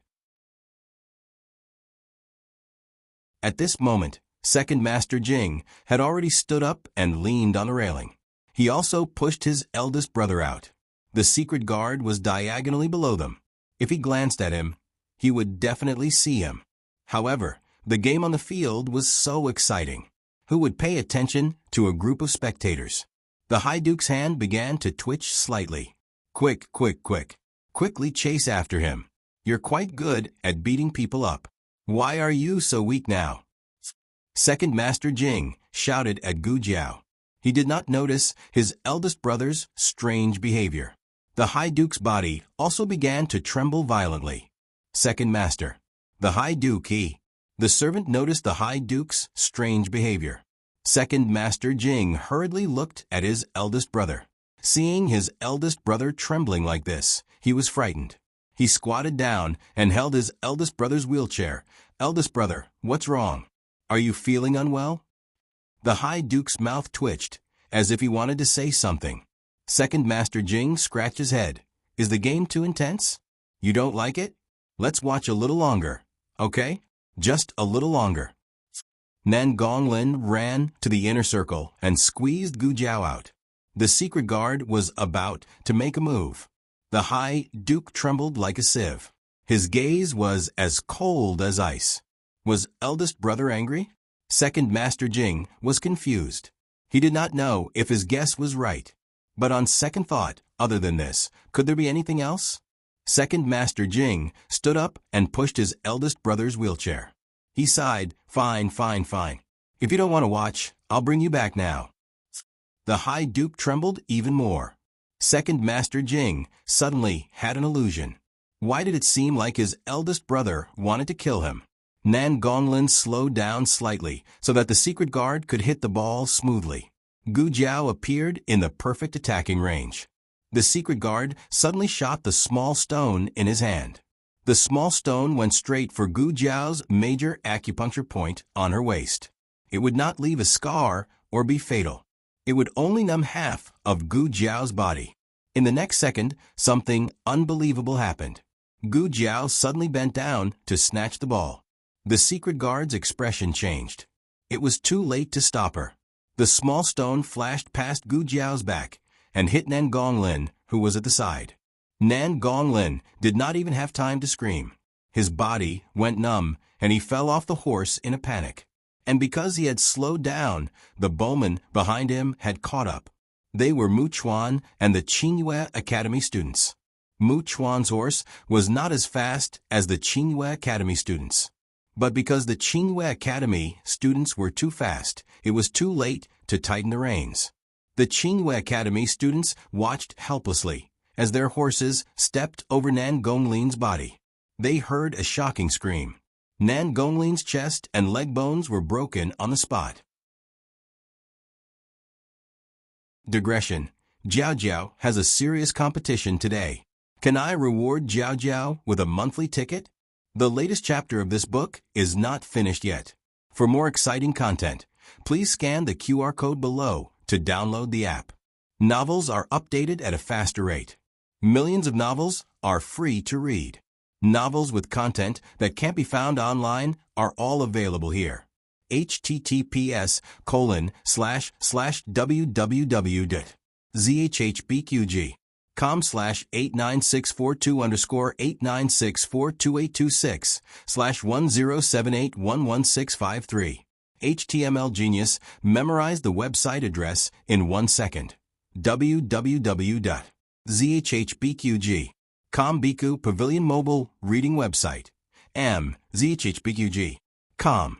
At this moment, Second Master Jing had already stood up and leaned on the railing. He also pushed his eldest brother out. The secret guard was diagonally below them. If he glanced at him, he would definitely see him. However, the game on the field was so exciting. Who would pay attention to a group of spectators? The High Duke's hand began to twitch slightly. "Quick, quick, quick. Quickly chase after him. You're quite good at beating people up. Why are you so weak now?" Second Master Jing shouted at Gu Jiao. He did not notice his eldest brother's strange behavior. The High Duke's body also began to tremble violently. Second Master. The High Duke, The servant noticed the High Duke's strange behavior. Second Master Jing hurriedly looked at his eldest brother. Seeing his eldest brother trembling like this, he was frightened. He squatted down and held his eldest brother's wheelchair. "Eldest brother, what's wrong? Are you feeling unwell?" The High Duke's mouth twitched, as if he wanted to say something. Second Master Jing scratched his head. "Is the game too intense? You don't like it? Let's watch a little longer, okay? Just a little longer." Nan Gonglin ran to the inner circle and squeezed Gu Jiao out. The secret guard was about to make a move. The High Duke trembled like a sieve. His gaze was as cold as ice. Was eldest brother angry? Second Master Jing was confused. He did not know if his guess was right. But on second thought, other than this, could there be anything else? Second Master Jing stood up and pushed his eldest brother's wheelchair. He sighed, "Fine, fine, fine. If you don't want to watch, I'll bring you back now." The High Duke trembled even more. Second Master Jing suddenly had an illusion. Why did it seem like his eldest brother wanted to kill him? Nan Gonglin slowed down slightly so that the secret guard could hit the ball smoothly. Gu Jiao appeared in the perfect attacking range. The secret guard suddenly shot the small stone in his hand. The small stone went straight for Gu Jiao's major acupuncture point on her waist. It would not leave a scar or be fatal. It would only numb half of Gu Jiao's body. In the next second, something unbelievable happened. Gu Jiao suddenly bent down to snatch the ball. The secret guard's expression changed. It was too late to stop her. The small stone flashed past Gu Jiao's back and hit Nan Gonglin, who was at the side. Nan Gonglin did not even have time to scream. His body went numb, and he fell off the horse in a panic. And because he had slowed down, the bowmen behind him had caught up. They were Mu Chuan and the Qingyue Academy students. Mu Chuan's horse was not as fast as the Qingyue Academy students. But because the Qingyue Academy students were too fast, it was too late to tighten the reins. The Qingyue Academy students watched helplessly as their horses stepped over Nan Gonglin's body. They heard a shocking scream. Nan Gonglin's chest and leg bones were broken on the spot. Digression. Jiao Jiao has a serious competition today. Can I reward Jiao Jiao with a monthly ticket? The latest chapter of this book is not finished yet. For more exciting content, please scan the QR code below to download the app. Novels are updated at a faster rate. Millions of novels are free to read. Novels with content that can't be found online are all available here. https://www.zhbqg.com/89642_8964286/1078116553. HTML Genius memorized the website address in 1 second. www.zhbqg.com Biku Pavilion Mobile Reading Website. zhbqg. Com.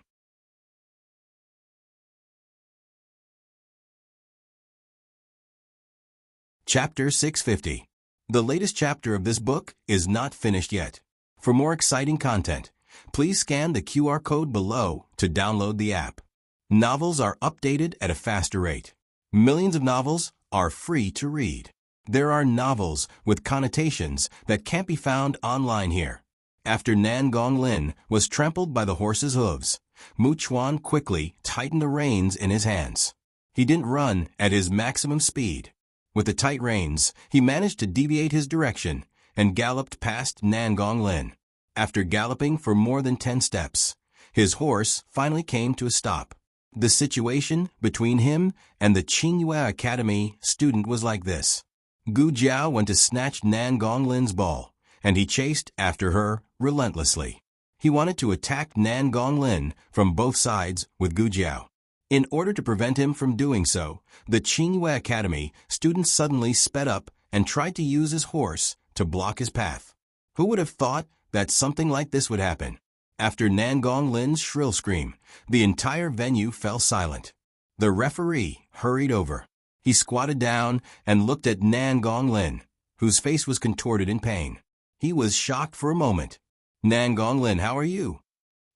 Chapter 650. The latest chapter of this book is not finished yet. For more exciting content, please scan the QR code below to download the app. Novels are updated at a faster rate. Millions of novels are free to read. There are novels with connotations that can't be found online here. After Nan Gong Lin was trampled by the horse's hooves, Mu Chuan quickly tightened the reins in his hands. He didn't run at his maximum speed. With the tight reins, he managed to deviate his direction and galloped past Nan Gong Lin. After galloping for more than 10 steps, his horse finally came to a stop. The situation between him and the Qingyue Academy student was like this. Gu Jiao went to snatch Nan Gong Lin's ball, and he chased after her relentlessly. He wanted to attack Nan Gong Lin from both sides with Gu Jiao. In order to prevent him from doing so, the Qingyue Academy student suddenly sped up and tried to use his horse to block his path. Who would have thought that something like this would happen? After Nan Gong Lin's shrill scream, the entire venue fell silent. The referee hurried over. He squatted down and looked at Nan Gong Lin, whose face was contorted in pain. He was shocked for a moment. Nan Gong Lin, how are you?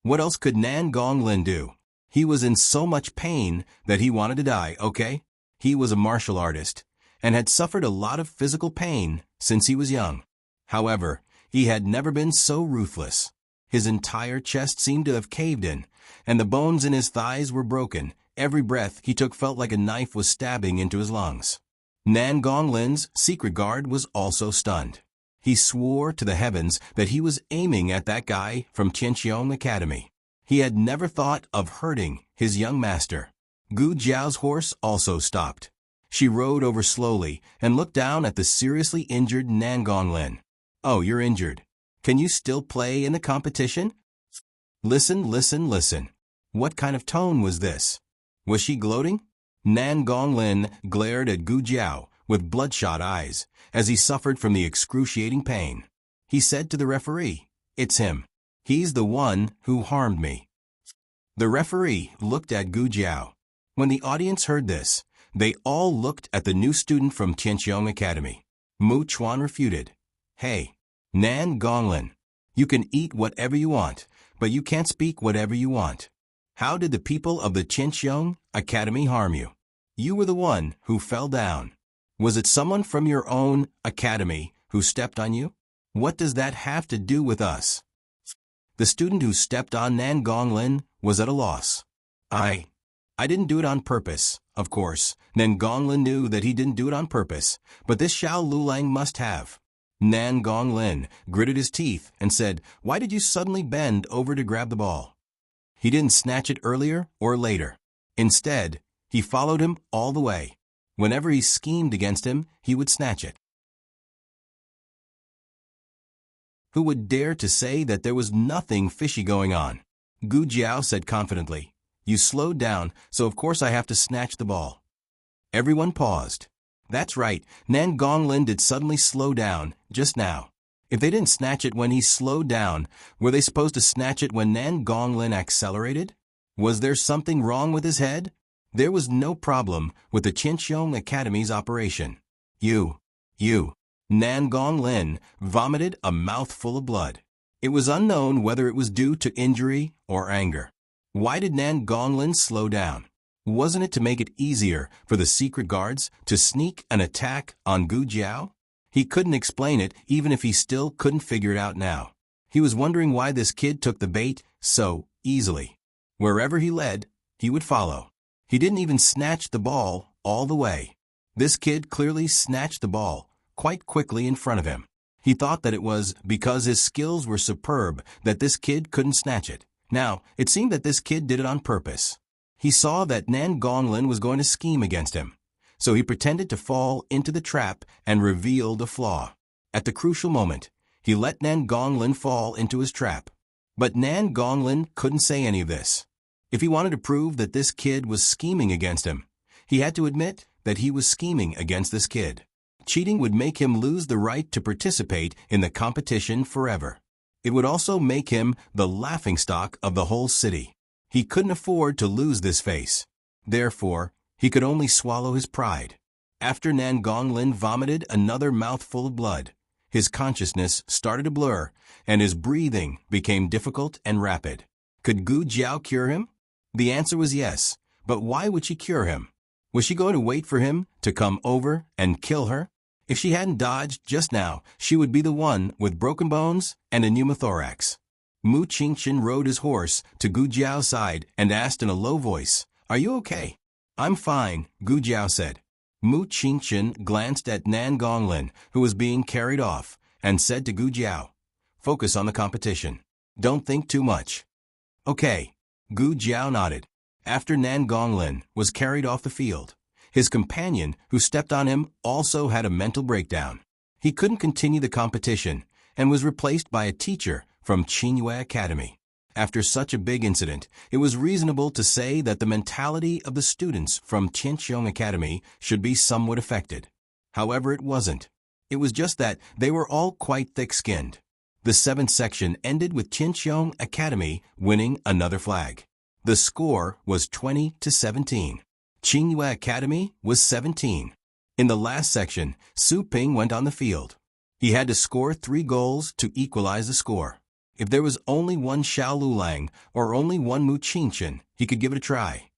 What else could Nan Gong Lin do? He was in so much pain that he wanted to die, okay? He was a martial artist and had suffered a lot of physical pain since he was young. However, he had never been so ruthless. His entire chest seemed to have caved in, and the bones in his thighs were broken. Every breath he took felt like a knife was stabbing into his lungs. Nan Gong Lin's secret guard was also stunned. He swore to the heavens that he was aiming at that guy from Qianqiong Academy. He had never thought of hurting his young master. Gu Jiao's horse also stopped. She rode over slowly and looked down at the seriously injured Nan Gong Lin. Oh, you're injured. Can you still play in the competition? Listen, listen, listen. What kind of tone was this? Was she gloating? Nan Gong Lin glared at Gu Jiao with bloodshot eyes as he suffered from the excruciating pain. He said to the referee, "It's him. He's the one who harmed me." The referee looked at Gu Jiao. When the audience heard this, they all looked at the new student from Qianqiong Academy. Mu Chuan refuted. Hey, Nan Gong Lin, you can eat whatever you want, but you can't speak whatever you want. How did the people of the Qianqiong Academy harm you? You were the one who fell down. Was it someone from your own academy who stepped on you? What does that have to do with us? The student who stepped on Nan Gong Lin was at a loss. I didn't do it on purpose, of course. Nan Gong Lin knew that he didn't do it on purpose, but this Xiao Lulang must have. Nan Gong Lin gritted his teeth and said, "Why did you suddenly bend over to grab the ball?" He didn't snatch it earlier or later. Instead, he followed him all the way. Whenever he schemed against him, he would snatch it. Who would dare to say that there was nothing fishy going on? Gu Jiao said confidently, "You slowed down, so of course I have to snatch the ball." Everyone paused. That's right, Nan Gong Lin did suddenly slow down, just now. If they didn't snatch it when he slowed down, were they supposed to snatch it when Nan Gong Lin accelerated? Was there something wrong with his head? There was no problem with the Qianqiong Academy's operation. You. Nan Gong Lin vomited a mouthful of blood. It was unknown whether it was due to injury or anger. Why did Nan Gong Lin slow down? Wasn't it to make it easier for the secret guards to sneak an attack on Gu Jiao? He couldn't explain it even if he still couldn't figure it out now. He was wondering why this kid took the bait so easily. Wherever he led, he would follow. He didn't even snatch the ball all the way. This kid clearly snatched the ball quite quickly in front of him. He thought that it was because his skills were superb that this kid couldn't snatch it. Now, it seemed that this kid did it on purpose. He saw that Nan Gong Lin was going to scheme against him, so he pretended to fall into the trap and revealed a flaw. At the crucial moment, he let Nan Gong Lin fall into his trap. But Nan Gong Lin couldn't say any of this. If he wanted to prove that this kid was scheming against him, he had to admit that he was scheming against this kid. Cheating would make him lose the right to participate in the competition forever. It would also make him the laughingstock of the whole city. He couldn't afford to lose this face. Therefore, he could only swallow his pride. After Nan Gonglin vomited another mouthful of blood, his consciousness started to blur, and his breathing became difficult and rapid. Could Gu Jiao cure him? The answer was yes, but why would she cure him? Was she going to wait for him to come over and kill her? If she hadn't dodged just now, she would be the one with broken bones and a pneumothorax. Mu Qingchen rode his horse to Gu Jiao's side and asked in a low voice, "Are you okay?" "I'm fine," Gu Jiao said. Mu Qingchen glanced at Nan Gonglin, who was being carried off, and said to Gu Jiao, "Focus on the competition. Don't think too much." "Okay." Gu Jiao nodded. After Nan Gonglin was carried off the field, his companion, who stepped on him, also had a mental breakdown. He couldn't continue the competition and was replaced by a teacher from Qingyue Academy. After such a big incident, it was reasonable to say that the mentality of the students from Tianqiong Academy should be somewhat affected. However, it wasn't. It was just that they were all quite thick-skinned. The seventh section ended with Tianqiong Academy winning another flag. The score was 20-17. Qingyue Academy was 17. In the last section, Su Ping went on the field. He had to score 3 goals to equalize the score. If there was only one Xiao Lulang or only one Mu Qingchen, he could give it a try.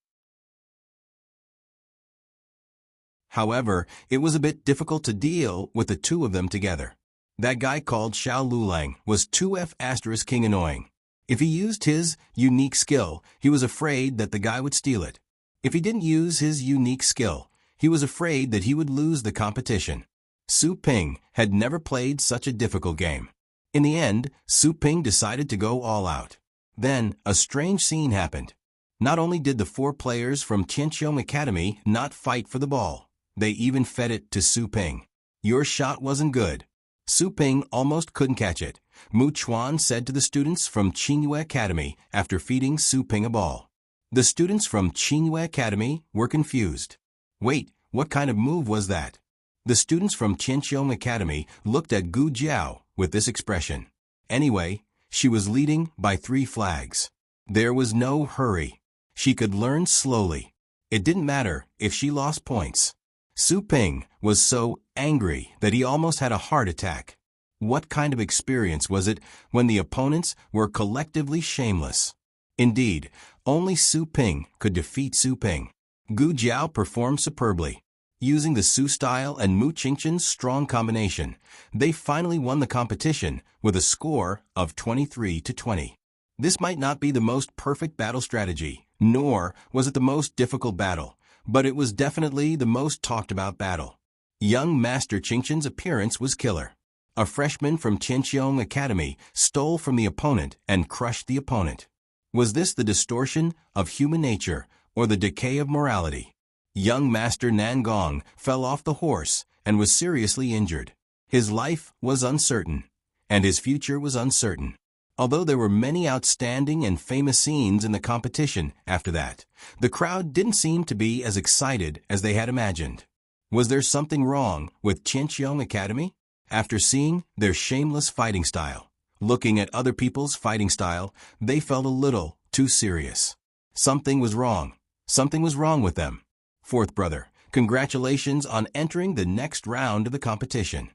However, it was a bit difficult to deal with the two of them together. That guy called Xiao Lulang was 2F** king annoying. If he used his unique skill, he was afraid that the guy would steal it. If he didn't use his unique skill, he was afraid that he would lose the competition. Su Ping had never played such a difficult game. In the end, Su Ping decided to go all out. Then, a strange scene happened. Not only did the 4 players from Tianqiong Academy not fight for the ball, they even fed it to Su Ping. "Your shot wasn't good." Su Ping almost couldn't catch it, Mu Chuan said to the students from Qingyue Academy after feeding Su Ping a ball. The students from Qingyue Academy were confused. Wait, what kind of move was that? The students from Tianqiong Academy looked at Gu Jiao with this expression. Anyway, she was leading by 3 flags. There was no hurry. She could learn slowly. It didn't matter if she lost points. Su Ping was so angry that he almost had a heart attack. What kind of experience was it when the opponents were collectively shameless? Indeed, only Su Ping could defeat Su Ping. Gu Jiao performed superbly. Using the Su style and Mu Qingchen's strong combination, they finally won the competition with a score of 23-20. This might not be the most perfect battle strategy, nor was it the most difficult battle, but it was definitely the most talked about battle. Young Master Qingchen's appearance was killer. A freshman from Tianqiong Academy stole from the opponent and crushed the opponent. Was this the distortion of human nature or the decay of morality? Young Master Nan Gong fell off the horse and was seriously injured. His life was uncertain, and his future was uncertain. Although there were many outstanding and famous scenes in the competition after that, the crowd didn't seem to be as excited as they had imagined. Was there something wrong with Tianqiong Academy? After seeing their shameless fighting style, looking at other people's fighting style, they felt a little too serious. Something was wrong. Something was wrong with them. Fourth brother, congratulations on entering the next round of the competition.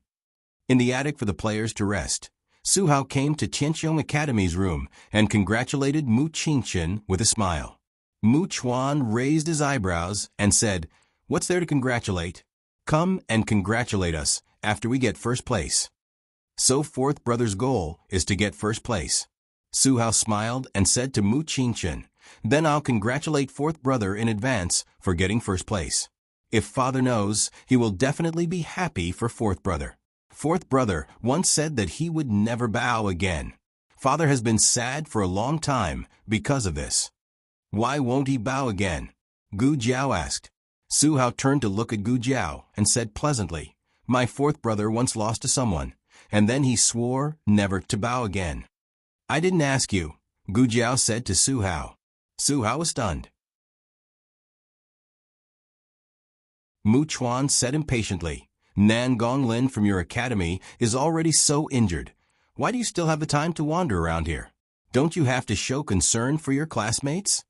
In the attic for the players to rest, Su Hao came to Tianqiong Academy's room and congratulated Mu Qingchen with a smile. Mu Chuan raised his eyebrows and said, "What's there to congratulate? Come and congratulate us after we get first place." So fourth brother's goal is to get first place. Su Hao smiled and said to Mu Qingchen, "Then I'll congratulate fourth brother in advance for getting first place. If father knows, he will definitely be happy for fourth brother." Fourth brother once said that he would never bow again. Father has been sad for a long time because of this. Why won't he bow again? Gu Jiao asked. Su Hao turned to look at Gu Jiao and said pleasantly, "My fourth brother once lost to someone, and then he swore never to bow again." "I didn't ask you," Gu Jiao said to Su Hao. Su Hao was stunned. Mu Chuan said impatiently, "Nan Gonglin from your academy is already so injured. Why do you still have the time to wander around here? Don't you have to show concern for your classmates?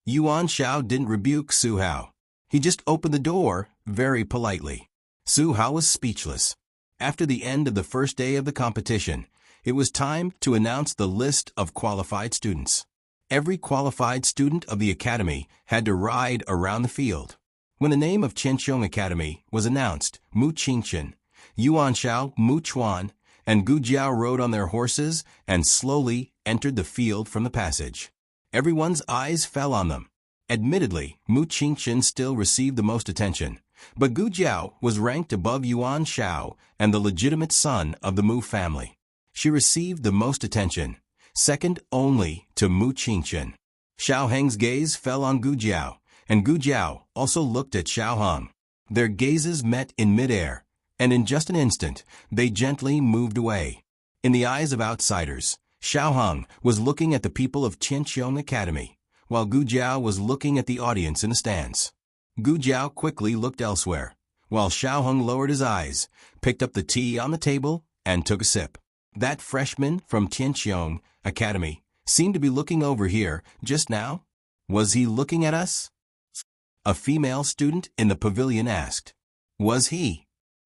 Yuan Shao didn't rebuke Su Hao. He just opened the door very politely. Su Hao was speechless. After the end of the first day of the competition, it was time to announce the list of qualified students. Every qualified student of the academy had to ride around the field. When the name of Qianqiong Academy was announced, Mu Qingchen, Yuan Shao, Mu Chuan, and Gu Jiao rode on their horses and slowly entered the field from the passage. Everyone's eyes fell on them. Admittedly, Mu Qingchen still received the most attention, but Gu Jiao was ranked above Yuan Shao and the legitimate son of the Mu family. She received the most attention, second only to Mu Qingchen. Xiao Heng's gaze fell on Gu Jiao, and Gu Jiao also looked at Xiao Heng. Their gazes met in midair, and in just an instant, they gently moved away. In the eyes of outsiders, Xiao Heng was looking at the people of Qianqiong Academy, while Gu Jiao was looking at the audience in the stands. Gu Jiao quickly looked elsewhere, while Xiao Heng lowered his eyes, picked up the tea on the table, and took a sip. That freshman from Qianqiong Academy seemed to be looking over here just now. Was he looking at us? A female student in the pavilion asked. Was he?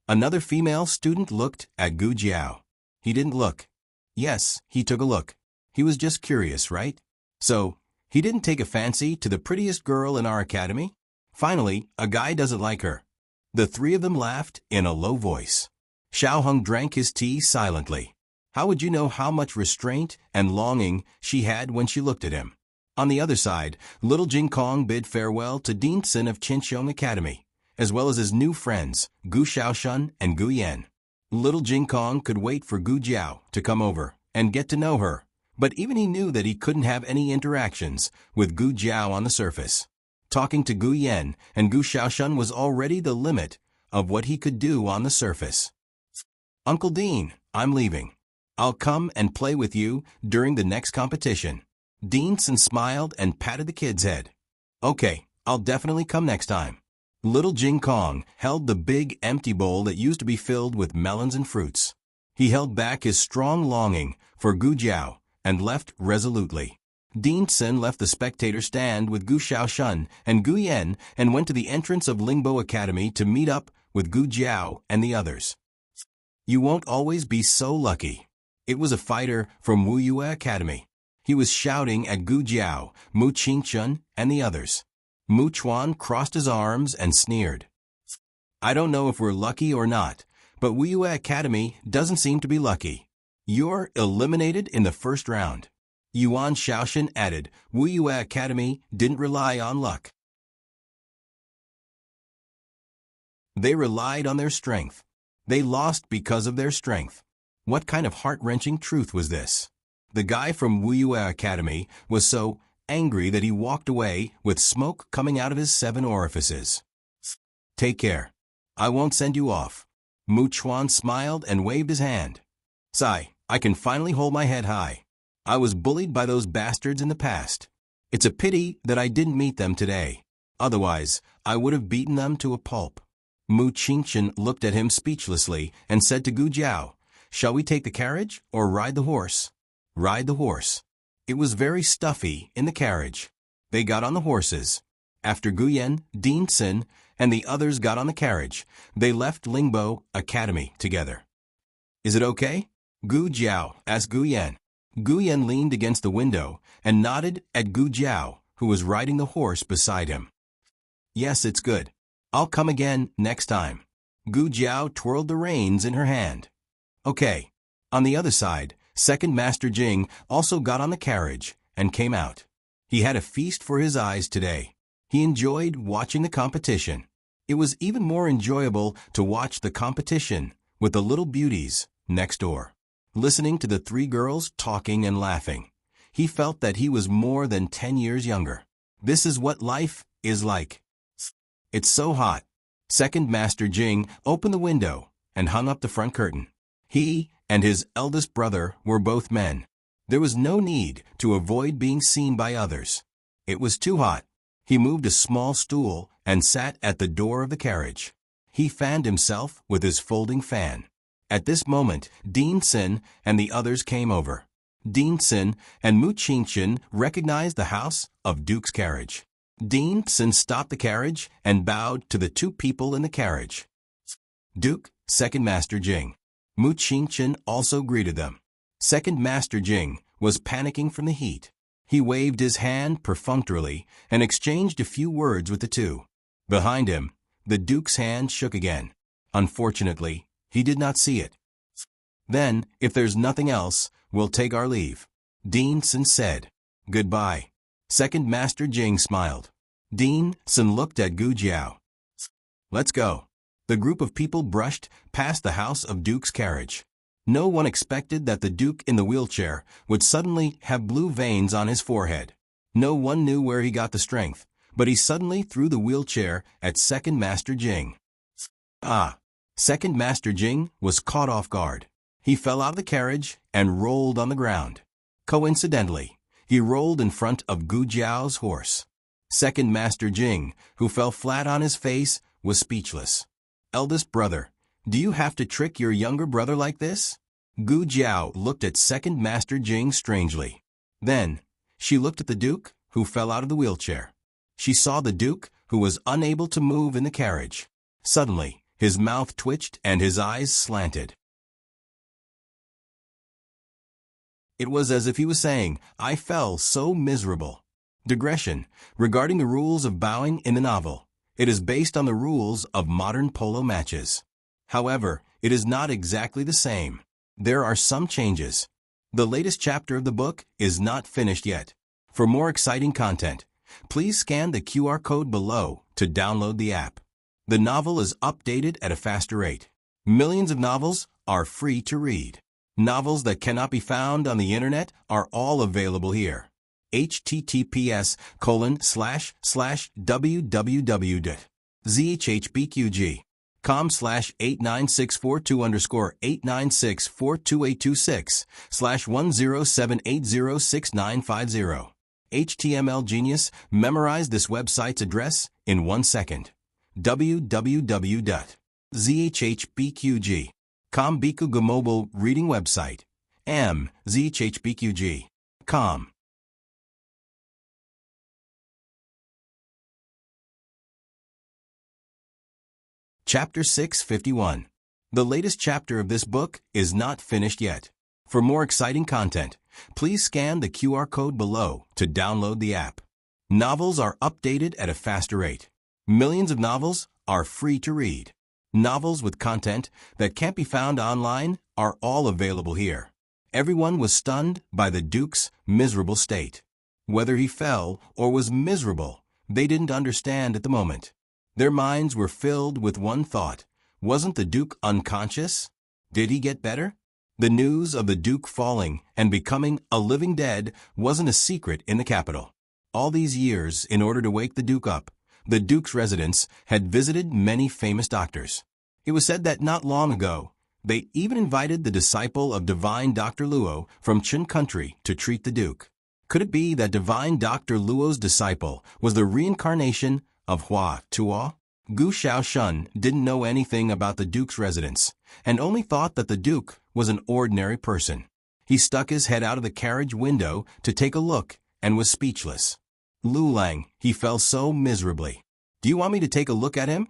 Another female student looked at Gu Jiao. He didn't look. Yes, he took a look. He was just curious, right? So, he didn't take a fancy to the prettiest girl in our academy? Finally, a guy doesn't like her. The three of them laughed in a low voice. Xiao Heng drank his tea silently. How would you know how much restraint and longing she had when she looked at him? On the other side, little Jing Kong bid farewell to Dean Sin of Qianqiong Academy, as well as his new friends, Gu Xiaoshun and Gu Yan. Little Jing Kong could wait for Gu Jiao to come over and get to know her, but even he knew that he couldn't have any interactions with Gu Jiao on the surface. Talking to Gu Yan and Gu Xiaoshun was already the limit of what he could do on the surface. Uncle Dean, I'm leaving. I'll come and play with you during the next competition. Dean Sin smiled and patted the kid's head. Okay, I'll definitely come next time. Little Jing Kong held the big empty bowl that used to be filled with melons and fruits. He held back his strong longing for Gu Jiao and left resolutely. Dean Sin left the spectator stand with Gu Xiaoshun and Gu Yan and went to the entrance of Lingbo Academy to meet up with Gu Jiao and the others. You won't always be so lucky. It was a fighter from Wu Yue Academy. He was shouting at Gu Jiao, Mu Qingchen, and the others. Mu Chuan crossed his arms and sneered. I don't know if we're lucky or not, but Wu Yue Academy doesn't seem to be lucky. You're eliminated in the first round. Yuan Shaoshan added, Wu Yue Academy didn't rely on luck. They relied on their strength. They lost because of their strength. What kind of heart-wrenching truth was this? The guy from Wu Yue Academy was so angry that he walked away with smoke coming out of his 7 orifices. Take care. I won't send you off. Mu Chuan smiled and waved his hand. Sigh, I can finally hold my head high. I was bullied by those bastards in the past. It's a pity that I didn't meet them today. Otherwise, I would have beaten them to a pulp. Mu Qingchen looked at him speechlessly and said to Gu Jiao, Shall we take the carriage or ride the horse? Ride the horse. It was very stuffy in the carriage. They got on the horses. After Gu Yan, Dean Sin, and the others got on the carriage, they left Lingbo Academy together. Is it okay? Gu Jiao asked Gu Yan. Gu Yan leaned against the window and nodded at Gu Jiao, who was riding the horse beside him. Yes, it's good. I'll come again next time. Gu Jiao twirled the reins in her hand. Okay. On the other side, Second Master Jing also got on the carriage and came out. He had a feast for his eyes today. He enjoyed watching the competition. It was even more enjoyable to watch the competition with the little beauties next door. Listening to the 3 girls talking and laughing, he felt that he was more than 10 years younger. This is what life is like. It's so hot. Second Master Jing opened the window and hung up the front curtain. He and his eldest brother were both men. There was no need to avoid being seen by others. It was too hot. He moved a small stool and sat at the door of the carriage. He fanned himself with his folding fan. At this moment, Dean Sin and the others came over. Dean Sin and Mu Qingchen recognized the house of Duke's carriage. Dean Sin stopped the carriage and bowed to the two people in the carriage. Duke, Second Master Jing. Mu Qingchen also greeted them. Second Master Jing was panicking from the heat. He waved his hand perfunctorily and exchanged a few words with the two. Behind him, the Duke's hand shook again. Unfortunately, he did not see it. Then, if there's nothing else, we'll take our leave. Dean Sin said. Goodbye. Second Master Jing smiled. Dean Sin looked at Gu Jiao. Let's go. The group of people brushed past the house of Duke's carriage. No one expected that the Duke in the wheelchair would suddenly have blue veins on his forehead. No one knew where he got the strength, but he suddenly threw the wheelchair at Second Master Jing. Ah! Second Master Jing was caught off guard. He fell out of the carriage and rolled on the ground. Coincidentally, he rolled in front of Gu Jiao's horse. Second Master Jing, who fell flat on his face, was speechless. Eldest brother, do you have to trick your younger brother like this? Gu Jiao looked at Second Master Jing strangely. Then, she looked at the Duke, who fell out of the wheelchair. She saw the Duke, who was unable to move in the carriage. Suddenly, his mouth twitched and his eyes slanted. It was as if he was saying, I fell so miserable. Digression. Regarding the rules of bowing in the novel, it is based on the rules of modern polo matches. However, it is not exactly the same. There are some changes. The latest chapter of the book is not finished yet. For more exciting content, please scan the QR code below to download the app. The novel is updated at a faster rate. Millions of novels are free to read. Novels that cannot be found on the internet are all available here. https://www.zhpqg.com/8964/_89642_1078069050. HTML Genius memorized this website's address in 1 second. www.zhpqg.com Bikuga mobile reading website. zhpqg.com. Chapter 651. The latest chapter of this book is not finished yet. For more exciting content, please scan the QR code below to download the app. Novels are updated at a faster rate. Millions of novels are free to read. Novels with content that can't be found online are all available here. Everyone was stunned by the Duke's miserable state. Whether he fell or was miserable, they didn't understand at the moment. Their minds were filled with one thought. Wasn't the Duke unconscious? Did he get better? The news of the Duke falling and becoming a living dead wasn't a secret in the capital. All these years, in order to wake the Duke up, the Duke's residents had visited many famous doctors. It was said that not long ago, they even invited the disciple of divine Dr. Luo from Qin country to treat the Duke. Could it be that divine Dr. Luo's disciple was the reincarnation of Hua Tuo? Gu Shaoshun didn't know anything about the Duke's residence and only thought that the Duke was an ordinary person. He stuck his head out of the carriage window to take a look and was speechless. Lu Lang, he fell so miserably. Do you want me to take a look at him?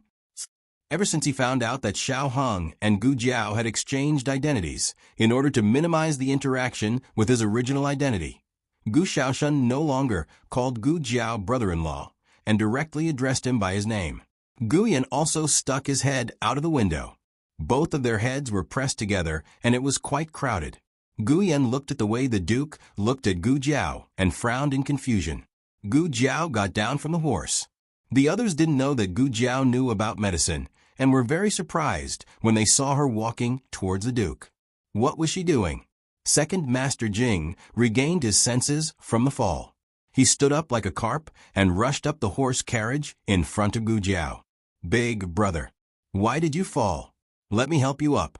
Ever since he found out that Xiao Hong and Gu Jiao had exchanged identities in order to minimize the interaction with his original identity, Gu Shaoshun no longer called Gu Jiao brother-in-law and directly addressed him by his name. Guyan also stuck his head out of the window. Both of their heads were pressed together and it was quite crowded. Guyan looked at the way the Duke looked at Gu Jiao and frowned in confusion. Gu Jiao got down from the horse. The others didn't know that Gu Jiao knew about medicine and were very surprised when they saw her walking towards the Duke. What was she doing? Second Master Jing regained his senses from the fall. He stood up like a carp and rushed up the horse carriage in front of Gu Jiao. Big brother, why did you fall? Let me help you up.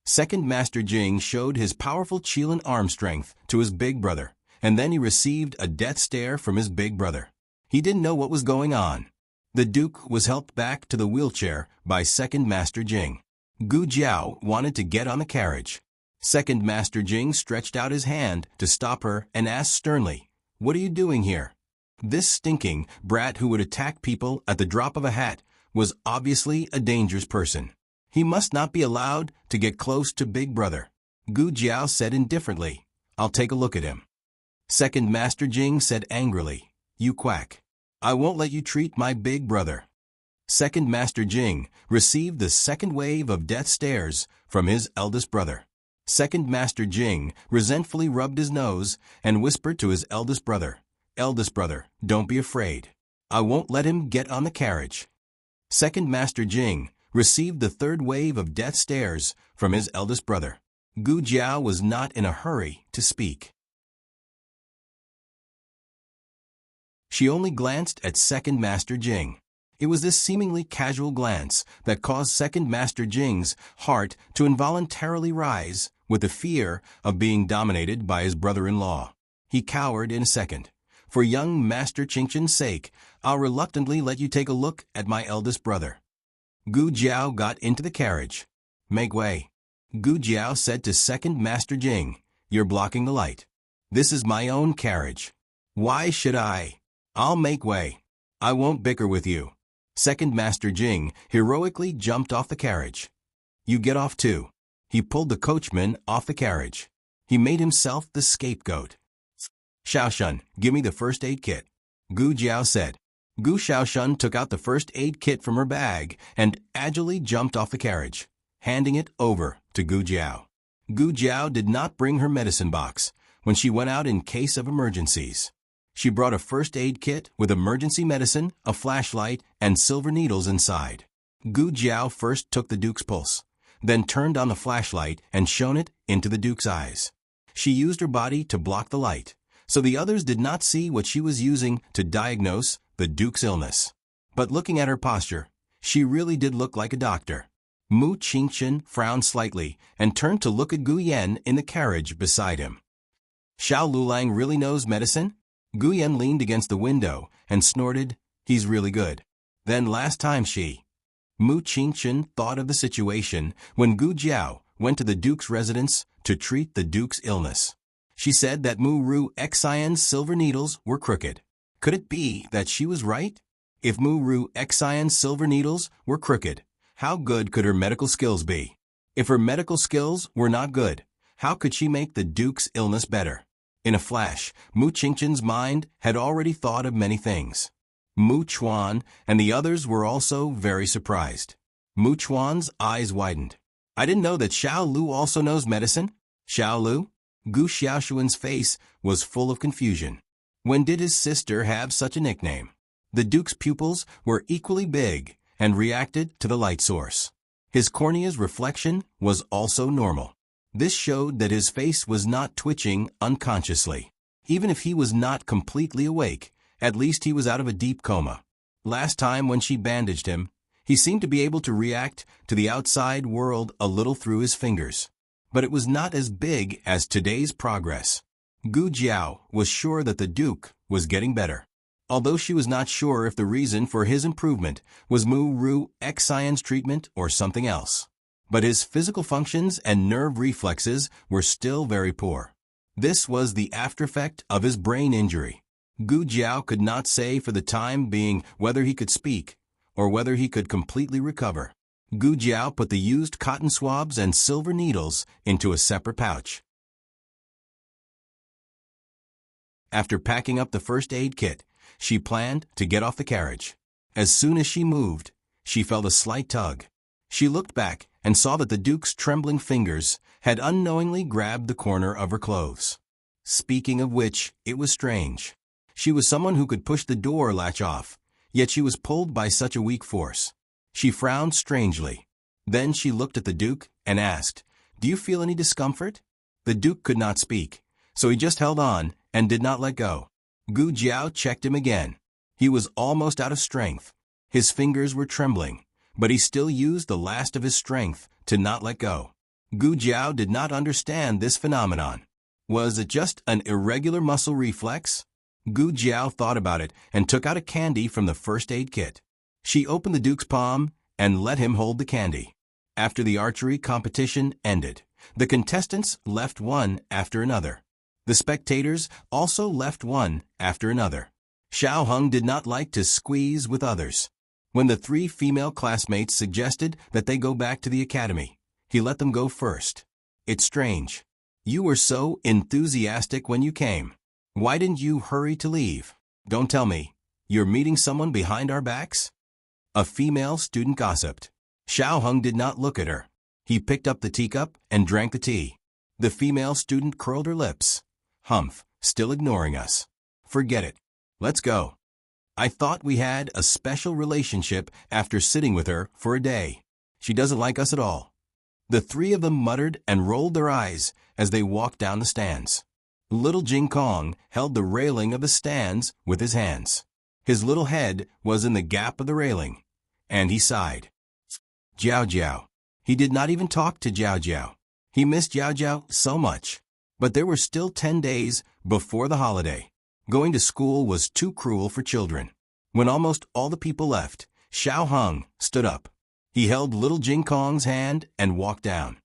Second Master Jing showed his powerful Qilin arm strength to his big brother, and then he received a death stare from his big brother. He didn't know what was going on. The Duke was helped back to the wheelchair by Second Master Jing. Gu Jiao wanted to get on the carriage. Second Master Jing stretched out his hand to stop her and asked sternly, "What are you doing here?" This stinking brat who would attack people at the drop of a hat was obviously a dangerous person. He must not be allowed to get close to Big Brother. Gu Jiao said indifferently, "I'll take a look at him." Second Master Jing said angrily, "You quack. I won't let you treat my big brother." Second Master Jing received the second wave of death stares from his eldest brother. Second Master Jing resentfully rubbed his nose and whispered to his eldest brother, "Eldest brother, don't be afraid. I won't let him get on the carriage." Second Master Jing received the third wave of death stares from his eldest brother. Gu Jiao was not in a hurry to speak. She only glanced at Second Master Jing. It was this seemingly casual glance that caused Second Master Jing's heart to involuntarily rise with the fear of being dominated by his brother-in-law. He cowered in a second. "For young Master Qingchen's sake, I'll reluctantly let you take a look at my eldest brother." Gu Jiao got into the carriage. "Make way." Gu Jiao said to Second Master Jing, "You're blocking the light. This is my own carriage. Why should I? I'll make way. I won't bicker with you." Second Master Jing heroically jumped off the carriage. "You get off too." He pulled the coachman off the carriage. He made himself the scapegoat. "Xiaoshun, give me the first aid kit," Gu Jiao said. Gu Xiaoshun took out the first aid kit from her bag and agilely jumped off the carriage, handing it over to Gu Jiao. Gu Jiao did not bring her medicine box when she went out in case of emergencies. She brought a first aid kit with emergency medicine, a flashlight, and silver needles inside. Gu Jiao first took the Duke's pulse, then turned on the flashlight and shone it into the Duke's eyes. She used her body to block the light, so the others did not see what she was using to diagnose the Duke's illness. But looking at her posture, she really did look like a doctor. Mu Qingchen frowned slightly and turned to look at Gu Yan in the carriage beside him. "Xiao Lulang really knows medicine?" Gu Yan leaned against the window and snorted, "He's really good." Then last time Mu Qingchen thought of the situation when Gu Jiao went to the Duke's residence to treat the Duke's illness. She said that Mu Ru Xian's silver needles were crooked. Could it be that she was right? If Mu Ru Xian's silver needles were crooked, how good could her medical skills be? If her medical skills were not good, how could she make the Duke's illness better? In a flash, Mu Qingchen's mind had already thought of many things. Mu Chuan and the others were also very surprised. Mu Chuan's eyes widened. "I didn't know that Xiao Lu also knows medicine." "Xiao Lu?" Gu Xiaoshuan's face was full of confusion. When did his sister have such a nickname? The Duke's pupils were equally big and reacted to the light source. His cornea's reflection was also normal. This showed that his face was not twitching unconsciously. Even if he was not completely awake, at least he was out of a deep coma. Last time when she bandaged him, he seemed to be able to react to the outside world a little through his fingers. But it was not as big as today's progress. Gu Jiao was sure that the Duke was getting better. Although she was not sure if the reason for his improvement was Mu Ru Xian's treatment or something else. But his physical functions and nerve reflexes were still very poor. This was the aftereffect of his brain injury. Gu Jiao could not say for the time being whether he could speak or whether he could completely recover. Gu Jiao put the used cotton swabs and silver needles into a separate pouch. After packing up the first aid kit, she planned to get off the carriage. As soon as she moved, she felt a slight tug. She looked back and saw that the Duke's trembling fingers had unknowingly grabbed the corner of her clothes. Speaking of which, it was strange. She was someone who could push the door latch off, yet she was pulled by such a weak force. She frowned strangely. Then she looked at the Duke and asked, "Do you feel any discomfort?" The Duke could not speak, so he just held on and did not let go. Gu Jiao checked him again. He was almost out of strength. His fingers were trembling, but he still used the last of his strength to not let go. Gu Jiao did not understand this phenomenon. Was it just an irregular muscle reflex? Gu Jiao thought about it and took out a candy from the first aid kit. She opened the Duke's palm and let him hold the candy. After the archery competition ended, the contestants left one after another. The spectators also left one after another. Xiao Heng did not like to squeeze with others. When the 3 female classmates suggested that they go back to the academy, he let them go first. It's strange. You were so enthusiastic when you came. Why didn't you hurry to leave? Don't tell me. You're meeting someone behind our backs? A female student gossiped. Xiao Heng did not look at her. He picked up the teacup and drank the tea. The female student curled her lips. Humph, still ignoring us. Forget it. Let's go. I thought we had a special relationship after sitting with her for a day. She doesn't like us at all. The 3 of them muttered and rolled their eyes as they walked down the stands. Little Jing Kong held the railing of the stands with his hands. His little head was in the gap of the railing, and he sighed. Jiao Jiao. He did not even talk to Jiao Jiao. He missed Jiao Jiao so much. But there were still 10 days before the holiday. Going to school was too cruel for children. When almost all the people left, Xiao Heng stood up. He held little Jing Kong's hand and walked down.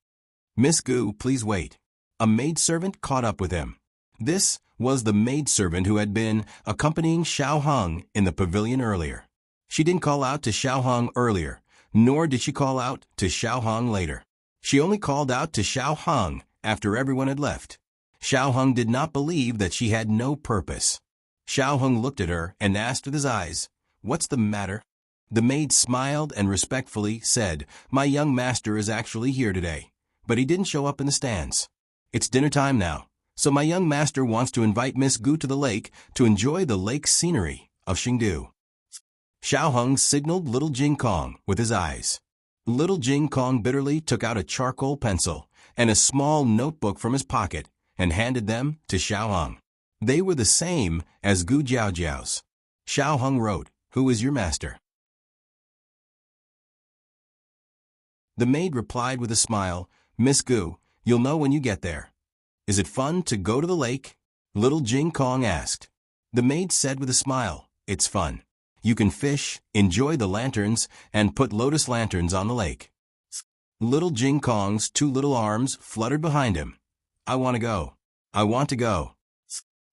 Miss Gu, please wait. A maidservant caught up with him. This was the maidservant who had been accompanying Xiao Heng in the pavilion earlier. She didn't call out to Xiao Heng earlier, nor did she call out to Xiao Heng later. She only called out to Xiao Heng after everyone had left. Xiao Heng did not believe that she had no purpose. Xiao Heng looked at her and asked with his eyes, "What's the matter?" The maid smiled and respectfully said, "My young master is actually here today, but he didn't show up in the stands. It's dinner time now, so my young master wants to invite Miss Gu to the lake to enjoy the lake scenery of Xingdu." Xiao Heng signaled little Jing Kong with his eyes. Little Jing Kong bitterly took out a charcoal pencil and a small notebook from his pocket and handed them to Xiao Heng. They were the same as Gu Jiao Jiao's. Xiao Heng wrote, "Who is your master?" The maid replied with a smile, "Miss Gu, you'll know when you get there." "Is it fun to go to the lake?" Little Jing Kong asked. The maid said with a smile, "It's fun. You can fish, enjoy the lanterns, and put lotus lanterns on the lake." Little Jing Kong's 2 little arms fluttered behind him. "I want to go. I want to go."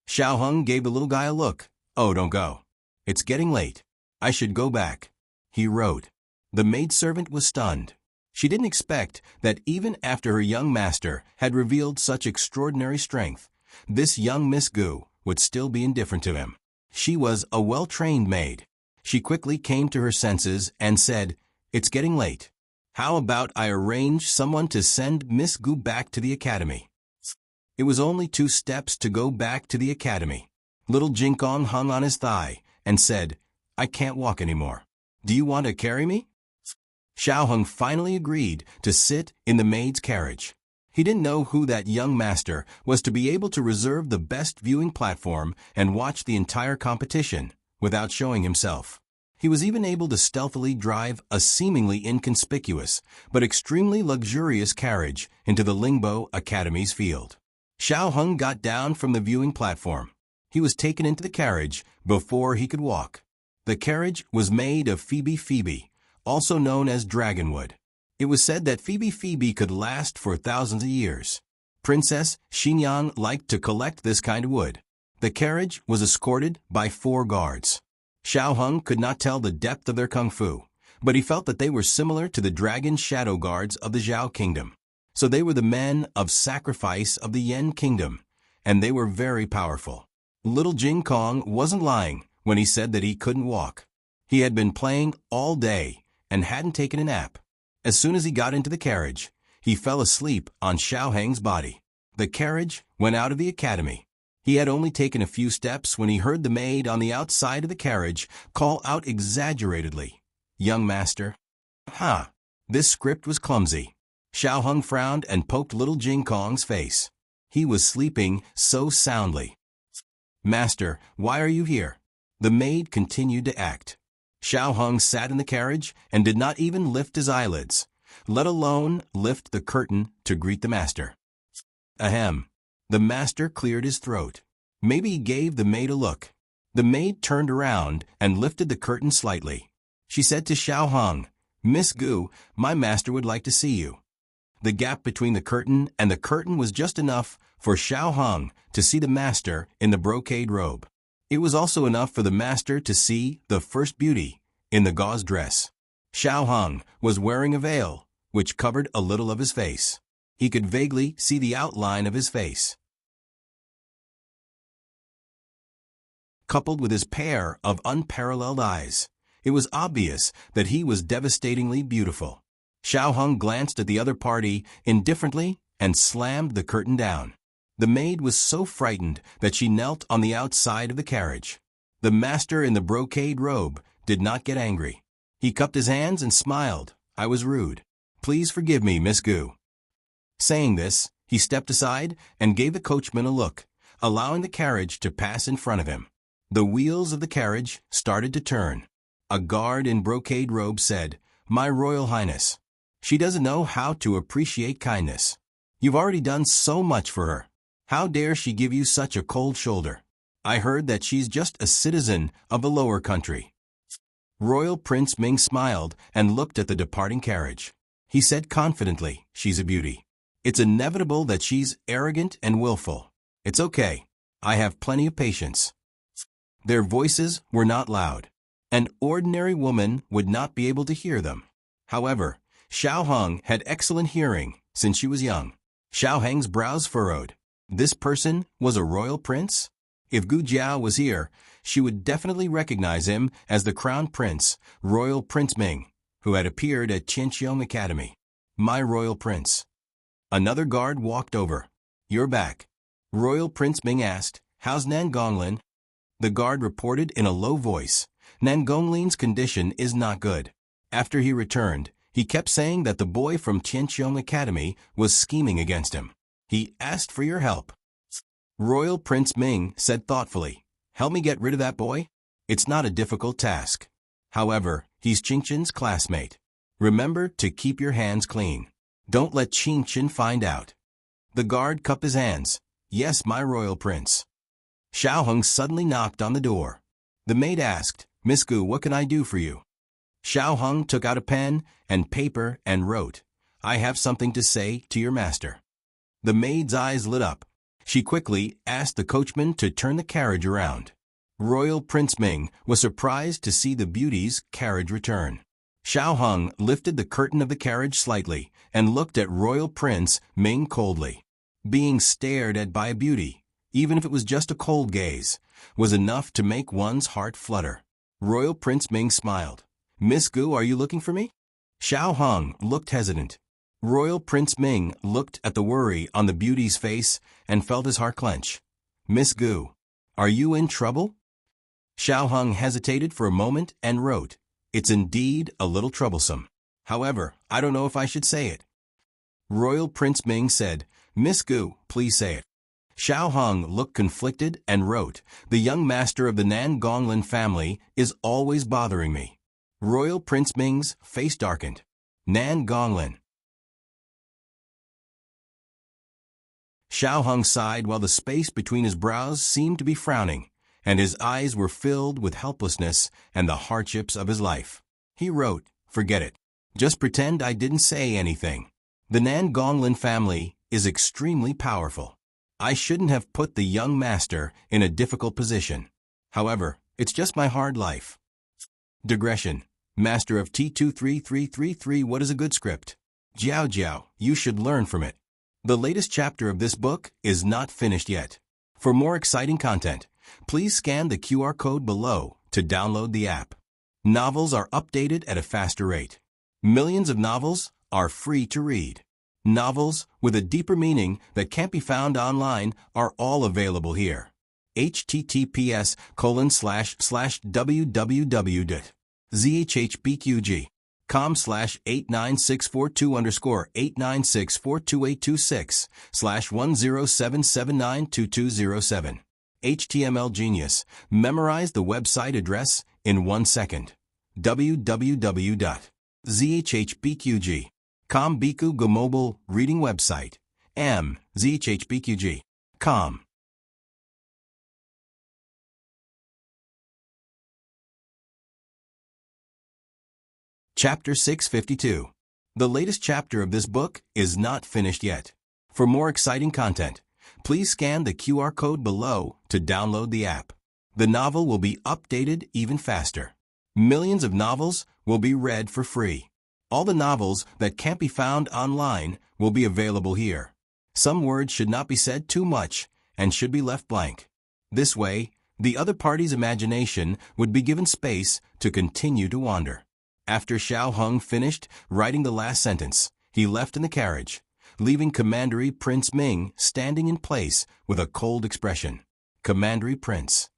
Xiao Heng gave the little guy a look. "Oh, don't go. It's getting late. I should go back," he wrote. The maidservant was stunned. She didn't expect that even after her young master had revealed such extraordinary strength, this young Miss Gu would still be indifferent to him. She was a well-trained maid. She quickly came to her senses and said, "It's getting late. How about I arrange someone to send Miss Gu back to the academy?" It was only 2 steps to go back to the academy. Little Jing Kong hung on his thigh and said, "I can't walk anymore. Do you want to carry me?" Xiao Heng finally agreed to sit in the maid's carriage. He didn't know who that young master was to be able to reserve the best viewing platform and watch the entire competition without showing himself. He was even able to stealthily drive a seemingly inconspicuous but extremely luxurious carriage into the Lingbo Academy's field. Xiao Heng got down from the viewing platform. He was taken into the carriage before he could walk. The carriage was made of Phoebe, also known as dragonwood. It was said that Phoebe could last for thousands of years. Princess Xinyang liked to collect this kind of wood. The carriage was escorted by 4 guards. Xiao Heng could not tell the depth of their kung fu, but he felt that they were similar to the dragon shadow guards of the Zhao Kingdom. So they were the men of sacrifice of the Yen Kingdom, and they were very powerful. Little Jing Kong wasn't lying when he said that he couldn't walk. He had been playing all day and hadn't taken a nap. As soon as he got into the carriage, he fell asleep on Xiao Heng's body. The carriage went out of the academy. He had only taken a few steps when he heard the maid on the outside of the carriage call out exaggeratedly, "Young master." This script was clumsy. Xiao Heng frowned and poked little Jing Kong's face. He was sleeping so soundly. "Master, why are you here?" The maid continued to act. Xiao Heng sat in the carriage and did not even lift his eyelids, let alone lift the curtain to greet the master. Ahem. The master cleared his throat. Maybe he gave the maid a look. The maid turned around and lifted the curtain slightly. She said to Xiao Heng, "Miss Gu, my master would like to see you." The gap between the curtain and the curtain was just enough for Xiao Hong to see the master in the brocade robe. It was also enough for the master to see the first beauty in the gauze dress. Xiao Hong was wearing a veil, which covered a little of his face. He could vaguely see the outline of his face, coupled with his pair of unparalleled eyes. It was obvious that he was devastatingly beautiful. Xiao Hong glanced at the other party indifferently and slammed the curtain down. The maid was so frightened that she knelt on the outside of the carriage. The master in the brocade robe did not get angry. He cupped his hands and smiled. "I was rude. Please forgive me, Miss Gu." Saying this, he stepped aside and gave the coachman a look, allowing the carriage to pass in front of him. The wheels of the carriage started to turn. A guard in brocade robe said, "My Royal Highness, she doesn't know how to appreciate kindness. You've already done so much for her. How dare she give you such a cold shoulder? I heard that she's just a citizen of the lower country." Royal Prince Ming smiled and looked at the departing carriage. He said confidently, "She's a beauty. It's inevitable that she's arrogant and willful. It's okay. I have plenty of patience." Their voices were not loud. An ordinary woman would not be able to hear them. However, Xiao Hong had excellent hearing since she was young. Xiao Heng's brows furrowed. This person was a royal prince? If Gu Jiao was here, she would definitely recognize him as the Crown Prince, Royal Prince Ming, who had appeared at Qianqiong Academy. "My Royal Prince." Another guard walked over. "You're back." Royal Prince Ming asked, "How's Nan Gonglin?" The guard reported in a low voice, "Nan Gonglin's condition is not good." After he returned, he kept saying that the boy from Qianqiong Academy was scheming against him. He asked for your help. Royal Prince Ming said thoughtfully, "Help me get rid of that boy? It's not a difficult task. However, he's Qingqin's classmate. Remember to keep your hands clean. Don't let Qingqin find out." The guard cupped his hands. "Yes, my royal prince." Xiao Hong suddenly knocked on the door. The maid asked, "Miss Gu, what can I do for you?" Xiao Hong took out a pen and paper and wrote, "I have something to say to your master." The maid's eyes lit up. She quickly asked the coachman to turn the carriage around. Royal Prince Ming was surprised to see the beauty's carriage return. Xiao Hong lifted the curtain of the carriage slightly and looked at Royal Prince Ming coldly. Being stared at by a beauty, even if it was just a cold gaze, was enough to make one's heart flutter. Royal Prince Ming smiled. "Miss Gu, are you looking for me?" Xiao Hong looked hesitant. Royal Prince Ming looked at the worry on the beauty's face and felt his heart clench. "Miss Gu, are you in trouble?" Xiao Hong hesitated for a moment and wrote, "It's indeed a little troublesome. However, I don't know if I should say it." Royal Prince Ming said, "Miss Gu, please say it." Xiao Hong looked conflicted and wrote, "The young master of the Nan Gonglin family is always bothering me." Royal Prince Ming's face darkened. Nan Gonglin. Xiao Hong sighed while the space between his brows seemed to be frowning, and his eyes were filled with helplessness and the hardships of his life. He wrote, "Forget it. Just pretend I didn't say anything. The Nan Gonglin family is extremely powerful. I shouldn't have put the young master in a difficult position. However, it's just my hard life." Digression. Master of T23333, what is a good script? Jiao Jiao, you should learn from it. The latest chapter of this book is not finished yet. For more exciting content, please scan the QR code below to download the app. Novels are updated at a faster rate. Millions of novels are free to read. Novels with a deeper meaning that can't be found online are all available here. https://www.zhbqg.com/89642_8964282/1077922207. HTML Genius. Memorize the website address in 1 second. www.zhbqg. Biku Go Mobile Reading Website. zhbqg.com. Chapter 652. The latest chapter of this book is not finished yet. For more exciting content, please scan the QR code below to download the app. The novel will be updated even faster. Millions of novels will be read for free. All the novels that can't be found online will be available here. Some words should not be said too much and should be left blank. This way, the other party's imagination would be given space to continue to wander. After Xiao Hung finished writing the last sentence, he left in the carriage, leaving Commandery Prince Ming standing in place with a cold expression. Commandery Prince.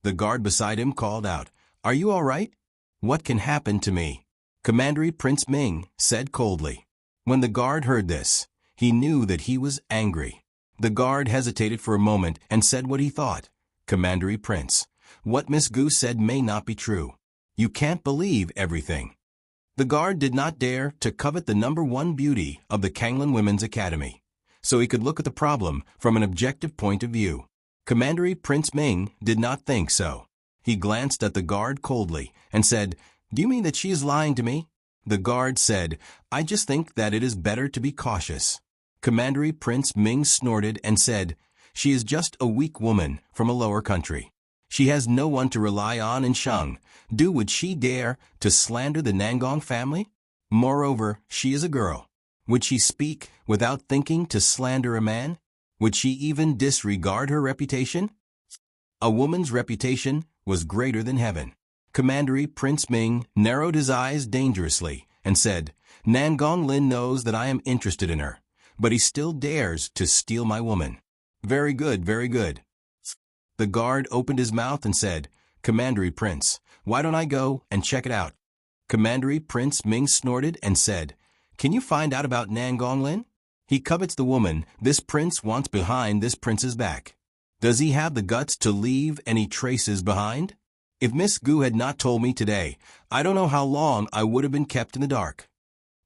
The guard beside him called out, "Are you all right?" "What can happen to me?" Commandery Prince Ming said coldly. When the guard heard this, he knew that he was angry. The guard hesitated for a moment and said what he thought. "Commandery Prince, what Miss Gu said may not be true. You can't believe everything." The guard did not dare to covet the #1 beauty of the Kanglan Women's Academy, so he could look at the problem from an objective point of view. Commandery Prince Ming did not think so. He glanced at the guard coldly and said, "Do you mean that she is lying to me?" The guard said, "I just think that it is better to be cautious." Commandery Prince Ming snorted and said, "She is just a weak woman from a lower country. She has no one to rely on in Shang. Would she dare to slander the Nangong family? Moreover, she is a girl. Would she speak without thinking to slander a man? Would she even disregard her reputation?" A woman's reputation was greater than heaven. Commandery Prince Ming narrowed his eyes dangerously and said, "Nangong Lin knows that I am interested in her, but he still dares to steal my woman." "Very good, very good." The guard opened his mouth and said, "Commandery Prince, why don't I go and check it out?" Commandery Prince Ming snorted and said, "Can you find out about Nangong Lin? He covets the woman this prince wants behind this prince's back. Does he have the guts to leave any traces behind? If Miss Gu had not told me today, I don't know how long I would have been kept in the dark."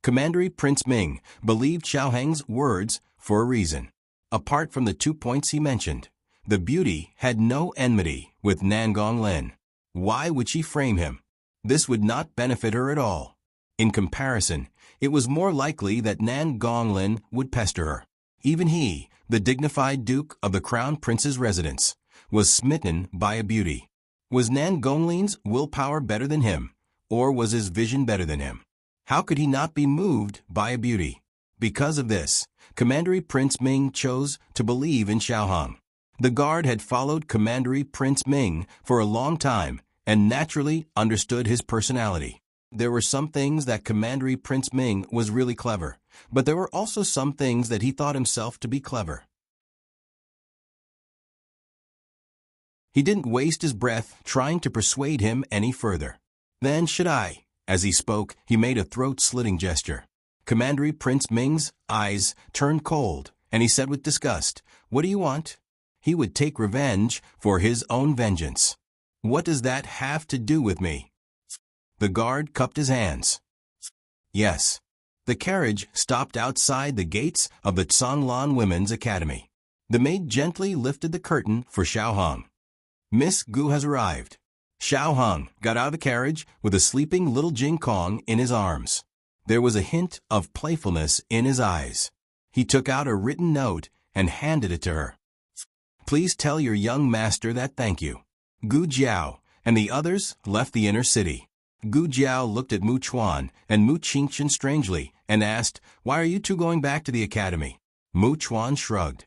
Commandery Prince Ming believed Xiao Heng's words for a reason. Apart from the 2 points he mentioned, the beauty had no enmity with Nangong Lin. Why would she frame him? This would not benefit her at all. In comparison, it was more likely that Nangong Lin would pester her. Even he, the dignified Duke of the Crown Prince's residence, was smitten by a beauty. Was Nangong Lin's willpower better than him, or was his vision better than him? How could he not be moved by a beauty? Because of this, Commandery Prince Ming chose to believe in Xiao Hung. The guard had followed Commandery Prince Ming for a long time and naturally understood his personality. There were some things that Commandery Prince Ming was really clever, but there were also some things that he thought himself to be clever. He didn't waste his breath trying to persuade him any further. "Then should I?" As he spoke, he made a throat-slitting gesture. Commandery Prince Ming's eyes turned cold, and he said with disgust, "What do you want?" He would take revenge for his own vengeance. "What does that have to do with me?" The guard cupped his hands. "Yes." The carriage stopped outside the gates of the Tsanglan Women's Academy. The maid gently lifted the curtain for Xiao Hung. "Miss Gu has arrived." Xiao Hung got out of the carriage with a sleeping little Jing Kong in his arms. There was a hint of playfulness in his eyes. He took out a written note and handed it to her. "Please tell your young master that thank you." Gu Jiao and the others left the inner city. Gu Jiao looked at Mu Chuan and Mu Qingchen strangely and asked, "Why are you two going back to the academy?" Mu Chuan shrugged.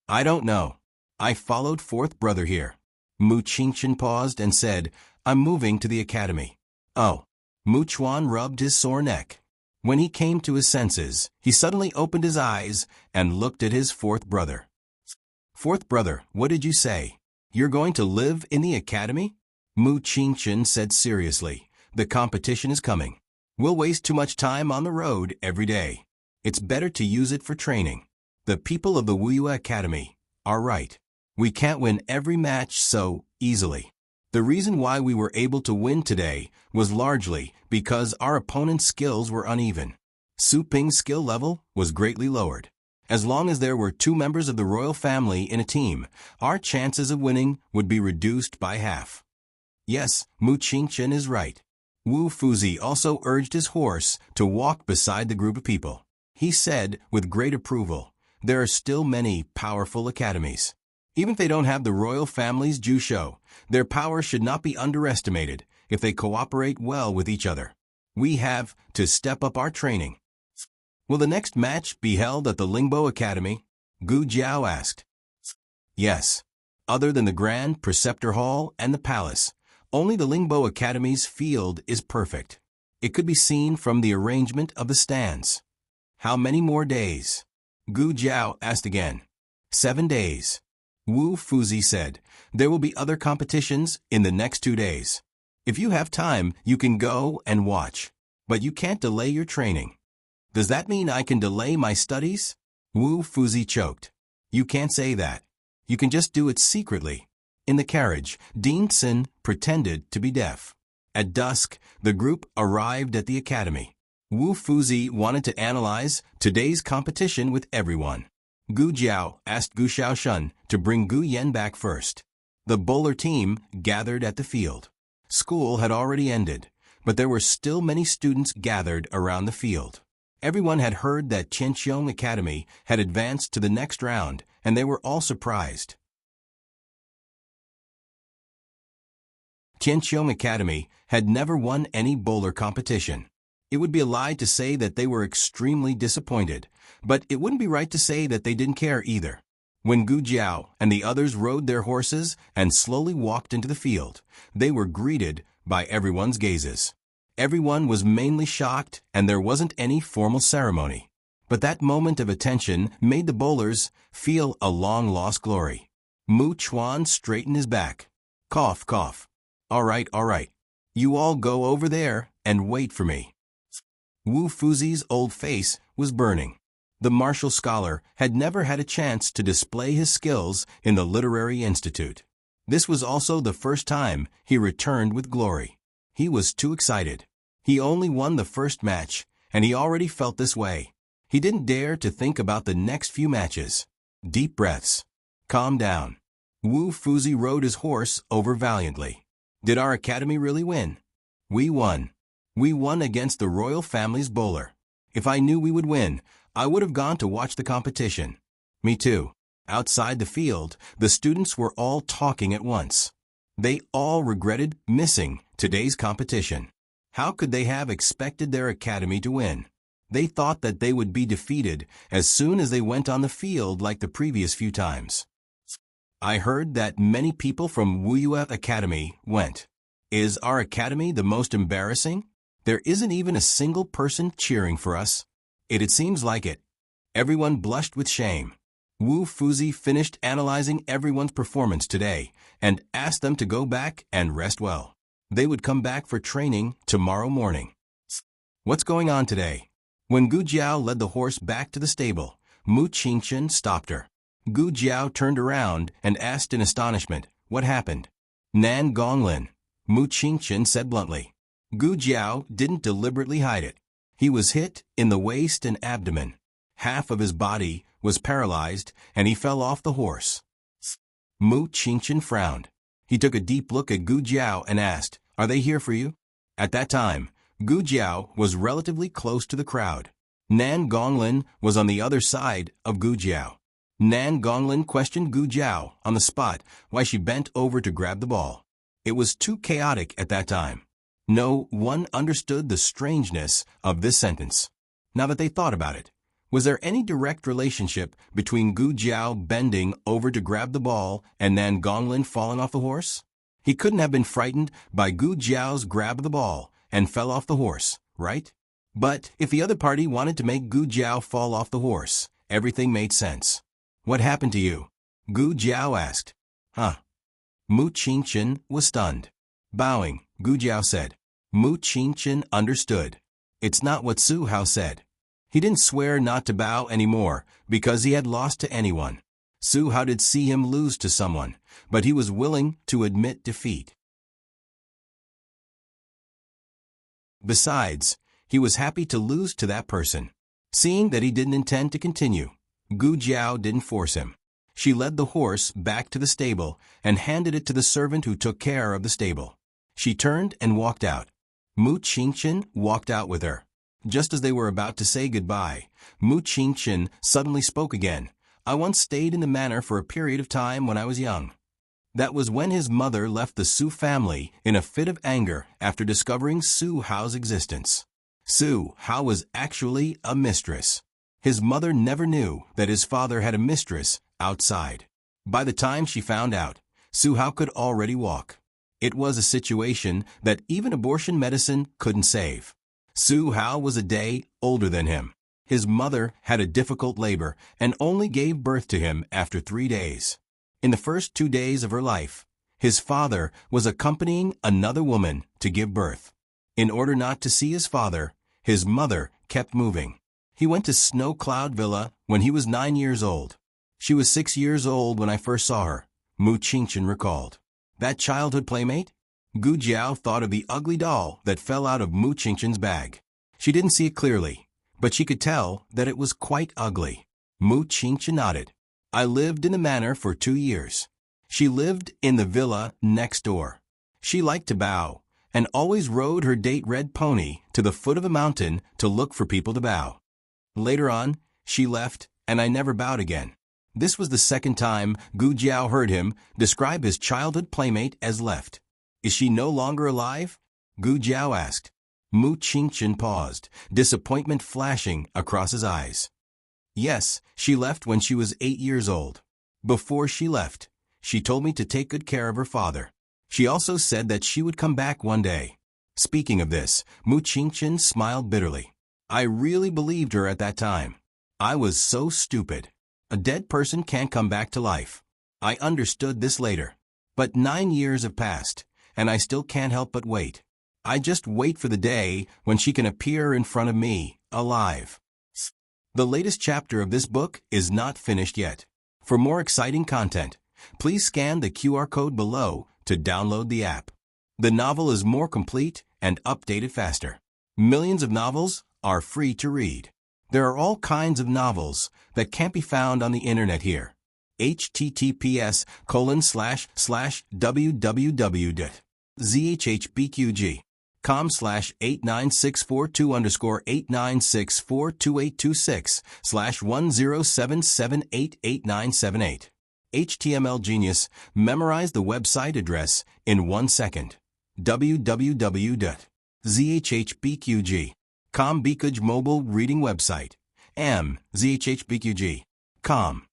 "I don't know. I followed fourth brother here." Mu Qingchen paused and said, "I'm moving to the academy." "Oh." Mu Chuan rubbed his sore neck. When he came to his senses, he suddenly opened his eyes and looked at his fourth brother. "Fourth brother, what did you say? You're going to live in the academy?" Mu Qingchen said seriously, "The competition is coming. We'll waste too much time on the road every day. It's better to use it for training. The people of the Wuyue Academy are right. We can't win every match so easily. The reason why we were able to win today was largely because our opponent's skills were uneven. Su Ping's skill level was greatly lowered. As long as there were 2 members of the royal family in a team, our chances of winning would be reduced by half." Yes, Mu Qingchen is right. Wu Fuzi also urged his horse to walk beside the group of people. He said, with great approval, there are still many powerful academies. Even if they don't have the royal family's jusho, their power should not be underestimated if they cooperate well with each other. We have to step up our training. Will the next match be held at the Lingbo Academy? Gu Jiao asked. Yes. Other than the Grand Preceptor Hall and the palace, only the Lingbo Academy's field is perfect. It could be seen from the arrangement of the stands. How many more days? Gu Jiao asked again. 7 days. Wu Fuzi said, there will be other competitions in the next 2 days. If you have time, you can go and watch. But you can't delay your training. Does that mean I can delay my studies? Wu Fuzi choked. You can't say that. You can just do it secretly. In the carriage, Dean Sin pretended to be deaf. At dusk, the group arrived at the academy. Wu Fuzi wanted to analyze today's competition with everyone. Gu Jiao asked Gu Xiaoshun to bring Gu Yan back first. The bowler team gathered at the field. School had already ended, but there were still many students gathered around the field. Everyone had heard that Qianqiong Academy had advanced to the next round, and they were all surprised. Qianqiong Academy had never won any bowler competition. It would be a lie to say that they were extremely disappointed, but it wouldn't be right to say that they didn't care either. When Gu Jiao and the others rode their horses and slowly walked into the field, they were greeted by everyone's gazes. Everyone was mainly shocked, and there wasn't any formal ceremony. But that moment of attention made the bowlers feel a long-lost glory. Mu Chuan straightened his back. Cough, cough. All right. You all go over there and wait for me. Wu Fuzi's old face was burning. The martial scholar had never had a chance to display his skills in the Literary Institute. This was also the first time he returned with glory. He was too excited. He only won the first match, and he already felt this way. He didn't dare to think about the next few matches. Deep breaths. Calm down. Wu Fuzi rode his horse over valiantly. Did our academy really win? We won. We won against the royal family's bowler. If I knew we would win, I would have gone to watch the competition. Me too. Outside the field, the students were all talking at once. They all regretted missing today's competition. How could they have expected their academy to win? They thought that they would be defeated as soon as they went on the field like the previous few times. I heard that many people from Wuyue Academy went. Is our academy the most embarrassing? There isn't even a single person cheering for us. It seems like it. Everyone blushed with shame. Wu Fuzi finished analyzing everyone's performance today and asked them to go back and rest well. They would come back for training tomorrow morning. What's going on today? When Gu Jiao led the horse back to the stable, Mu Qingchen stopped her. Gu Jiao turned around and asked in astonishment, what happened? Nan Gonglin, Mu Qingchen said bluntly. Gu Jiao didn't deliberately hide it. He was hit in the waist and abdomen. Half of his body was paralyzed, and he fell off the horse. Mu Qingchen frowned. He took a deep look at Gu Jiao and asked, are they here for you? At that time, Gu Jiao was relatively close to the crowd. Nan Gonglin was on the other side of Gu Jiao. Nan Gonglin questioned Gu Jiao on the spot why she bent over to grab the ball. It was too chaotic at that time. No one understood the strangeness of this sentence. Now that they thought about it, was there any direct relationship between Gu Jiao bending over to grab the ball and Nan Gonglin falling off the horse? He couldn't have been frightened by Gu Jiao's grab of the ball and fell off the horse, right? But if the other party wanted to make Gu Jiao fall off the horse, everything made sense. What happened to you? Gu Jiao asked. Huh? Mu Qingchen was stunned. Bowing, Gu Jiao said. Mu Qingchen understood. It's not what Su Hao said. He didn't swear not to bow anymore because he had lost to anyone. Su Hao did see him lose to someone, but he was willing to admit defeat. Besides, he was happy to lose to that person. Seeing that he didn't intend to continue, Gu Jiao didn't force him. She led the horse back to the stable and handed it to the servant who took care of the stable. She turned and walked out. Mu Qingchen walked out with her. Just as they were about to say goodbye, Mu Qingchen suddenly spoke again. I once stayed in the manor for a period of time when I was young. That was when his mother left the Su family in a fit of anger after discovering Su Hao's existence. Su Hao was actually a mistress. His mother never knew that his father had a mistress outside. By the time she found out, Su Hao could already walk. It was a situation that even abortion medicine couldn't save. Su Hao was a day older than him. His mother had a difficult labor and only gave birth to him after 3 days. In the first 2 days of her life, his father was accompanying another woman to give birth. In order not to see his father, his mother kept moving. He went to Snow Cloud Villa when he was 9 years old. She was 6 years old when I first saw her, Mu Qingchen recalled. That childhood playmate? Gu Jiao thought of the ugly doll that fell out of Mu Qingchen's bag. She didn't see it clearly, but she could tell that it was quite ugly. Mu Qingchen nodded. I lived in the manor for 2 years. She lived in the villa next door. She liked to bow, and always rode her date red pony to the foot of a mountain to look for people to bow. Later on, she left, and I never bowed again. This was the second time Gu Jiao heard him describe his childhood playmate as left. Is she no longer alive? Gu Jiao asked. Mu Qingchen paused, disappointment flashing across his eyes. Yes, she left when she was 8 years old. Before she left, she told me to take good care of her father. She also said that she would come back one day. Speaking of this, Mu Qingchen smiled bitterly. I really believed her at that time. I was so stupid. A dead person can't come back to life. I understood this later. But 9 years have passed, and I still can't help but wait. I just wait for the day when she can appear in front of me, alive. The latest chapter of this book is not finished yet. For more exciting content, please scan the QR code below to download the app. The novel is more complete and updated faster. Millions of novels are free to read. There are all kinds of novels that can't be found on the internet here. https://www.zhbqg.com/8964-286/1077888978. HTML Genius memorized the website address in 1 second. www.zhbqg.com Bikuj mobile reading website. zhbqg.com.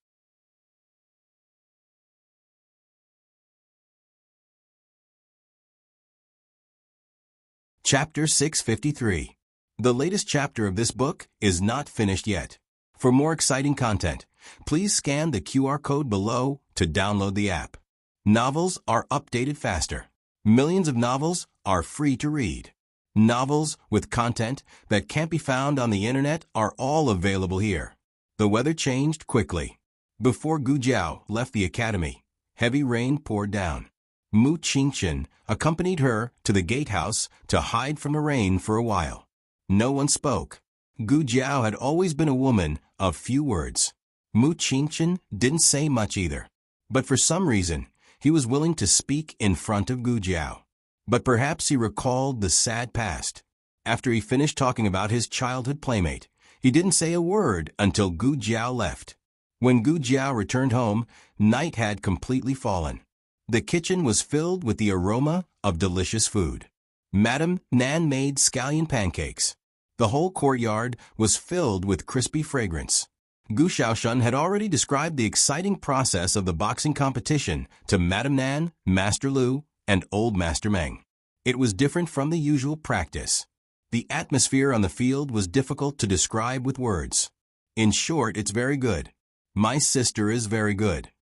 Chapter 653. The latest chapter of this book is not finished yet. For more exciting content, please scan the QR code below to download the app. Novels are updated faster. Millions of novels are free to read. Novels with content that can't be found on the internet are all available here. The weather changed quickly. Before Gu Jiao left the academy, heavy rain poured down. Mu Qingchen accompanied her to the gatehouse to hide from the rain for a while. No one spoke. Gu Jiao had always been a woman of few words. Mu Qingchen didn't say much either. But for some reason, he was willing to speak in front of Gu Jiao. But perhaps he recalled the sad past. After he finished talking about his childhood playmate, he didn't say a word until Gu Jiao left. When Gu Jiao returned home, night had completely fallen. The kitchen was filled with the aroma of delicious food. Madame Nan made scallion pancakes. The whole courtyard was filled with crispy fragrance. Gu Shaoshun had already described the exciting process of the boxing competition to Madame Nan, Master Lu, and Old Master Meng. It was different from the usual practice. The atmosphere on the field was difficult to describe with words. In short, it's very good. My sister is very good.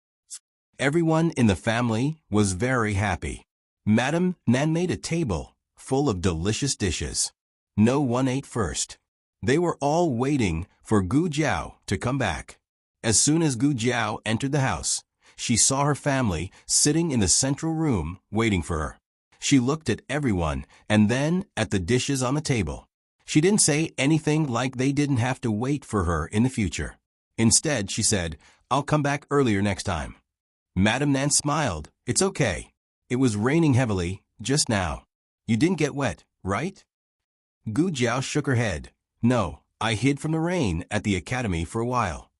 Everyone in the family was very happy. Madame Nan made a table full of delicious dishes. No one ate first. They were all waiting for Gu Jiao to come back. As soon as Gu Jiao entered the house, she saw her family sitting in the central room waiting for her. She looked at everyone and then at the dishes on the table. She didn't say anything like they didn't have to wait for her in the future. Instead, she said, "I'll come back earlier next time." Madame Nan smiled. "It's okay. It was raining heavily just now. You didn't get wet, right? Gu Jiao shook her head. No, I hid from the rain at the academy for a while.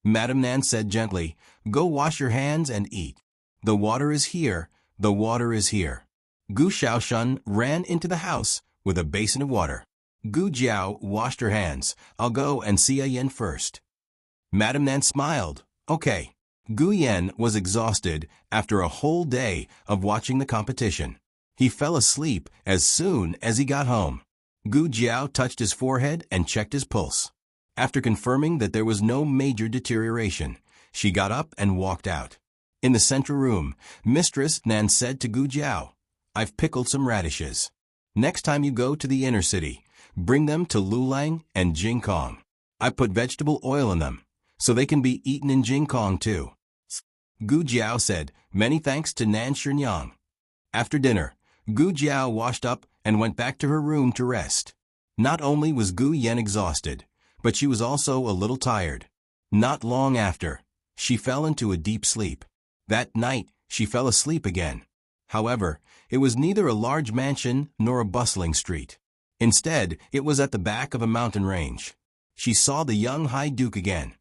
Madame Nan said gently, go wash your hands and eat. The water is here, the water is here. Gu Xiaoshun ran into the house with a basin of water. Gu Jiao washed her hands. I'll go and see Yen first. Madame Nan smiled. Okay. Gu Yen was exhausted after a whole day of watching the competition. He fell asleep as soon as he got home. Gu Jiao touched his forehead and checked his pulse. After confirming that there was no major deterioration, she got up and walked out. In the central room, Mistress Nan said to Gu Jiao, I've pickled some radishes. Next time you go to the inner city, bring them to Lulang and Jingkong. I put vegetable oil in them, so they can be eaten in Jingkong too. Gu Jiao said, many thanks to Nan Shinyang. After dinner, Gu Jiao washed up and went back to her room to rest. Not only was Gu Yen exhausted, but she was also a little tired. Not long after, she fell into a deep sleep. That night, she fell asleep again. However, it was neither a large mansion nor a bustling street. Instead, it was at the back of a mountain range. She saw the young High Duke again.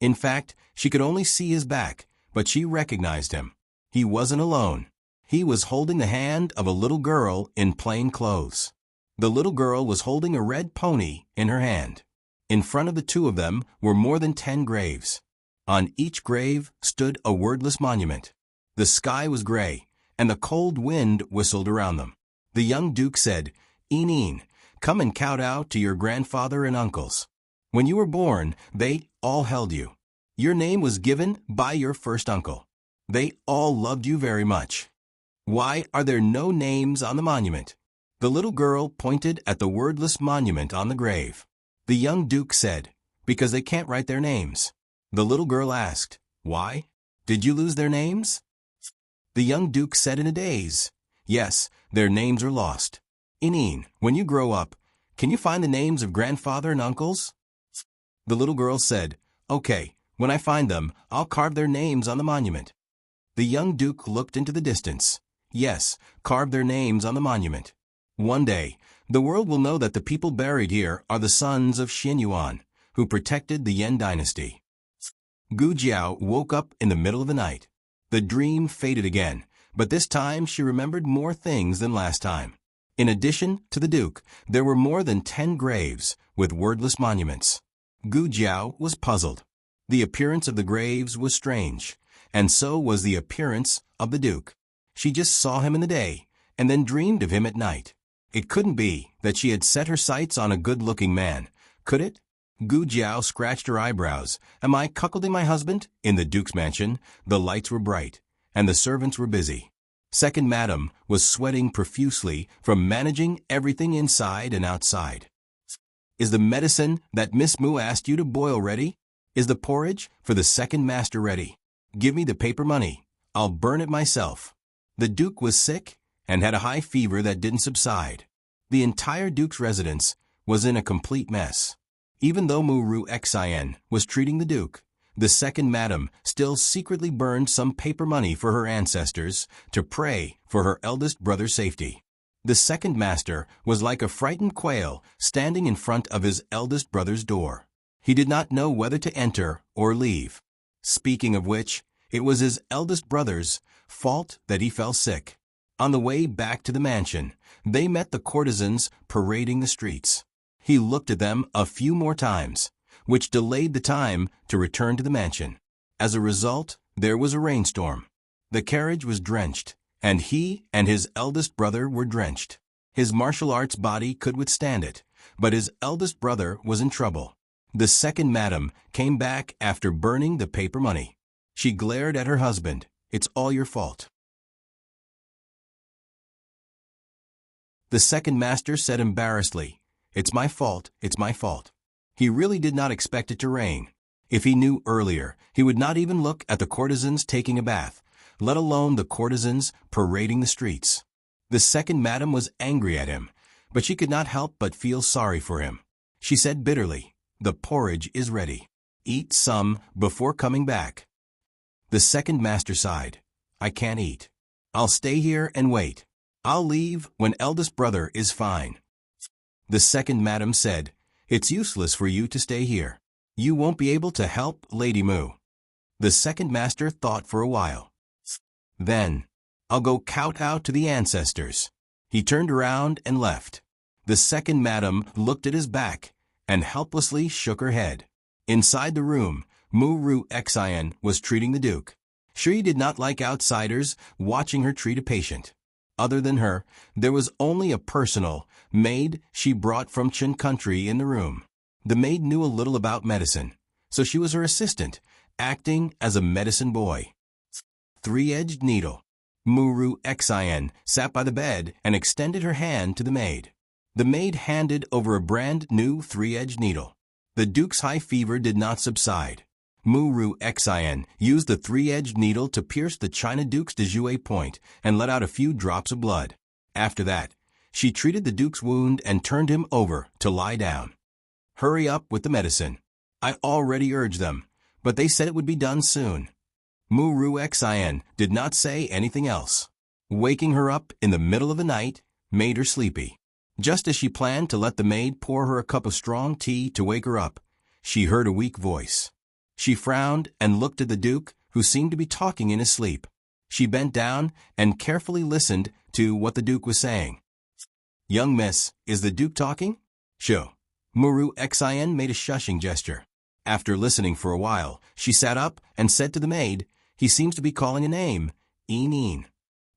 In fact, she could only see his back, but she recognized him. He wasn't alone. He was holding the hand of a little girl in plain clothes. The little girl was holding a red pony in her hand. In front of the two of them were more than 10 graves. On each grave stood a wordless monument. The sky was gray, and the cold wind whistled around them. The young duke said, Yin, come and kowtow to your grandfather and uncles. When you were born, they all held you. Your name was given by your first uncle. They all loved you very much. Why are there no names on the monument? The little girl pointed at the wordless monument on the grave. The young duke said, because they can't write their names. The little girl asked, why? Did you lose their names? The young duke said in a daze, yes, their names are lost. Yin, when you grow up, can you find the names of grandfather and uncles? The little girl said, okay, when I find them, I'll carve their names on the monument. The young duke looked into the distance. Yes, carve their names on the monument. One day, the world will know that the people buried here are the sons of Xin Yuan, who protected the Yen dynasty. Gu Jiao woke up in the middle of the night. The dream faded again, but this time she remembered more things than last time. In addition to the duke, there were more than 10 graves with wordless monuments. Gu Jiao was puzzled. The appearance of the graves was strange, and so was the appearance of the duke. She just saw him in the day, and then dreamed of him at night. It couldn't be that she had set her sights on a good-looking man, could it? Gu Jiao scratched her eyebrows. Am I cuckolding my husband? In the duke's mansion, the lights were bright, and the servants were busy. Second Madam was sweating profusely from managing everything inside and outside. Is the medicine that Miss Mu asked you to boil ready? Is the porridge for the second master ready? Give me the paper money. I'll burn it myself. The duke was sick and had a high fever that didn't subside. The entire duke's residence was in a complete mess. Even though Muru Xin was treating the duke, the second madam still secretly burned some paper money for her ancestors to pray for her eldest brother's safety. The second master was like a frightened quail standing in front of his eldest brother's door. He did not know whether to enter or leave. Speaking of which, it was his eldest brother's fault that he fell sick. On the way back to the mansion, they met the courtesans parading the streets. He looked at them a few more times, which delayed the time to return to the mansion. As a result, there was a rainstorm. The carriage was drenched, and he and his eldest brother were drenched. His martial arts body could withstand it, but his eldest brother was in trouble. The second madam came back after burning the paper money. She glared at her husband. It's all your fault. The second master said embarrassedly, It's my fault, it's my fault. He really did not expect it to rain. If he knew earlier, he would not even look at the courtesans taking a bath, let alone the courtesans parading the streets. The second madam was angry at him, but she could not help but feel sorry for him. She said bitterly, The porridge is ready. Eat some before coming back. The second master sighed. I can't eat. I'll stay here and wait. I'll leave when eldest brother is fine. The second madam said, It's useless for you to stay here. You won't be able to help Lady Moo. The second master thought for a while. Then, I'll go kowtow to the ancestors. He turned around and left. The second madam looked at his back and helplessly shook her head. Inside the room, Muru Xian was treating the Duke. She did not like outsiders watching her treat a patient. Other than her, there was only a personal maid she brought from Chin country in the room. The maid knew a little about medicine, so she was her assistant, acting as a medicine boy. Three-edged needle. Muru Xian sat by the bed and extended her hand to the maid. The maid handed over a brand new three-edged needle. The Duke's high fever did not subside. Muru Xian used the three-edged needle to pierce the China Duke's déjoué point and let out a few drops of blood. After that, she treated the Duke's wound and turned him over to lie down. Hurry up with the medicine. I already urged them, but they said it would be done soon. Muru Xian did not say anything else. Waking her up in the middle of the night made her sleepy. Just as she planned to let the maid pour her a cup of strong tea to wake her up, she heard a weak voice. She frowned and looked at the Duke, who seemed to be talking in his sleep. She bent down and carefully listened to what the Duke was saying. Young miss, is the Duke talking? Sure. Muru Xian made a shushing gesture. After listening for a while, she sat up and said to the maid, He seems to be calling a name, Eeneen.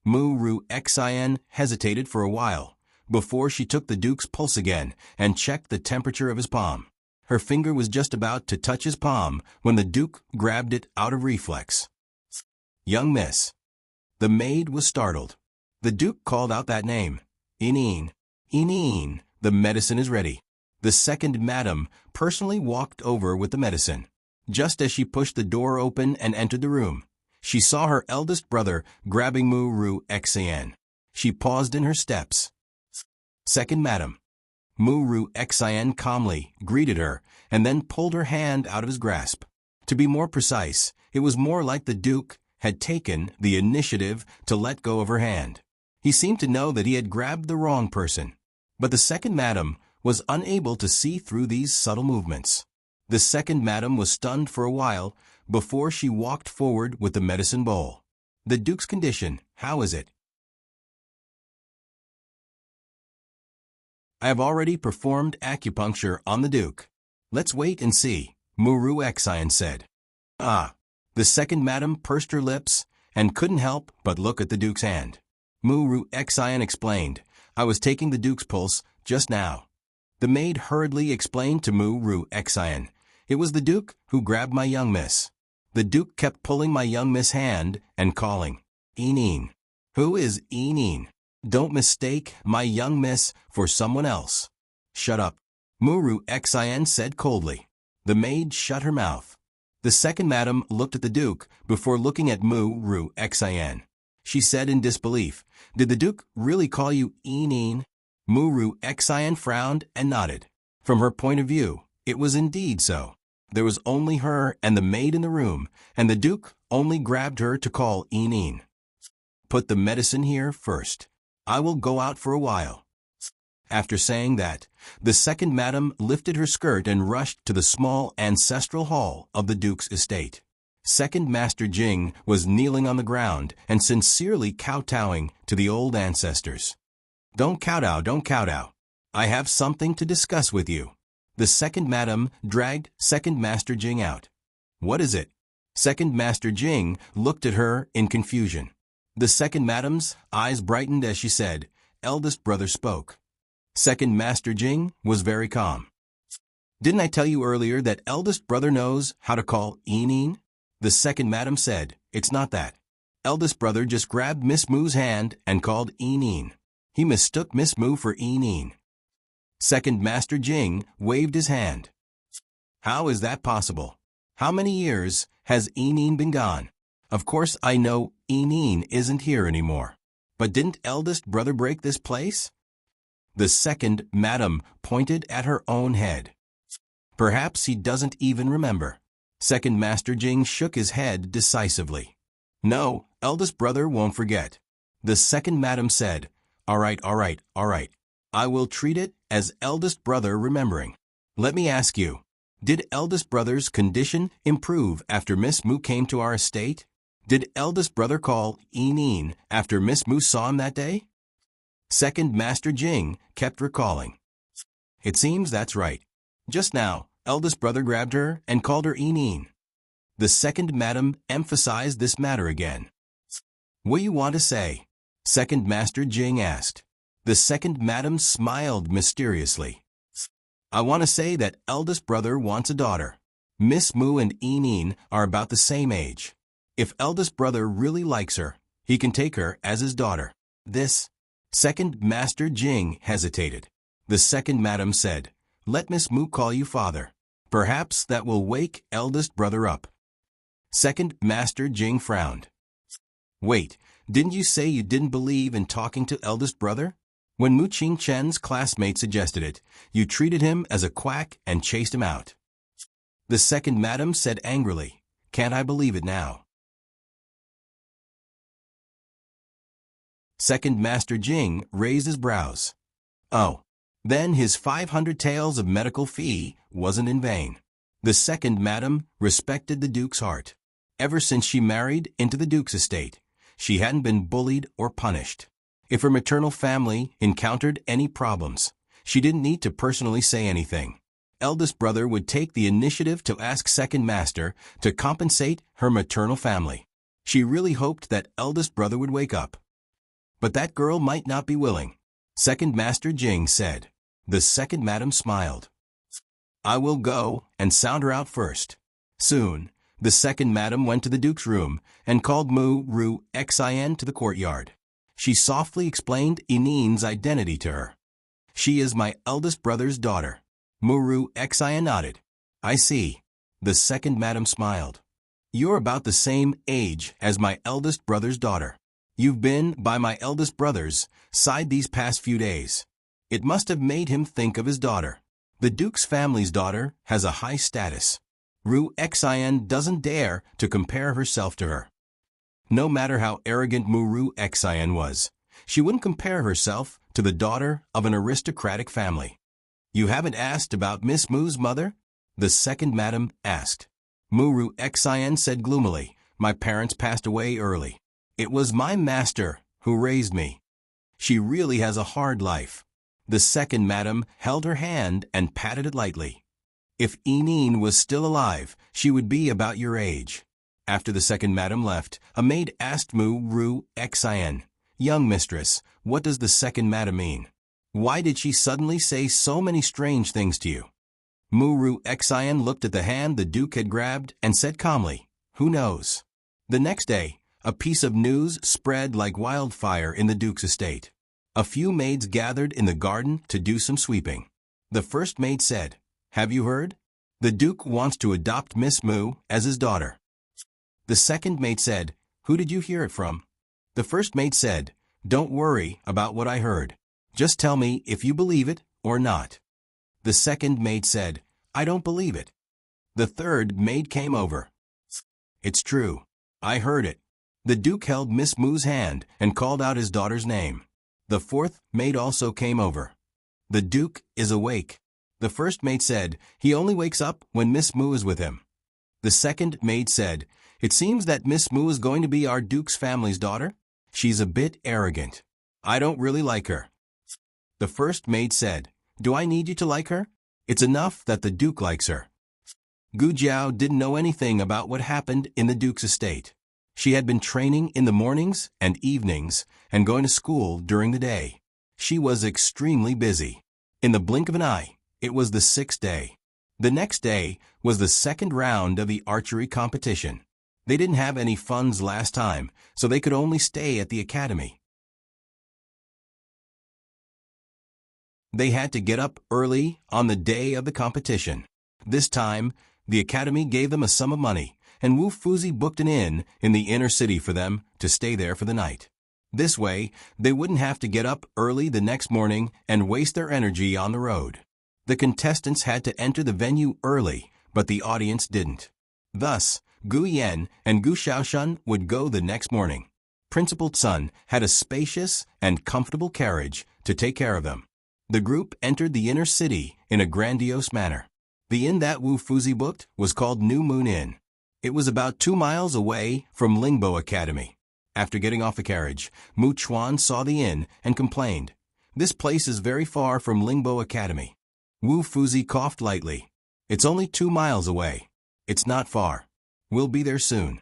Muru Xian hesitated for a while, before she took the Duke's pulse again and checked the temperature of his palm. Her finger was just about to touch his palm when the Duke grabbed it out of reflex. Young miss. The maid was startled. The Duke called out that name. Eeneen. Eeneen, the medicine is ready. The second madam personally walked over with the medicine. Just as she pushed the door open and entered the room, she saw her eldest brother grabbing Muru Xian. She paused in her steps. Second madam. Muru Xian calmly greeted her and then pulled her hand out of his grasp. To be more precise, it was more like the Duke had taken the initiative to let go of her hand. He seemed to know that he had grabbed the wrong person. But the second madam was unable to see through these subtle movements. The second madam was stunned for a while before she walked forward with the medicine bowl. The Duke's condition, how is it? I have already performed acupuncture on the Duke. Let's wait and see, Muru Xian said. Ah. The second madam pursed her lips and couldn't help but look at the Duke's hand. Muru Xian explained, I was taking the Duke's pulse just now. The maid hurriedly explained to Muru Xian, It was the Duke who grabbed my young miss. The Duke kept pulling my young miss' hand and calling, Eeneen. Who is Eeneen? Don't mistake my young miss for someone else. Shut up, Muru Xian said coldly. The maid shut her mouth. The second madam looked at the Duke before looking at Muru Xian. She said in disbelief, Did the Duke really call you Eeneen? Muru Xian frowned and nodded. From her point of view, it was indeed so. There was only her and the maid in the room, and the Duke only grabbed her to call Eeneen. Put the medicine here first. I will go out for a while. After saying that, the second madam lifted her skirt and rushed to the small ancestral hall of the Duke's estate. Second Master Jing was kneeling on the ground and sincerely kowtowing to the old ancestors. Don't kowtow, don't kowtow. I have something to discuss with you. The second madam dragged Second Master Jing out. What is it? Second Master Jing looked at her in confusion. The second madam's eyes brightened as she said, Eldest brother spoke. Second Master Jing was very calm. Didn't I tell you earlier that eldest brother knows how to call Eeneen? The second madam said, It's not that. Eldest brother just grabbed Miss Moo's hand and called Eeneen. He mistook Miss Moo for Eeneen. Second Master Jing waved his hand. How is that possible? How many years has Eeneen been gone? Of course I know Eeneen isn't here anymore. But didn't eldest brother break this place? The second madam pointed at her own head. Perhaps he doesn't even remember. Second Master Jing shook his head decisively. No, eldest brother won't forget. The second madam said, "All right, all right, all right. I will treat it as eldest brother remembering. Let me ask you, did eldest brother's condition improve after Miss Moo came to our estate? Did eldest brother call Eneen after Miss Moo saw him that day?" Second Master Jing kept recalling. "It seems that's right. Just now, eldest brother grabbed her and called her Eneen." The second madam emphasized this matter again. "What do you want to say?" Second Master Jing asked. The second madam smiled mysteriously. "I want to say that eldest brother wants a daughter. Miss Moo and Eneen are about the same age. If eldest brother really likes her, he can take her as his daughter." This. Second Master Jing hesitated. The second madam said, "Let Miss Moo call you father. Perhaps that will wake eldest brother up." Second Master Jing frowned. "Wait, didn't you say you didn't believe in talking to eldest brother? When Mu Ching Chen's classmate suggested it, you treated him as a quack and chased him out." The second madam said angrily, "Can't I believe it now?" Second Master Jing raised his brows. Oh, then his 500 taels of medical fee wasn't in vain. The second madam respected the Duke's heart. Ever since she married into the Duke's estate, she hadn't been bullied or punished. If her maternal family encountered any problems, she didn't need to personally say anything. Eldest brother would take the initiative to ask second master to compensate her maternal family. She really hoped that eldest brother would wake up. But that girl might not be willing. Second Master Jing said. The second madam smiled. "I will go and sound her out first." Soon, the second madam went to the Duke's room and called Mu Ru Xin to the courtyard. She softly explained Eneen's identity to her. "She is my eldest brother's daughter." Mu Ru Xin nodded. "I see." The second madam smiled. "You're about the same age as my eldest brother's daughter. You've been by my eldest brother's side these past few days." It must have made him think of his daughter. The Duke's family's daughter has a high status. Ru Xin doesn't dare to compare herself to her. No matter how arrogant Mu Ru Xin was, she wouldn't compare herself to the daughter of an aristocratic family. "You haven't asked about Miss Moo's mother?" the second madam asked. Mu Ru Xin said gloomily, "My parents passed away early. It was my master who raised me. She really has a hard life." The second madam held her hand and patted it lightly. "If Eneen was still alive, she would be about your age." After the second madam left, a maid asked Mu Ru Xin, "Young mistress, what does the second madam mean? Why did she suddenly say so many strange things to you?" Mu Ru Xin looked at the hand the Duke had grabbed and said calmly, "Who knows?" The next day, a piece of news spread like wildfire in the Duke's estate. A few maids gathered in the garden to do some sweeping. The first maid said, "Have you heard? The Duke wants to adopt Miss Moo as his daughter." The second maid said, "Who did you hear it from?" The first maid said, "Don't worry about what I heard. Just tell me if you believe it or not." The second maid said, "I don't believe it." The third maid came over. "It's true. I heard it." The Duke held Miss Moo's hand and called out his daughter's name. The fourth maid also came over. "The Duke is awake." The first maid said, "He only wakes up when Miss Moo is with him." The second maid said, "It seems that Miss Moo is going to be our Duke's family's daughter. She's a bit arrogant. I don't really like her." The first maid said, "Do I need you to like her? It's enough that the Duke likes her." Gu Jiao didn't know anything about what happened in the Duke's estate. She had been training in the mornings and evenings and going to school during the day. She was extremely busy. In the blink of an eye, it was the 6th day. The next day was the second round of the archery competition. They didn't have any funds last time, so they could only stay at the academy. They had to get up early on the day of the competition. This time, the academy gave them a sum of money, and Wu Fuzi booked an inn in the inner city for them to stay there for the night. This way, they wouldn't have to get up early the next morning and waste their energy on the road. The contestants had to enter the venue early, but the audience didn't. Thus, Gu Yan and Gu Shaoshun would go the next morning. principal son had a spacious and comfortable carriage to take care of them. The group entered the inner city in a grandiose manner. The inn that Wu Fuzi booked was called New Moon Inn. It was about 2 miles away from Lingbo Academy. After getting off the carriage, Mu Chuan saw the inn and complained, "This place is very far from Lingbo Academy." Wu Fuzi coughed lightly. "It's only 2 miles away. It's not far. We'll be there soon."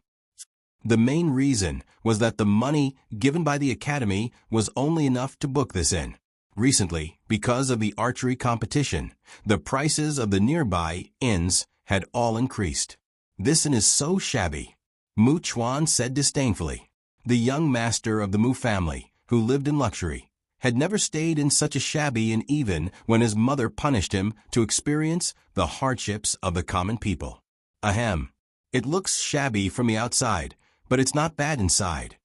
The main reason was that the money given by the academy was only enough to book this inn. Recently, because of the archery competition, the prices of the nearby inns had all increased. "This inn is so shabby," Mu Chuan said disdainfully. The young master of the Mu family, who lived in luxury, had never stayed in such a shabby inn even when his mother punished him to experience the hardships of the common people. Ahem. It looks shabby from the outside, but it's not bad inside,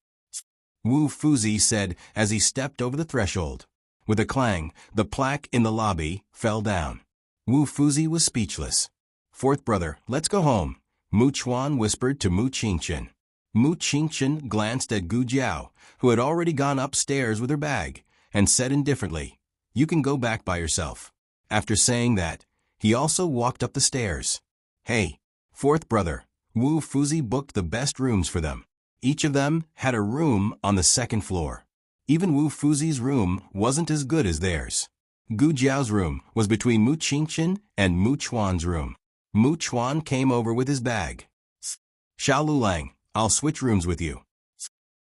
Wu Fuzi said as he stepped over the threshold. With a clang, the plaque in the lobby fell down. Wu Fuzi was speechless. "Fourth brother, let's go home," Mu Chuan whispered to Mu Qingchen. Mu Qingchen glanced at Gu Jiao, who had already gone upstairs with her bag, and said indifferently, "You can go back by yourself." After saying that, he also walked up the stairs. "Hey, fourth brother," Wu Fuzi booked the best rooms for them. Each of them had a room on the second floor. Even Wu Fuzi's room wasn't as good as theirs. Gu Jiao's room was between Mu Qingchen and Mu Chuan's room. Mu Chuan came over with his bag. "Xiao Lulang, I'll switch rooms with you."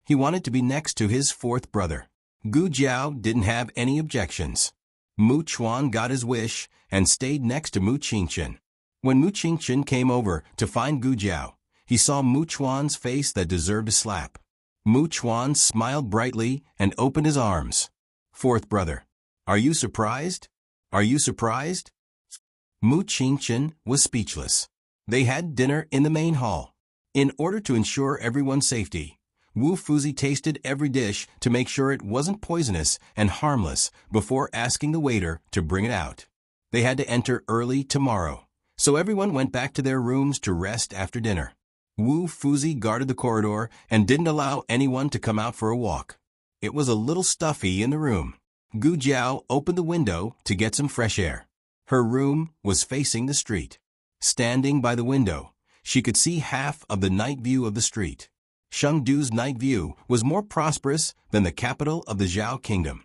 He wanted to be next to his fourth brother. Gu Jiao didn't have any objections. Mu Chuan got his wish and stayed next to Mu Qingchen. When Mu Qingchen came over to find Gu Jiao, he saw Mu Chuan's face that deserved a slap. Mu Chuan smiled brightly and opened his arms. "Fourth brother, are you surprised? Are you surprised?" Mu Qingchen was speechless. They had dinner in the main hall. In order to ensure everyone's safety, Wu Fuzi tasted every dish to make sure it wasn't poisonous and harmless before asking the waiter to bring it out. They had to enter early tomorrow, so everyone went back to their rooms to rest after dinner. Wu Fuzi guarded the corridor and didn't allow anyone to come out for a walk. It was a little stuffy in the room. Gu Jiao opened the window to get some fresh air. Her room was facing the street. Standing by the window, she could see half of the night view of the street. Chengdu's night view was more prosperous than the capital of the Zhao kingdom.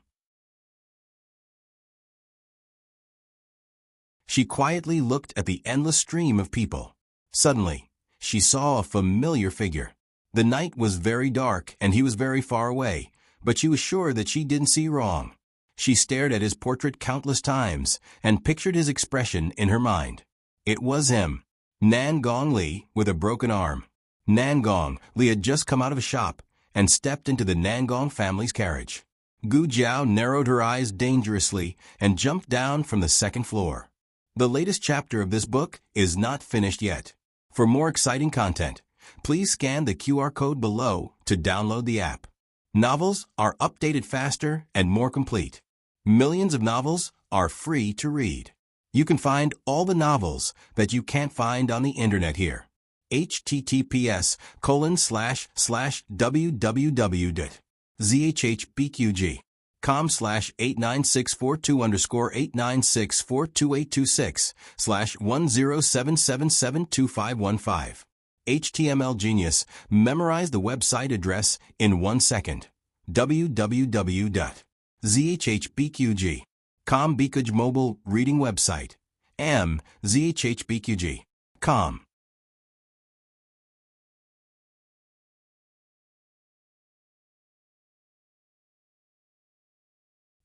She quietly looked at the endless stream of people. Suddenly, she saw a familiar figure. The night was very dark and he was very far away, but she was sure that she didn't see wrong. She stared at his portrait countless times and pictured his expression in her mind. It was him, Nan Gong Li, with a broken arm. Nan Gong Li had just come out of a shop and stepped into the Nan Gong family's carriage. Gu Jiao narrowed her eyes dangerously and jumped down from the second floor. The latest chapter of this book is not finished yet. For more exciting content, please scan the QR code below to download the app. Novels are updated faster and more complete. Millions of novels are free to read. You can find all the novels that you can't find on the internet here. https://www.zhbqg.com/89642_8964226/1077725515. HTML Genius. Memorize the website address in 1 second. www.zhbqg.com Bikaj mobile reading website. zhbqg.com.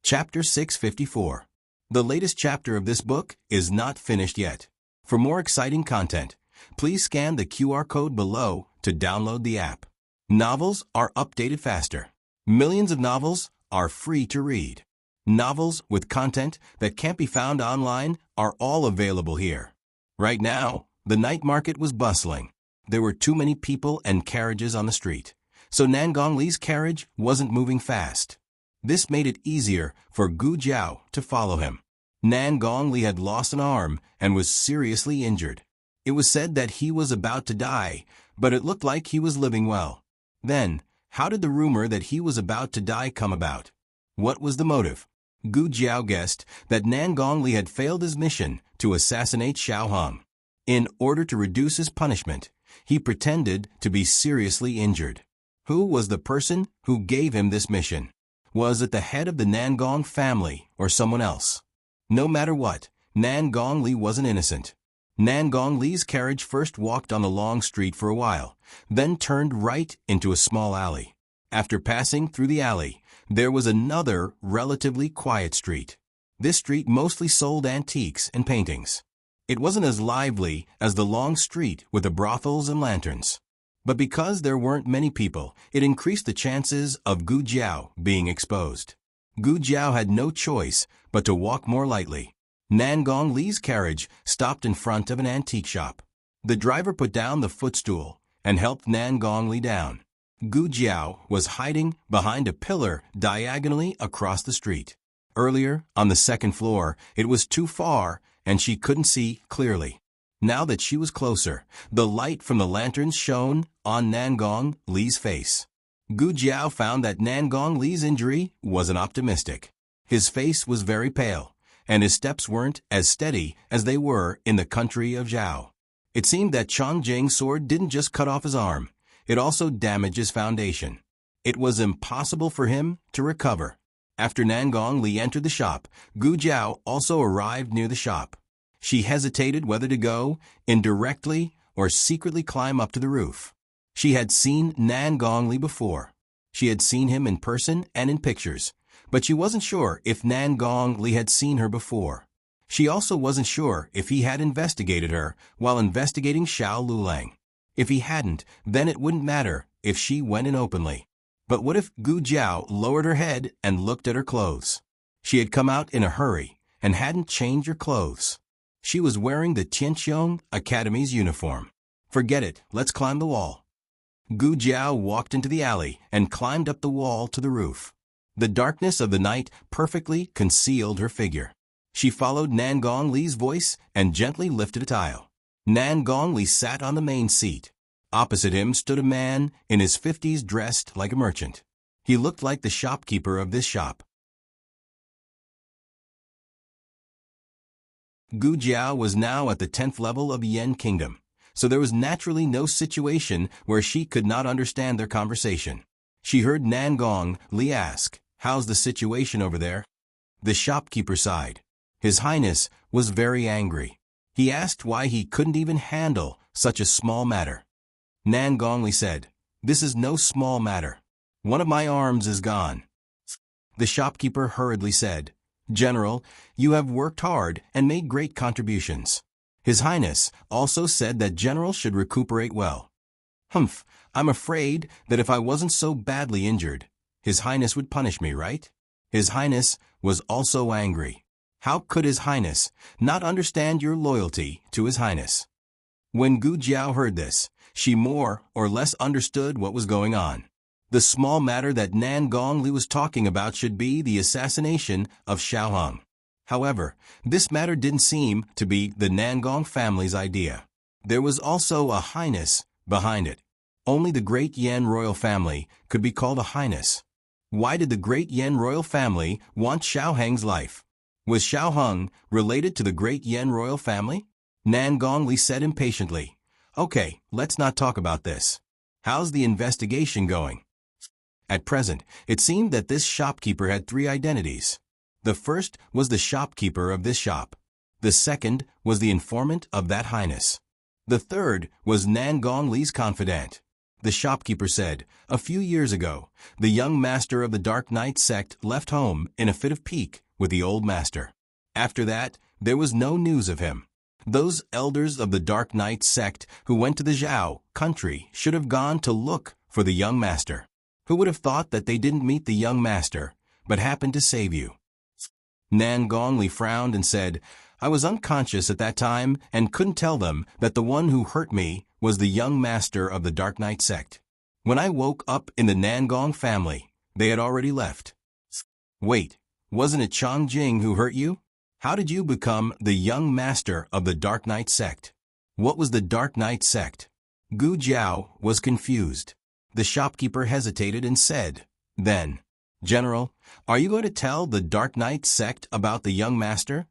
Chapter 654. The latest chapter of this book is not finished yet. For more exciting content, please scan the QR code below to download the app. Novels are updated faster. Millions of novels are free to read. Novels with content that can't be found online are all available here. Right now, the night market was bustling. There were too many people and carriages on the street, so Nan Gong Li's carriage wasn't moving fast. This made it easier for Gu Jiao to follow him. Nan Gong Li had lost an arm and was seriously injured. It was said that he was about to die, but it looked like he was living well. Then, How did the rumor that he was about to die come about? What was the motive? Gu Jiao guessed that Nan Gongli had failed his mission to assassinate Xiao Hong. In order to reduce his punishment, he pretended to be seriously injured. Who was the person who gave him this mission? Was it the head of the Nan Gong family or someone else? No matter what, Nan Gongli wasn't innocent. Nan Gongli's carriage first walked on the long street for a while, then turned right into a small alley. After passing through the alley, there was another relatively quiet street. This street mostly sold antiques and paintings. It wasn't as lively as the long street with the brothels and lanterns. But because there weren't many people, it increased the chances of Gu Jiao being exposed. Gu Jiao had no choice but to walk more lightly. Nan Gongli's carriage stopped in front of an antique shop. The driver put down the footstool and helped Nan Gongli down. Gu Jiao was hiding behind a pillar diagonally across the street. Earlier, on the second floor, it was too far and she couldn't see clearly. Now that she was closer, the light from the lanterns shone on Nan Gongli's face. Gu Jiao found that Nan Gongli's injury wasn't optimistic. His face was very pale, and his steps weren't as steady as they were in the country of Zhao. It seemed that Chongjing's sword didn't just cut off his arm, it also damaged his foundation. It was impossible for him to recover. After Nan Gongli entered the shop, Gu Jiao also arrived near the shop. She hesitated whether to go in directly or secretly climb up to the roof. She had seen Nan Gongli before. She had seen him in person and in pictures, but she wasn't sure if Nan Gongli had seen her before. She also wasn't sure if he had investigated her while investigating Xiao Lulang. If he hadn't, then it wouldn't matter if she went in openly. But what if Gu Jiao lowered her head and looked at her clothes? She had come out in a hurry and hadn't changed her clothes. She was wearing the Tianqiong Academy's uniform. Forget it, let's climb the wall. Gu Jiao walked into the alley and climbed up the wall to the roof. The darkness of the night perfectly concealed her figure. She followed Nan Gongli's voice and gently lifted a tile. Nan Gongli sat on the main seat. Opposite him stood a man in his 50s dressed like a merchant. He looked like the shopkeeper of this shop. Gu Jiao was now at the 10th level of Yen Kingdom, so there was naturally no situation where she could not understand their conversation. She heard Nan Gongli ask, "How's the situation over there?" The shopkeeper sighed. His Highness was very angry. He asked why he couldn't even handle such a small matter. Nan Gongli said, "This is no small matter. One of my arms is gone." The shopkeeper hurriedly said, "General, you have worked hard and made great contributions." His Highness also said that General should recuperate well. "Humph, I'm afraid that if I wasn't so badly injured, His Highness would punish me, right?" His Highness was also angry. How could His Highness not understand your loyalty to His Highness? When Gu Jiao heard this, she more or less understood what was going on. The small matter that Nan Gongli was talking about should be the assassination of Xiao Hong. However, this matter didn't seem to be the Nan Gong family's idea. There was also a highness behind it. Only the great Yen royal family could be called a highness. Why did the great Yen royal family want Xiao Hong's life? Was Xiao Hong related to the great Yen royal family? Nan Gongli said impatiently, "Okay, let's not talk about this. How's the investigation going?" At present, it seemed that this shopkeeper had 3 identities. The first was the shopkeeper of this shop. The second was the informant of that highness. The third was Nan Gongli's confidant. The shopkeeper said, "A few years ago, the young master of the Dark Knight sect left home in a fit of pique with the old master. After that, there was no news of him. Those elders of the Dark Knight sect who went to the Zhao country should have gone to look for the young master. Who would have thought that they didn't meet the young master, but happened to save you?" Nan Gongli frowned and said, "I was unconscious at that time and couldn't tell them that the one who hurt me was the young master of the Dark Knight sect. When I woke up in the Nan Gong family, they had already left." "Wait, wasn't it Chongjing who hurt you? How did you become the young master of the Dark Knight sect? What was the Dark Knight sect?" Gu Jiao was confused. The shopkeeper hesitated and said, then, General, are you going to tell the Dark Knight sect about the young master?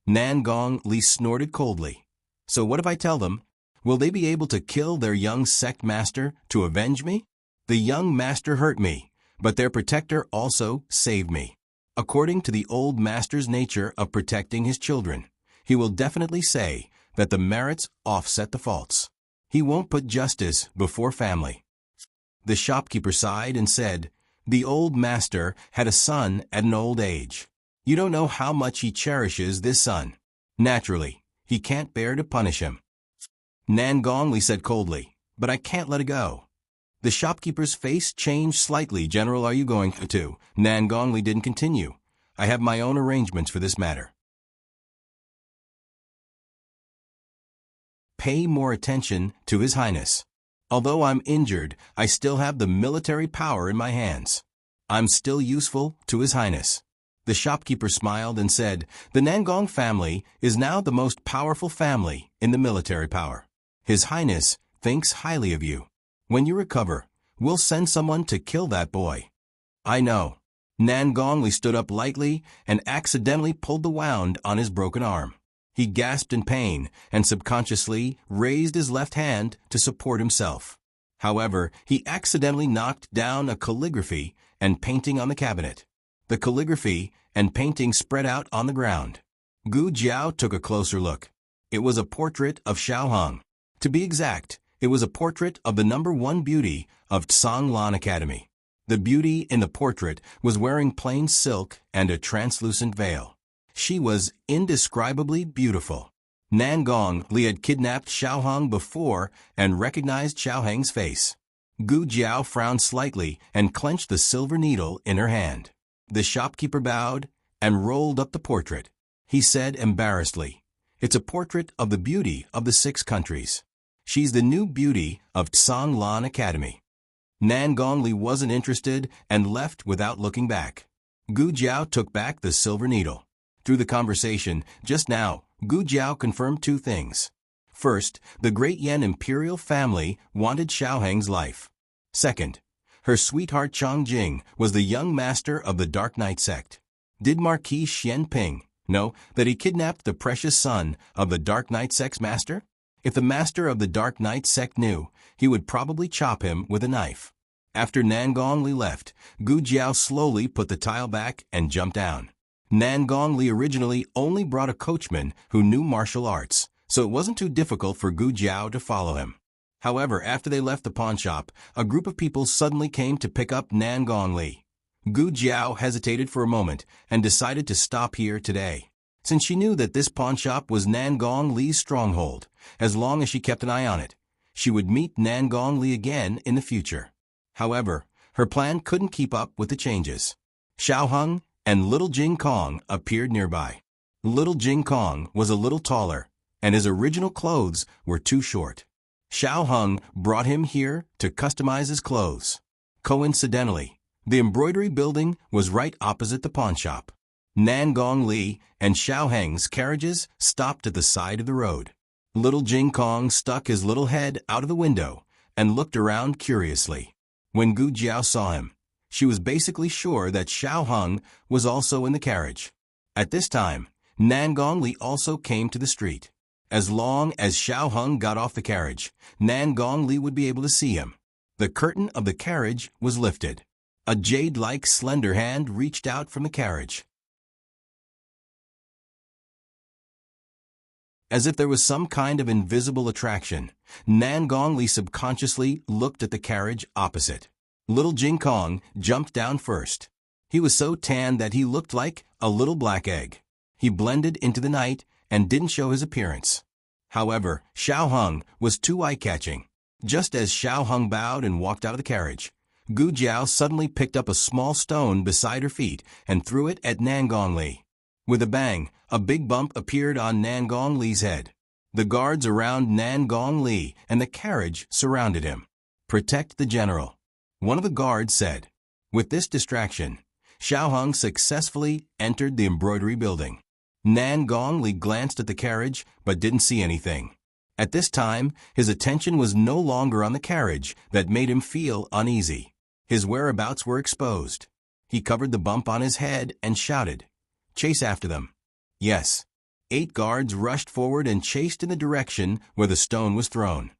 Nan Gong Li snorted coldly. So what if I tell them? Will they be able to kill their young sect master to avenge me? The young master hurt me, but their protector also saved me. According to the old master's nature of protecting his children, he will definitely say that the merits offset the faults. He won't put justice before family. The shopkeeper sighed and said, the old master had a son at an old age. You don't know how much he cherishes this son. Naturally, he can't bear to punish him. Nan Gongli said coldly, but I can't let it go. The shopkeeper's face changed slightly. General, are you going to? Nan Gongli didn't continue. I have my own arrangements for this matter. Pay more attention to His Highness. Although I'm injured, I still have the military power in my hands. I'm still useful to His Highness. The shopkeeper smiled and said, the Nangong family is now the most powerful family in the military power. His Highness thinks highly of you. When you recover, we'll send someone to kill that boy. I know. Nan Gongli stood up lightly and accidentally pulled the wound on his broken arm. He gasped in pain and subconsciously raised his left hand to support himself. However, he accidentally knocked down a calligraphy and painting on the cabinet. The calligraphy and painting spread out on the ground. Gu Jiao took a closer look. It was a portrait of Xiao Hong. To be exact, it was a portrait of the #1 beauty of Tsang Lan Academy. The beauty in the portrait was wearing plain silk and a translucent veil. She was indescribably beautiful. Nan Gongli had kidnapped Xiao Hong before and recognized Xiao Heng's face. Gu Jiao frowned slightly and clenched the silver needle in her hand. The shopkeeper bowed and rolled up the portrait. He said embarrassedly, it's a portrait of the beauty of the 6 countries. She's the new beauty of Tsang Lan Academy. Nan Gongli wasn't interested and left without looking back. Gu Jiao took back the silver needle. Through the conversation just now, Gu Jiao confirmed 2 things. First, the Great Yan imperial family wanted Xiao Heng's life. Second, her sweetheart Chang Jing was the young master of the Dark Knight sect. Did Marquis Xian Ping know that he kidnapped the precious son of the Dark Knight sect's master? If the master of the Dark Knight sect knew, he would probably chop him with a knife. After Nan Gongli left, Gu Jiao slowly put the tile back and jumped down. Nan Gongli originally only brought a coachman who knew martial arts, so it wasn't too difficult for Gu Jiao to follow him. However, after they left the pawn shop, a group of people suddenly came to pick up Nan Gongli. Gu Jiao hesitated for a moment and decided to stop here today. Since she knew that this pawn shop was Nan Gongli's stronghold, as long as she kept an eye on it, she would meet Nan Gongli again in the future. However, her plan couldn't keep up with the changes. Xiao Hong and little Jing Kong appeared nearby. Little Jing Kong was a little taller, and his original clothes were too short. Xiao Hong brought him here to customize his clothes. Coincidentally, the embroidery building was right opposite the pawn shop. Nan Gongli and Xiao Heng's carriages stopped at the side of the road. Little Jing Kong stuck his little head out of the window and looked around curiously. When Gu Jiao saw him, she was basically sure that Xiao Hong was also in the carriage. At this time, Nan Gongli also came to the street. As long as Xiao Hong got off the carriage, Nan Gongli would be able to see him. The curtain of the carriage was lifted. A jade-like slender hand reached out from the carriage. As if there was some kind of invisible attraction, Nan Gongli subconsciously looked at the carriage opposite. Little Jing Kong jumped down first. He was so tan that he looked like a little black egg. He blended into the night and didn't show his appearance. However, Xiao Hong was too eye-catching. Just as Xiao Hong bowed and walked out of the carriage, Gu Jiao suddenly picked up a small stone beside her feet and threw it at Nan Gongli. With a bang, a big bump appeared on Nan Gongli's head. The guards around Nan Gongli and the carriage surrounded him. Protect the general, one of the guards said. With this distraction, Xiao Hong successfully entered the embroidery building. Nan Gongli glanced at the carriage but didn't see anything. At this time, his attention was no longer on the carriage that made him feel uneasy. His whereabouts were exposed. He covered the bump on his head and shouted, "Chase after them." Yes. 8 guards rushed forward and chased in the direction where the stone was thrown.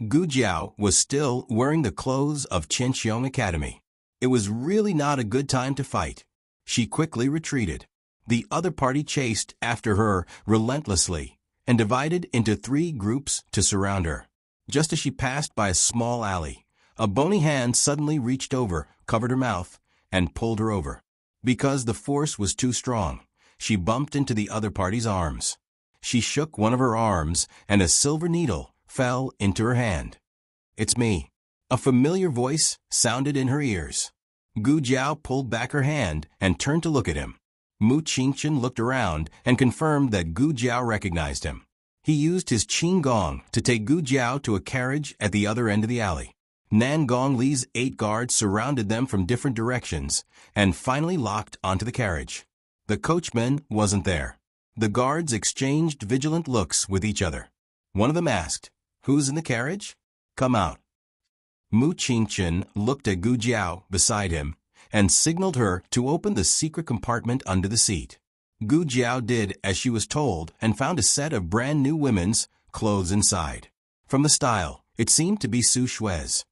Gu Jiao was still wearing the clothes of Qinxiong Academy. It was really not a good time to fight. She quickly retreated. The other party chased after her relentlessly and divided into 3 groups to surround her. Just as she passed by a small alley, a bony hand suddenly reached over, covered her mouth, and pulled her over. Because the force was too strong, she bumped into the other party's arms. She shook one of her arms, and a silver needle fell into her hand. "It's me." A familiar voice sounded in her ears. Gu Jiao pulled back her hand and turned to look at him. Mu Qingchen looked around and confirmed that Gu Jiao recognized him. He used his Qing Gong to take Gu Jiao to a carriage at the other end of the alley. Nan Gong Li's 8 guards surrounded them from different directions and finally locked onto the carriage. The coachman wasn't there. The guards exchanged vigilant looks with each other. One of them asked, "Who's in the carriage? Come out." Mu Qingchen looked at Gu Jiao beside him and signaled her to open the secret compartment under the seat. Gu Jiao did as she was told and found a set of brand new women's clothes inside. From the style, it seemed to be Su Shui's.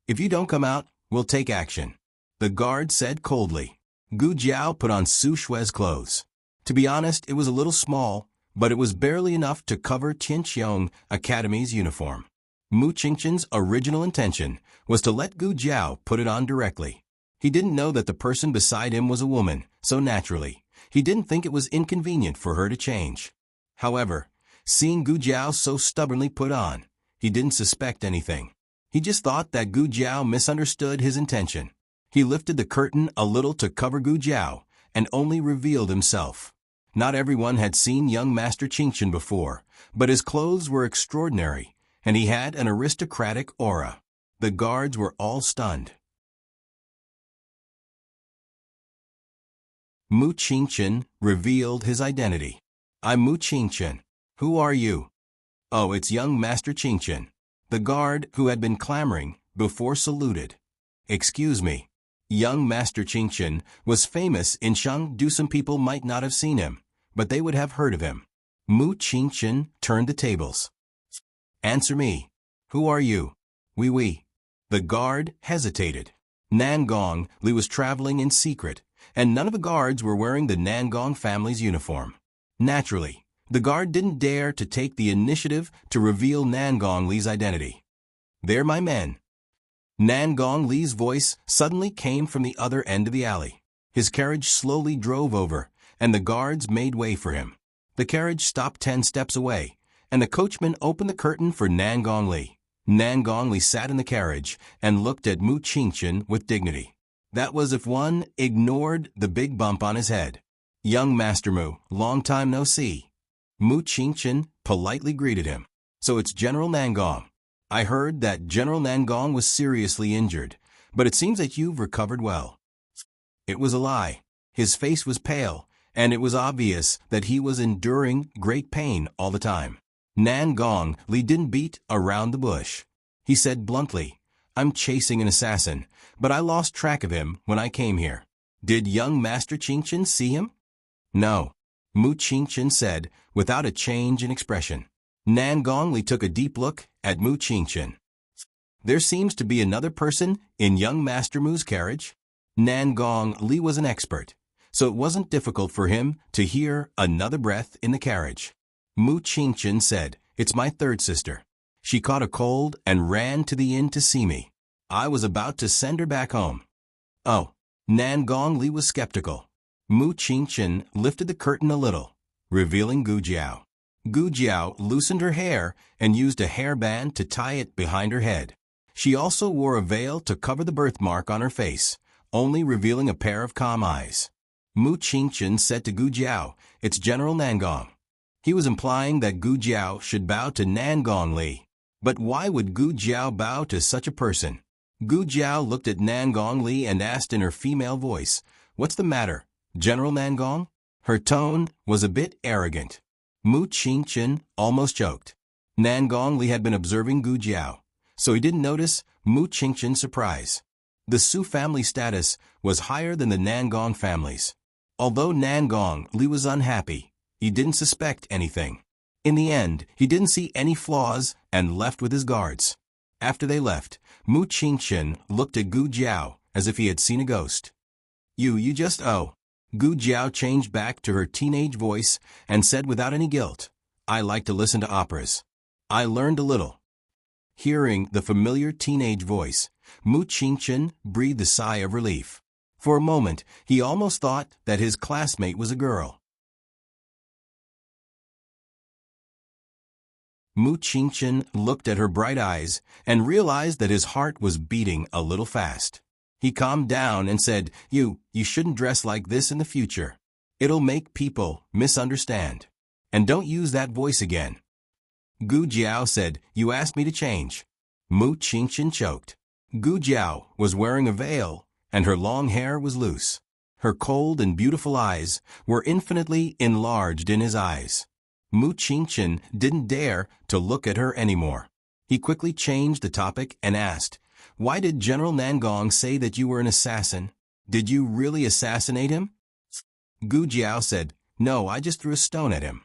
"If you don't come out, we'll take action," the guard said coldly. Gu Jiao put on Su Shui's clothes. To be honest, it was a little small, but it was barely enough to cover Qinxiong Academy's uniform. Mu Qingchen's original intention was to let Gu Jiao put it on directly. He didn't know that the person beside him was a woman, so naturally, he didn't think it was inconvenient for her to change. However, seeing Gu Jiao so stubbornly put on, he didn't suspect anything. He just thought that Gu Jiao misunderstood his intention. He lifted the curtain a little to cover Gu Jiao and only revealed himself. Not everyone had seen young Master Qingchen before, but his clothes were extraordinary, and he had an aristocratic aura. The guards were all stunned. Mu Qingchen revealed his identity. "I'm Mu Qingchen. Who are you?" "Oh, it's young Master Qingchen." The guard, who had been clamoring before, saluted. "Excuse me." Young Master Qingchen was famous in Shangdu. Some people might not have seen him, but they would have heard of him. Mu Qingchen turned the tables. "Answer me. Who are you?" "Oui." The guard hesitated. Nan Gong Li was traveling in secret, and none of the guards were wearing the Nan Gong family's uniform. Naturally, the guard didn't dare to take the initiative to reveal Nan Gong Li's identity. "They're my men." Nan Gong Li's voice suddenly came from the other end of the alley. His carriage slowly drove over, and the guards made way for him. The carriage stopped 10 steps away, and the coachman opened the curtain for Nan Gong Li. Nan Gong Li sat in the carriage and looked at Mu Qingchen with dignity. That was if one ignored the big bump on his head. "Young Master Mu, long time no see." Mu Qingchen politely greeted him. "So it's General Nan Gong. I heard that General Nan Gong was seriously injured, but it seems that you've recovered well." It was a lie. His face was pale, and it was obvious that he was enduring great pain all the time. Nan Gong Li didn't beat around the bush. He said bluntly, "I'm chasing an assassin, but I lost track of him when I came here." "Did young Master Qingchen see him?" "No," Mu Qingchen said without a change in expression. Nan Gong Li took a deep look at Mu Qingchen. "There seems to be another person in young Master Mu's carriage." Nan Gong Li was an expert, so it wasn't difficult for him to hear another breath in the carriage. Mu Qingchen said, "It's my third sister. She caught a cold and ran to the inn to see me. I was about to send her back home." "Oh." Nan Gong Li was skeptical. Mu Qingchen lifted the curtain a little, revealing Gu Jiao. Gu Jiao loosened her hair and used a hairband to tie it behind her head. She also wore a veil to cover the birthmark on her face, only revealing a pair of calm eyes. Mu Qingchen said to Gu Jiao, "It's General Nan Gong." He was implying that Gu Jiao should bow to Nan Gong Li. But why would Gu Jiao bow to such a person? Gu Jiao looked at Nan Gong Li and asked in her female voice, "What's the matter, General Nan Gong?" Her tone was a bit arrogant. Mu Qingchen almost choked. Nan Gongli had been observing Gu Jiao, so he didn't notice Mu Qingqian's surprise. The Su family status was higher than the Nan Gong family's. Although Nan Gongli was unhappy, he didn't suspect anything. In the end, he didn't see any flaws and left with his guards. After they left, Mu Qingqian looked at Gu Jiao as if he had seen a ghost. You just Gu Jiao changed back to her teenage voice and said without any guilt, I like to listen to operas. I learned a little. Hearing the familiar teenage voice, Mu Qingqian breathed a sigh of relief. For a moment, he almost thought that his classmate was a girl. Mu Qingqian looked at her bright eyes and realized that his heart was beating a little fast. He calmed down and said, You shouldn't dress like this in the future. It'll make people misunderstand. And don't use that voice again. Gu Jiao said, You asked me to change. Mu Qingqian choked. Gu Jiao was wearing a veil, and her long hair was loose. Her cold and beautiful eyes were infinitely enlarged in his eyes. Mu Qingqian didn't dare to look at her anymore. He quickly changed the topic and asked, Why did General Nangong say that you were an assassin? Did you really assassinate him? Gu Jiao said, No, I just threw a stone at him.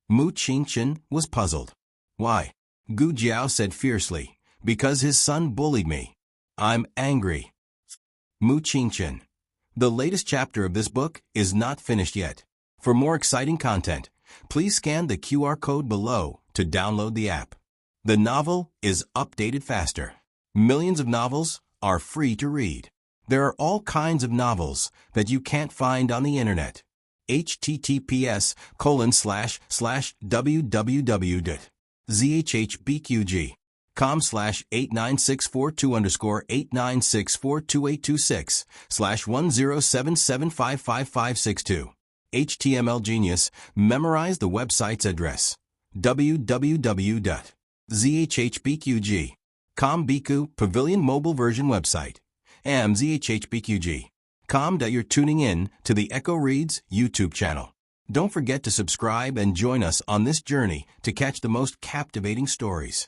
Mu Qingqian was puzzled. Why? Gu Jiao said fiercely, Because his son bullied me. I'm angry. Mu Qingqian. The latest chapter of this book is not finished yet. For more exciting content, please scan the QR code below to download the app. The novel is updated faster. Millions of novels are free to read. There are all kinds of novels that you can't find on the internet. https://www.zhbqg.com/89642_89642626/1077555562. HTML Genius memorized the website's address. www.zhbqg.com Biku Pavilion Mobile Version website. zhbqg.com. You're tuning in to the Echo Reads YouTube channel. Don't forget to subscribe and join us on this journey to catch the most captivating stories.